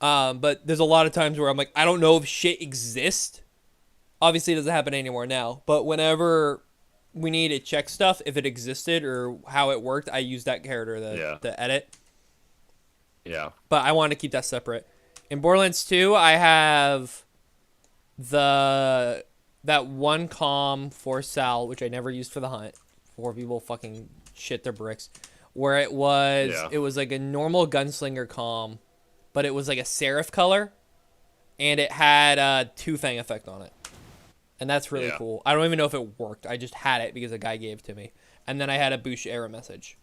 But there's a lot of times where I'm like, I don't know if shit exists. Obviously, it doesn't happen anymore now. But whenever... we need to check stuff if it existed or how it worked. I use that character to edit, Yeah. but I want to keep that separate. In Borderlands 2, I have that one comm for Sal, which I never used for the hunt. Before people fucking shit their bricks, where it was like a normal gunslinger comm, but it was like a serif color, and it had a two-fang effect on it. And that's really cool. I don't even know if it worked. I just had it because a guy gave it to me. And then I had a Boosh error message.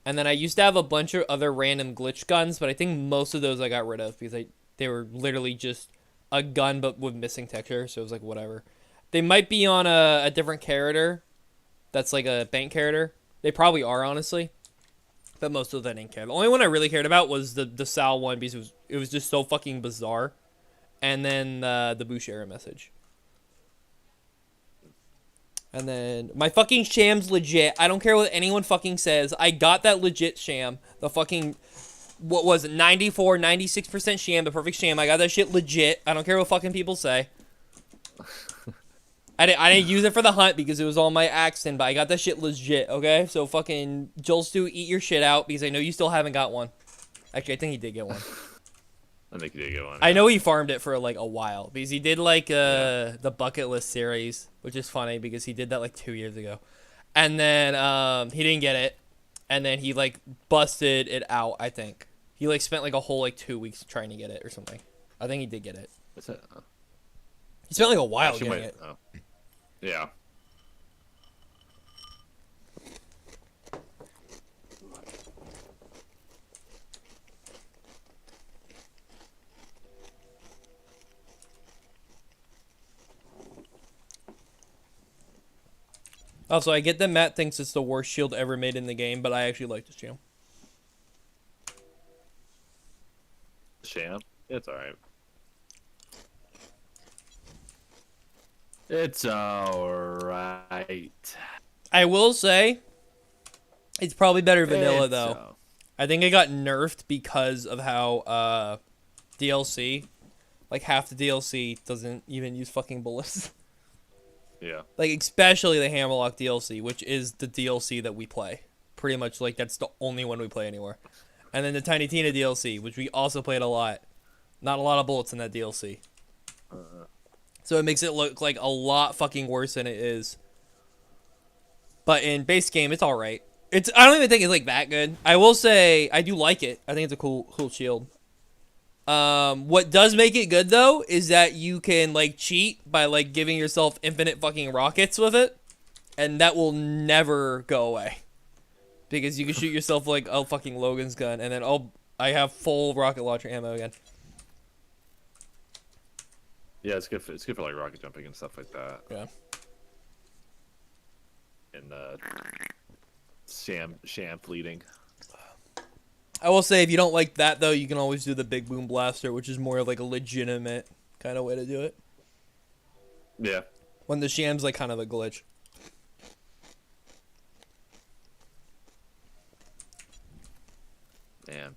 And then I used to have a bunch of other random glitch guns, but I think most of those I got rid of because they were literally just a gun but with missing texture. So it was like, whatever. They might be on a different character that's like a bank character. They probably are, honestly. But most of them I didn't care. The only one I really cared about was the Sal one because it was just so fucking bizarre. And then the Boosh error message. And then my fucking sham's legit. I don't care what anyone fucking says. I got that legit sham. The fucking, what was it, 94, 96% sham, the perfect sham. I got that shit legit. I don't care what fucking people say. I didn't use it for the hunt because it was on my accent, but I got that shit legit, okay? So fucking Joel Stew, eat your shit out because I know you still haven't got one. Actually, I think he did get one. I think you did get one. I know he farmed it for like a while because he did like the bucket list series, which is funny because he did that like 2 years ago, and then he didn't get it, and then he like busted it out. I think he like spent like a whole like 2 weeks trying to get it or something. I think he did get it. What's that? He spent like a while Actually, getting it. oh. Yeah. Also, I get that Matt thinks it's the worst shield ever made in the game, but I actually like this shield. Sham. It's alright. It's alright. I will say, it's probably better vanilla though. I think it got nerfed because of how DLC, like half the DLC doesn't even use fucking bullets. Yeah. Like especially the Hammerlock DLC, which is the DLC that we play. Pretty much like that's the only one we play anymore. And then the Tiny Tina DLC, which we also played a lot. Not a lot of bullets in that DLC. So it makes it look like a lot fucking worse than it is. But in base game, it's alright. I don't even think it's like that good. I will say I do like it. I think it's a cool shield. What does make it good though is that you can like cheat by like giving yourself infinite fucking rockets with it, and that will never go away. Because you can shoot yourself like a fucking Logan's gun, and then I have full rocket launcher ammo again. Yeah, it's good for like rocket jumping and stuff like that. Yeah. And sham fleeting. I will say if you don't like that though, you can always do the big boom blaster, which is more of like a legitimate kind of way to do it. Yeah. When the sham's like kind of a glitch. Man.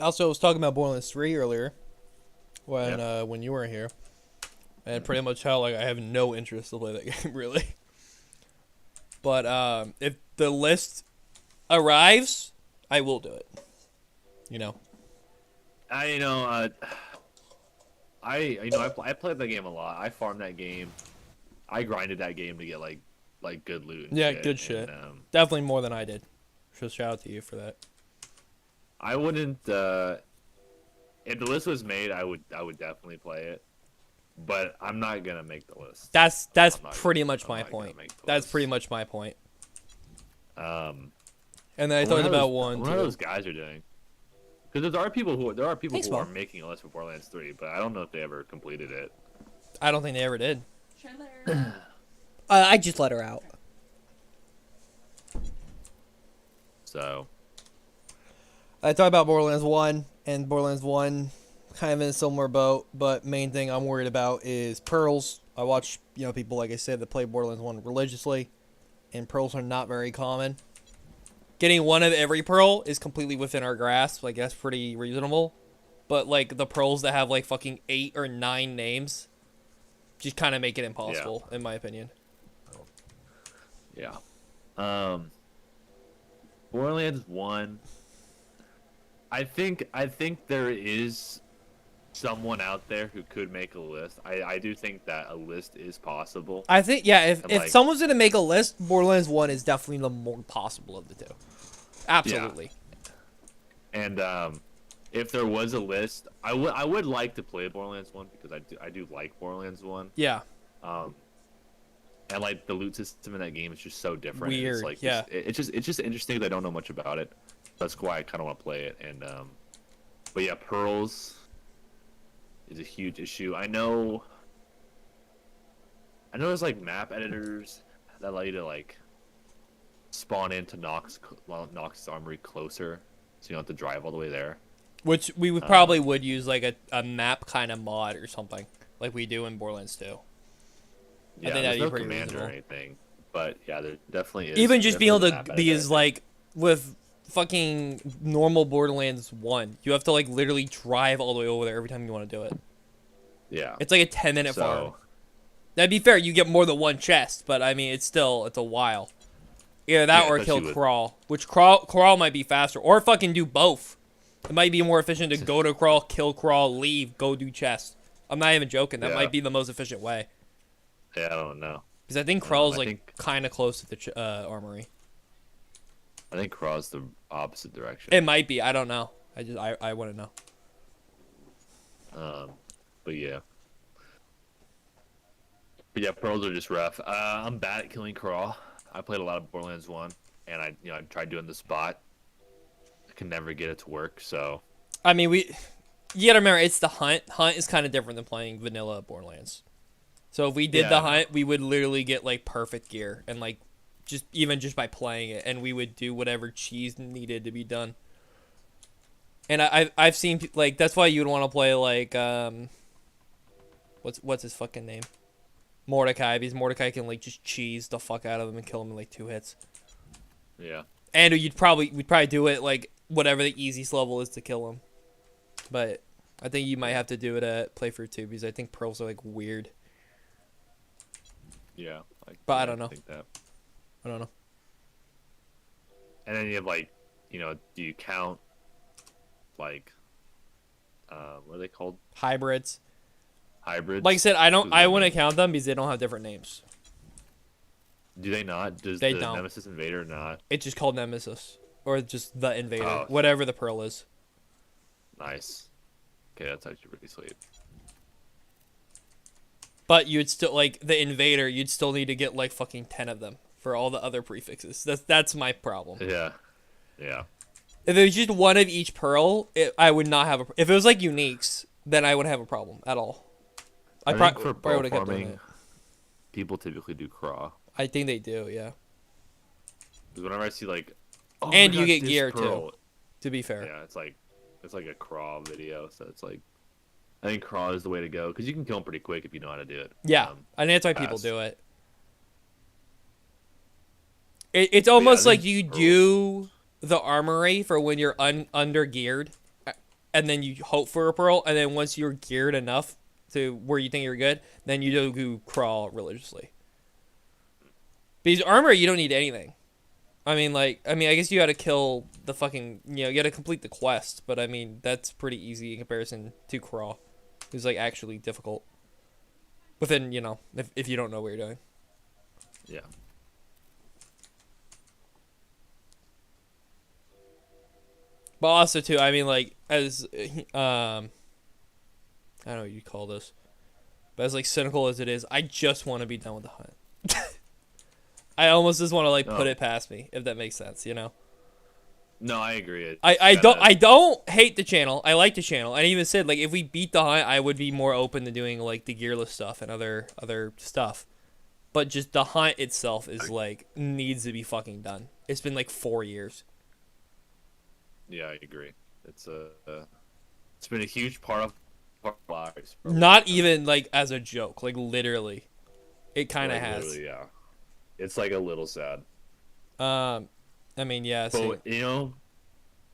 Also, I was talking about Borderlands 3 earlier when you were here, and pretty much how like I have no interest to play that game really. But if the list arrives, I will do it. You know. I played that game a lot. I farmed that game. I grinded that game to get like good loot. And Yeah, shit. good shit. And, Definitely more than I did. So shout out to you for that. I wouldn't. If the list was made, I would definitely play it. But I'm not gonna make the list. That's I'm not pretty gonna- much I'm my not gonna point. make the That's list. pretty much my point. Um, And then I I talked wonder about how one What those too. guys are doing? Because there are people who Thanks, are Mom. making a list for Borderlands 3, but I don't know if they ever completed it. I don't think they ever did. Should I let her? I just let her out. So I talked about Borderlands 1, and Borderlands 1 kind of in a similar boat, but main thing I'm worried about is pearls. I watch, people, like I said, that play Borderlands 1 religiously, and pearls are not very common. Getting one of every pearl is completely within our grasp. Like, that's pretty reasonable. But, like, the pearls that have, like, fucking 8 or 9 names just kind of make it impossible, in my opinion. yeah, Borderlands 1. I think there is someone out there who could make a list. I do think that a list is possible. I think, yeah, if like- someone's going to make a list, Borderlands 1 is definitely the more possible of the two. Absolutely. And if there was a list, I would like to play Borderlands 1 because I do like Borderlands 1. Yeah. And like the loot system in that game is just so different. Weird, It's like yeah. it's just interesting 'cause I don't know much about it. That's why I kind of want to play it. And but yeah, pearls is a huge issue. I know there's like map editors that allow you to like spawn into Nox's armory closer, so you don't have to drive all the way there. Which we would probably would use like a map kind of mod or something, like we do in Borderlands 2. Yeah, think that'd there's be no pretty commander reasonable. or anything, but yeah, there definitely is. Even just being able definitely to a map be editor. as like with fucking normal Borderlands 1, you have to like literally drive all the way over there every time you want to do it. Yeah. It's like a 10-minute farm. So That'd be fair, you get more than one chest, but I mean it's a while. Either that Yeah, or kill especially with- Crawl, which Crawl might be faster, or fucking do both. It might be more efficient to go to Crawl, kill Crawl, leave, go do chest. I'm not even joking. That Yeah. might be the most efficient way. yeah, I don't know. Because I think Crawl's I like think- kind of close to the armory. I think Craw's the opposite direction. It might be. I don't know. I wouldn't know. But yeah. But yeah, pearls are just rough. I'm bad at killing Crawl. I played a lot of Borderlands 1, and I tried doing the spot. I can never get it to work, so I mean, you gotta remember, it's the hunt. Hunt is kind of different than playing vanilla Borderlands. So if we did the Yeah. hunt, we would literally get like perfect gear and like just by playing it, and we would do whatever cheese needed to be done. And I've seen like that's why you'd want to play like what's his fucking name? Mordecai, because Mordecai can like just cheese the fuck out of him and kill him in like 2 hits. Yeah. And we'd probably do it like whatever the easiest level is to kill him. But I think you might have to do it at Playthrough too, because I think pearls are like weird. Yeah. But I don't know. Think that. I don't know. And then you have like, do you count like, what are they called? Hybrids. Hybrids? Like I said, What does I that wouldn't mean? count them because they don't have different names. Do they not? Does They the don't. Nemesis Invader not? It's just called Nemesis. Or just the Invader. Oh. Whatever the pearl is. Nice. Okay, that's actually pretty sweet. But you'd still like the Invader, you'd still need to get like fucking 10 of them for all the other prefixes. That's my problem. Yeah. Yeah. If it was just one of each pearl, I would not have a. If it was like uniques, then I wouldn't have a problem at all. I pro- think for probably pearl would have kept doing farming, it. people typically do craw. I think they do, yeah. Because whenever I see like, oh And my you God, get this gear, too. pearl. To be fair. Yeah, it's like a craw video, so it's like, I think craw is the way to go because you can kill them pretty quick if you know how to do it. Yeah, I think that's why people pass. do it. It's almost I like think you pearls- do the armory for when you're under geared, and then you hope for a pearl, and then once you're geared enough to where you think you're good, then you do crawl religiously. Because armor, you don't need anything. I guess you got to kill the fucking, you got to complete the quest, but I mean, that's pretty easy in comparison to crawl. It's like actually difficult. Within, if you don't know what you're doing. Yeah. But also too, I mean, like as I don't know what you call this, but as like cynical as it is, I just want to be done with the hunt. I almost just want to like put Oh. it past me, if that makes sense, No, I agree. It's I kinda- don't hate the channel. I like the channel. I even said like if we beat the hunt, I would be more open to doing like the gearless stuff and other stuff. But just the hunt itself is like needs to be fucking done. It's been like 4 years. Yeah, I agree. It's been a huge part of our lives. for a Not long time. even like as a joke, like literally. It kind of Like, has. literally, yeah. It's like a little sad. I mean, yeah. So, But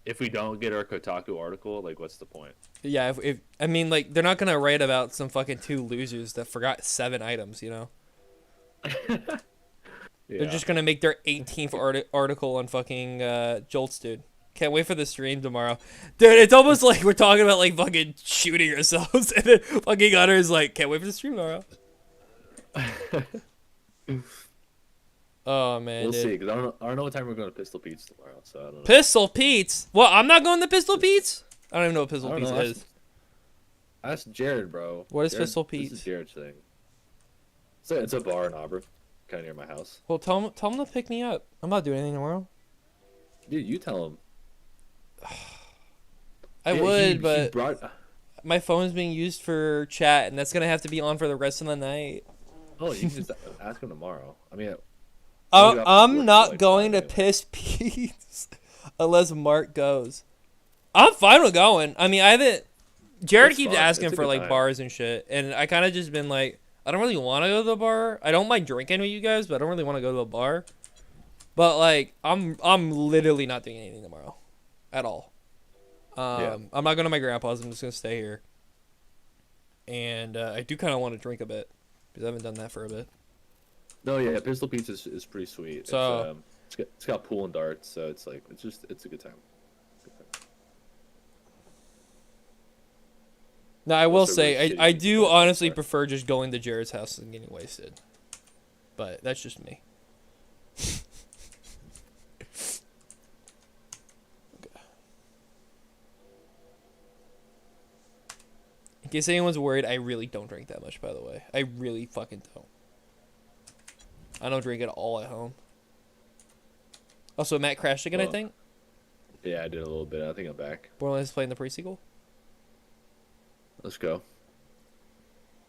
if we don't get our Kotaku article, like, what's the point? yeah. If I mean, like, they're not gonna write about some fucking 2 losers that forgot 7 items. Yeah. They're just gonna make their 18th article on fucking Jolts, dude. Can't wait for the stream tomorrow, dude. It's almost like we're talking about like fucking shooting ourselves, and then fucking Hunter's like, can't wait for the stream tomorrow. Oh man, We'll dude. see, because I don't know what time we're going to Pistol Pete's tomorrow, so I don't know. Pistol Pete's. Well, I'm not going to Pistol Pete's. I don't even know what Pistol I don't Pete's know, is. That's Jared, bro. What is Jared- Pistol This Pete's? is Jared's thing. It's a bar in Auburn, kind of near my house. Well, tell him to pick me up. I'm not doing anything tomorrow. Dude, you tell him. I Yeah, would, he but brought. my phone's being used for chat, and that's gonna have to be on for the rest of the night. Oh, you can just ask him tomorrow. I mean, Well, you have to work I'm till, not like, going to 5 Piss Pete's unless Mark goes. I'm fine with going. I mean, I haven't. Jared It's keeps fun. asking It's a for good like time. bars and shit, and I kind of just been like, I don't really want to go to the bar. I don't mind drinking with you guys, but I don't really want to go to the bar. But like, I'm literally not doing anything tomorrow, at all. Yeah. I'm not going to my grandpa's. I'm just gonna stay here. And I do kind of want to drink a bit because I haven't done that for a bit. no, yeah, Pistol Pete's is pretty sweet. So- It's got pool and darts, so it's like it's a good time. Now I will Also say really shitty I pizza do place, honestly but- prefer just going to Jared's house and getting wasted, but that's just me. In case anyone's worried, I really don't drink that much. By the way, I really fucking don't. I don't drink at all at home. Also, Matt crashed again. I Well, think Yeah, I did a little bit. I think I'm back. Borderlands is playing the pre-sequel. Let's go.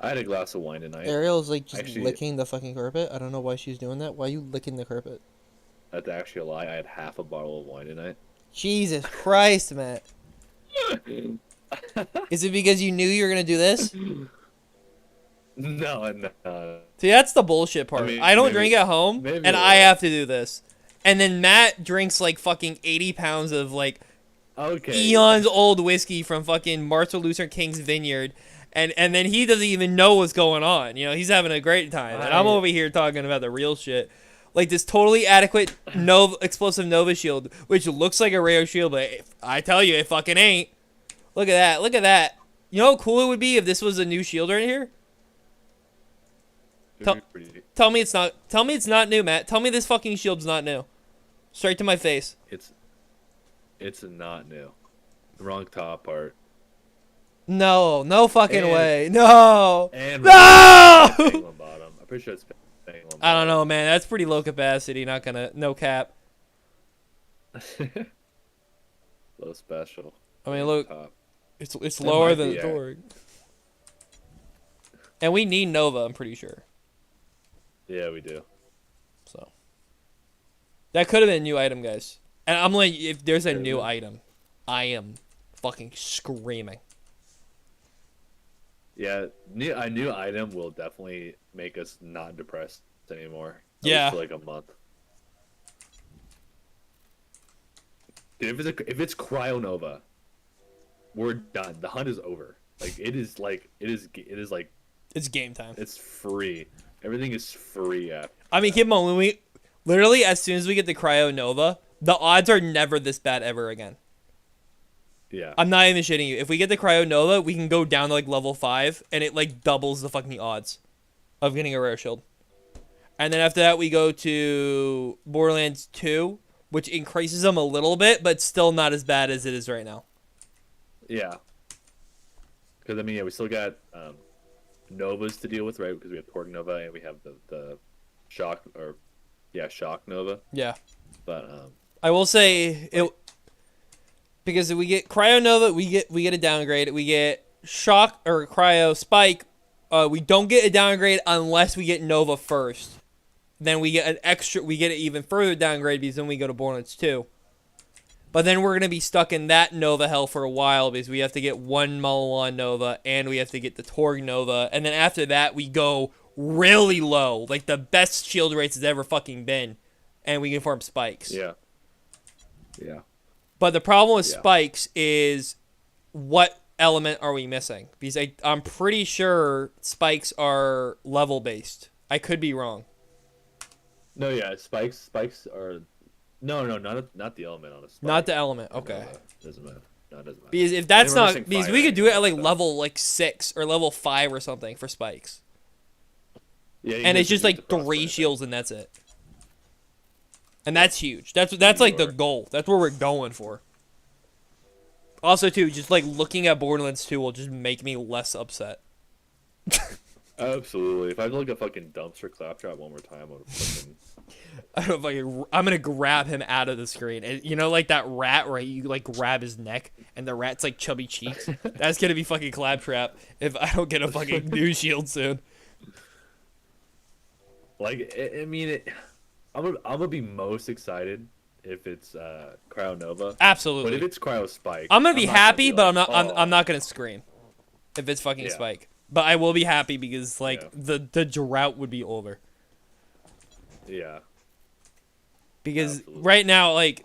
I had a glass of wine tonight. Ariel's like just Actually- licking the fucking carpet. I don't know why she's doing that. Why are you licking the carpet? That's actually a lie. I had half a bottle of wine tonight. Jesus Christ, Matt. Is it because you knew you were gonna do this? No. See, that's the bullshit part. I, mean, don't maybe- drink at home, maybe and a I little. have to do this. And then Matt drinks like fucking 80 pounds of like Okay. eons old whiskey from fucking Martin Luther King's vineyard. And then he doesn't even know what's going on. You know, he's having a great time. And I'm over here talking about the real shit. Like this totally adequate explosive Nova shield, which looks like a rare shield, but I tell you, it fucking ain't. Look at that. Look at that. You know how cool it would be if this was a new shield right here? Tell me it's not. Tell me it's not new, Matt. Tell me this fucking shield's not new. Straight to my face. It's not new. The wrong top part. No, no fucking And- way. No. And No! Penguin bottom. I'm pretty sure it's Penguin bottom. I don't know, man. That's pretty low capacity. Not gonna. No cap. Low special. I mean, look. Top. It's That lower might than be, the yeah. Torg. And we need Nova, I'm pretty sure. Yeah, we do. So that could have been a new item, guys. And I'm like, if there's a Could've new been. item, I am fucking screaming. Yeah, a new item will definitely make us not depressed anymore. At Yeah. least for like a month. Dude, if it's Cryo Nova, we're done. The hunt is over. Like it is like It's game time. it's free. Everything is free after. I mean, keep in mind, when we literally as soon as we get the Cryo Nova, the odds are never this bad ever again. Yeah. I'm not even shitting you. If we get the Cryo Nova, we can go down to like level 5 and it like doubles the fucking odds of getting a rare shield. And then after that we go to Borderlands 2, which increases them a little bit, but still not as bad as it is right now. Yeah. Because I mean, yeah, we still got Novas to deal with, right? Because we have Torg Nova and we have the Shock Shock Nova. Yeah. But I will say it because if we get Cryo Nova, we get a downgrade. We get Shock or Cryo Spike. We don't get a downgrade unless we get Nova first. Then we get we get an even further downgrade because then we go to Borderlands 2. But then we're gonna be stuck in that Nova hell for a while because we have to get one Malawan Nova and we have to get the Torg Nova, and then after that we go really low, like the best shield rates has ever fucking been, and we can farm spikes. yeah. Yeah. But the problem with Yeah. spikes is what element are we missing? Because I'm pretty sure spikes are level based. I could be wrong. No, yeah, spikes are not the element on a spike. Not the element. Okay. Doesn't matter. No, it doesn't matter. Because if that's we're not missing because fire we could do it at anyway, like so- level like 6 or level 5 or something for spikes. Yeah, you And it's just just need like to cross 3 it. shields and that's it. And that's huge. That's like the goal. That's what we're going for. Also too, just like looking at Borderlands 2 will just make me less upset. Absolutely. If I look at fucking dumpster claptrap one more time, I would fucking. I don't know, I'm gonna grab him out of the screen. And you know, like that rat where you like grab his neck and the rat's like chubby cheeks. That's gonna be fucking Claptrap if I don't get a fucking new shield soon. Like, I mean, I'm gonna be most excited if it's Cryo Nova. But if Absolutely. it's Cryo Spike, I'm gonna be not happy, but like, I'm not gonna scream if it's fucking Yeah. Spike. But I will be happy because like Yeah. the drought would be over. Yeah. Because Absolutely. right now, like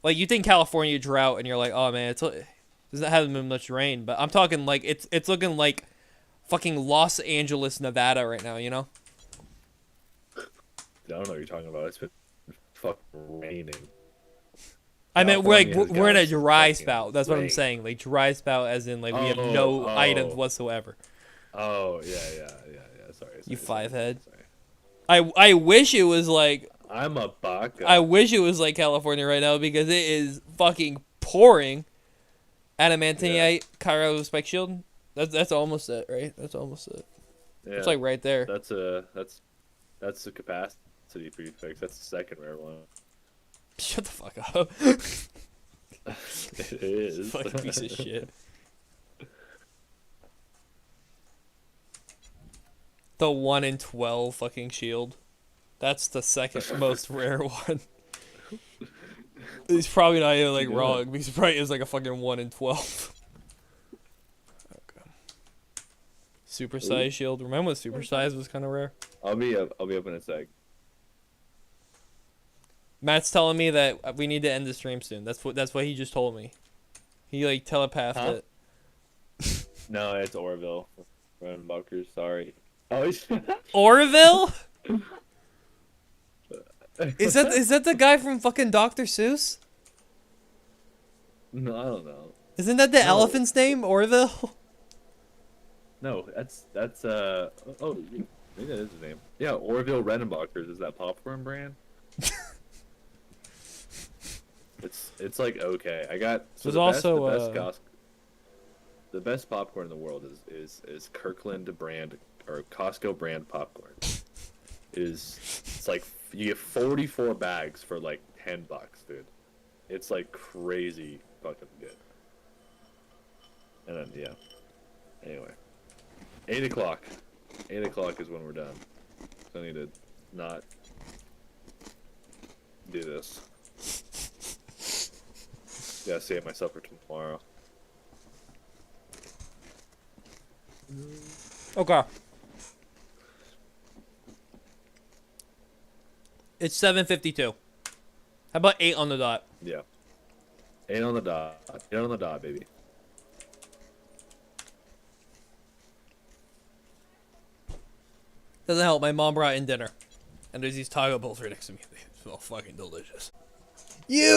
you think California drought, and you're like, oh man, doesn't have been much rain. But I'm talking like it's looking like fucking Los Angeles, Nevada right now. You know? I don't know what you're talking about. It's been fucking raining. I mean, we're like California has we're in a got dry fucking spout. That's what I'm rain. saying. Like dry spout, as in like we have Oh, no oh. items whatsoever. Oh yeah. Sorry. You sorry, fivehead. sorry. I wish it was like I'm a baka. I wish it was like California right now because it is fucking pouring. Adamantinite, Cairo Spike Shield. That's almost it, right? That's almost it. Yeah, It's like right there. that's the capacity prefix. That's the second rare one. Shut the fuck up. It is. Fucking piece of shit. The 1 in 12 fucking shield. That's the second most rare one. He's probably not even like Yeah. wrong because it probably is like a fucking 1 in 12. Okay. Super size shield. Remember when super size was kind of rare? I'll be up in a sec. Matt's telling me that we need to end the stream soon. That's what he just told me. He like telepathed Huh? it. No, it's Orville. Random bunkers, sorry. Oh, Orville? Is that the guy from fucking Dr. Seuss? No, I don't know. Isn't that the No. elephant's name, Orville? No, that's oh, maybe that is his name. Yeah, Orville Redenbacher's is that popcorn brand. It's like okay. I got so There's the also, best, the best popcorn in the world is Kirkland brand or Costco brand popcorn. It's like you get 44 bags for like $10, dude. It's like crazy fucking good. And then yeah. Anyway, 8 o'clock. 8 o'clock is when we're done. So I need to not do this. Gotta save myself for tomorrow. Okay. It's 7:52. How about 8 on the dot? Yeah. 8 on the dot. 8 on the dot, baby. Doesn't help. My mom brought in dinner, and there's these taco bowls right next to me. They smell fucking delicious. You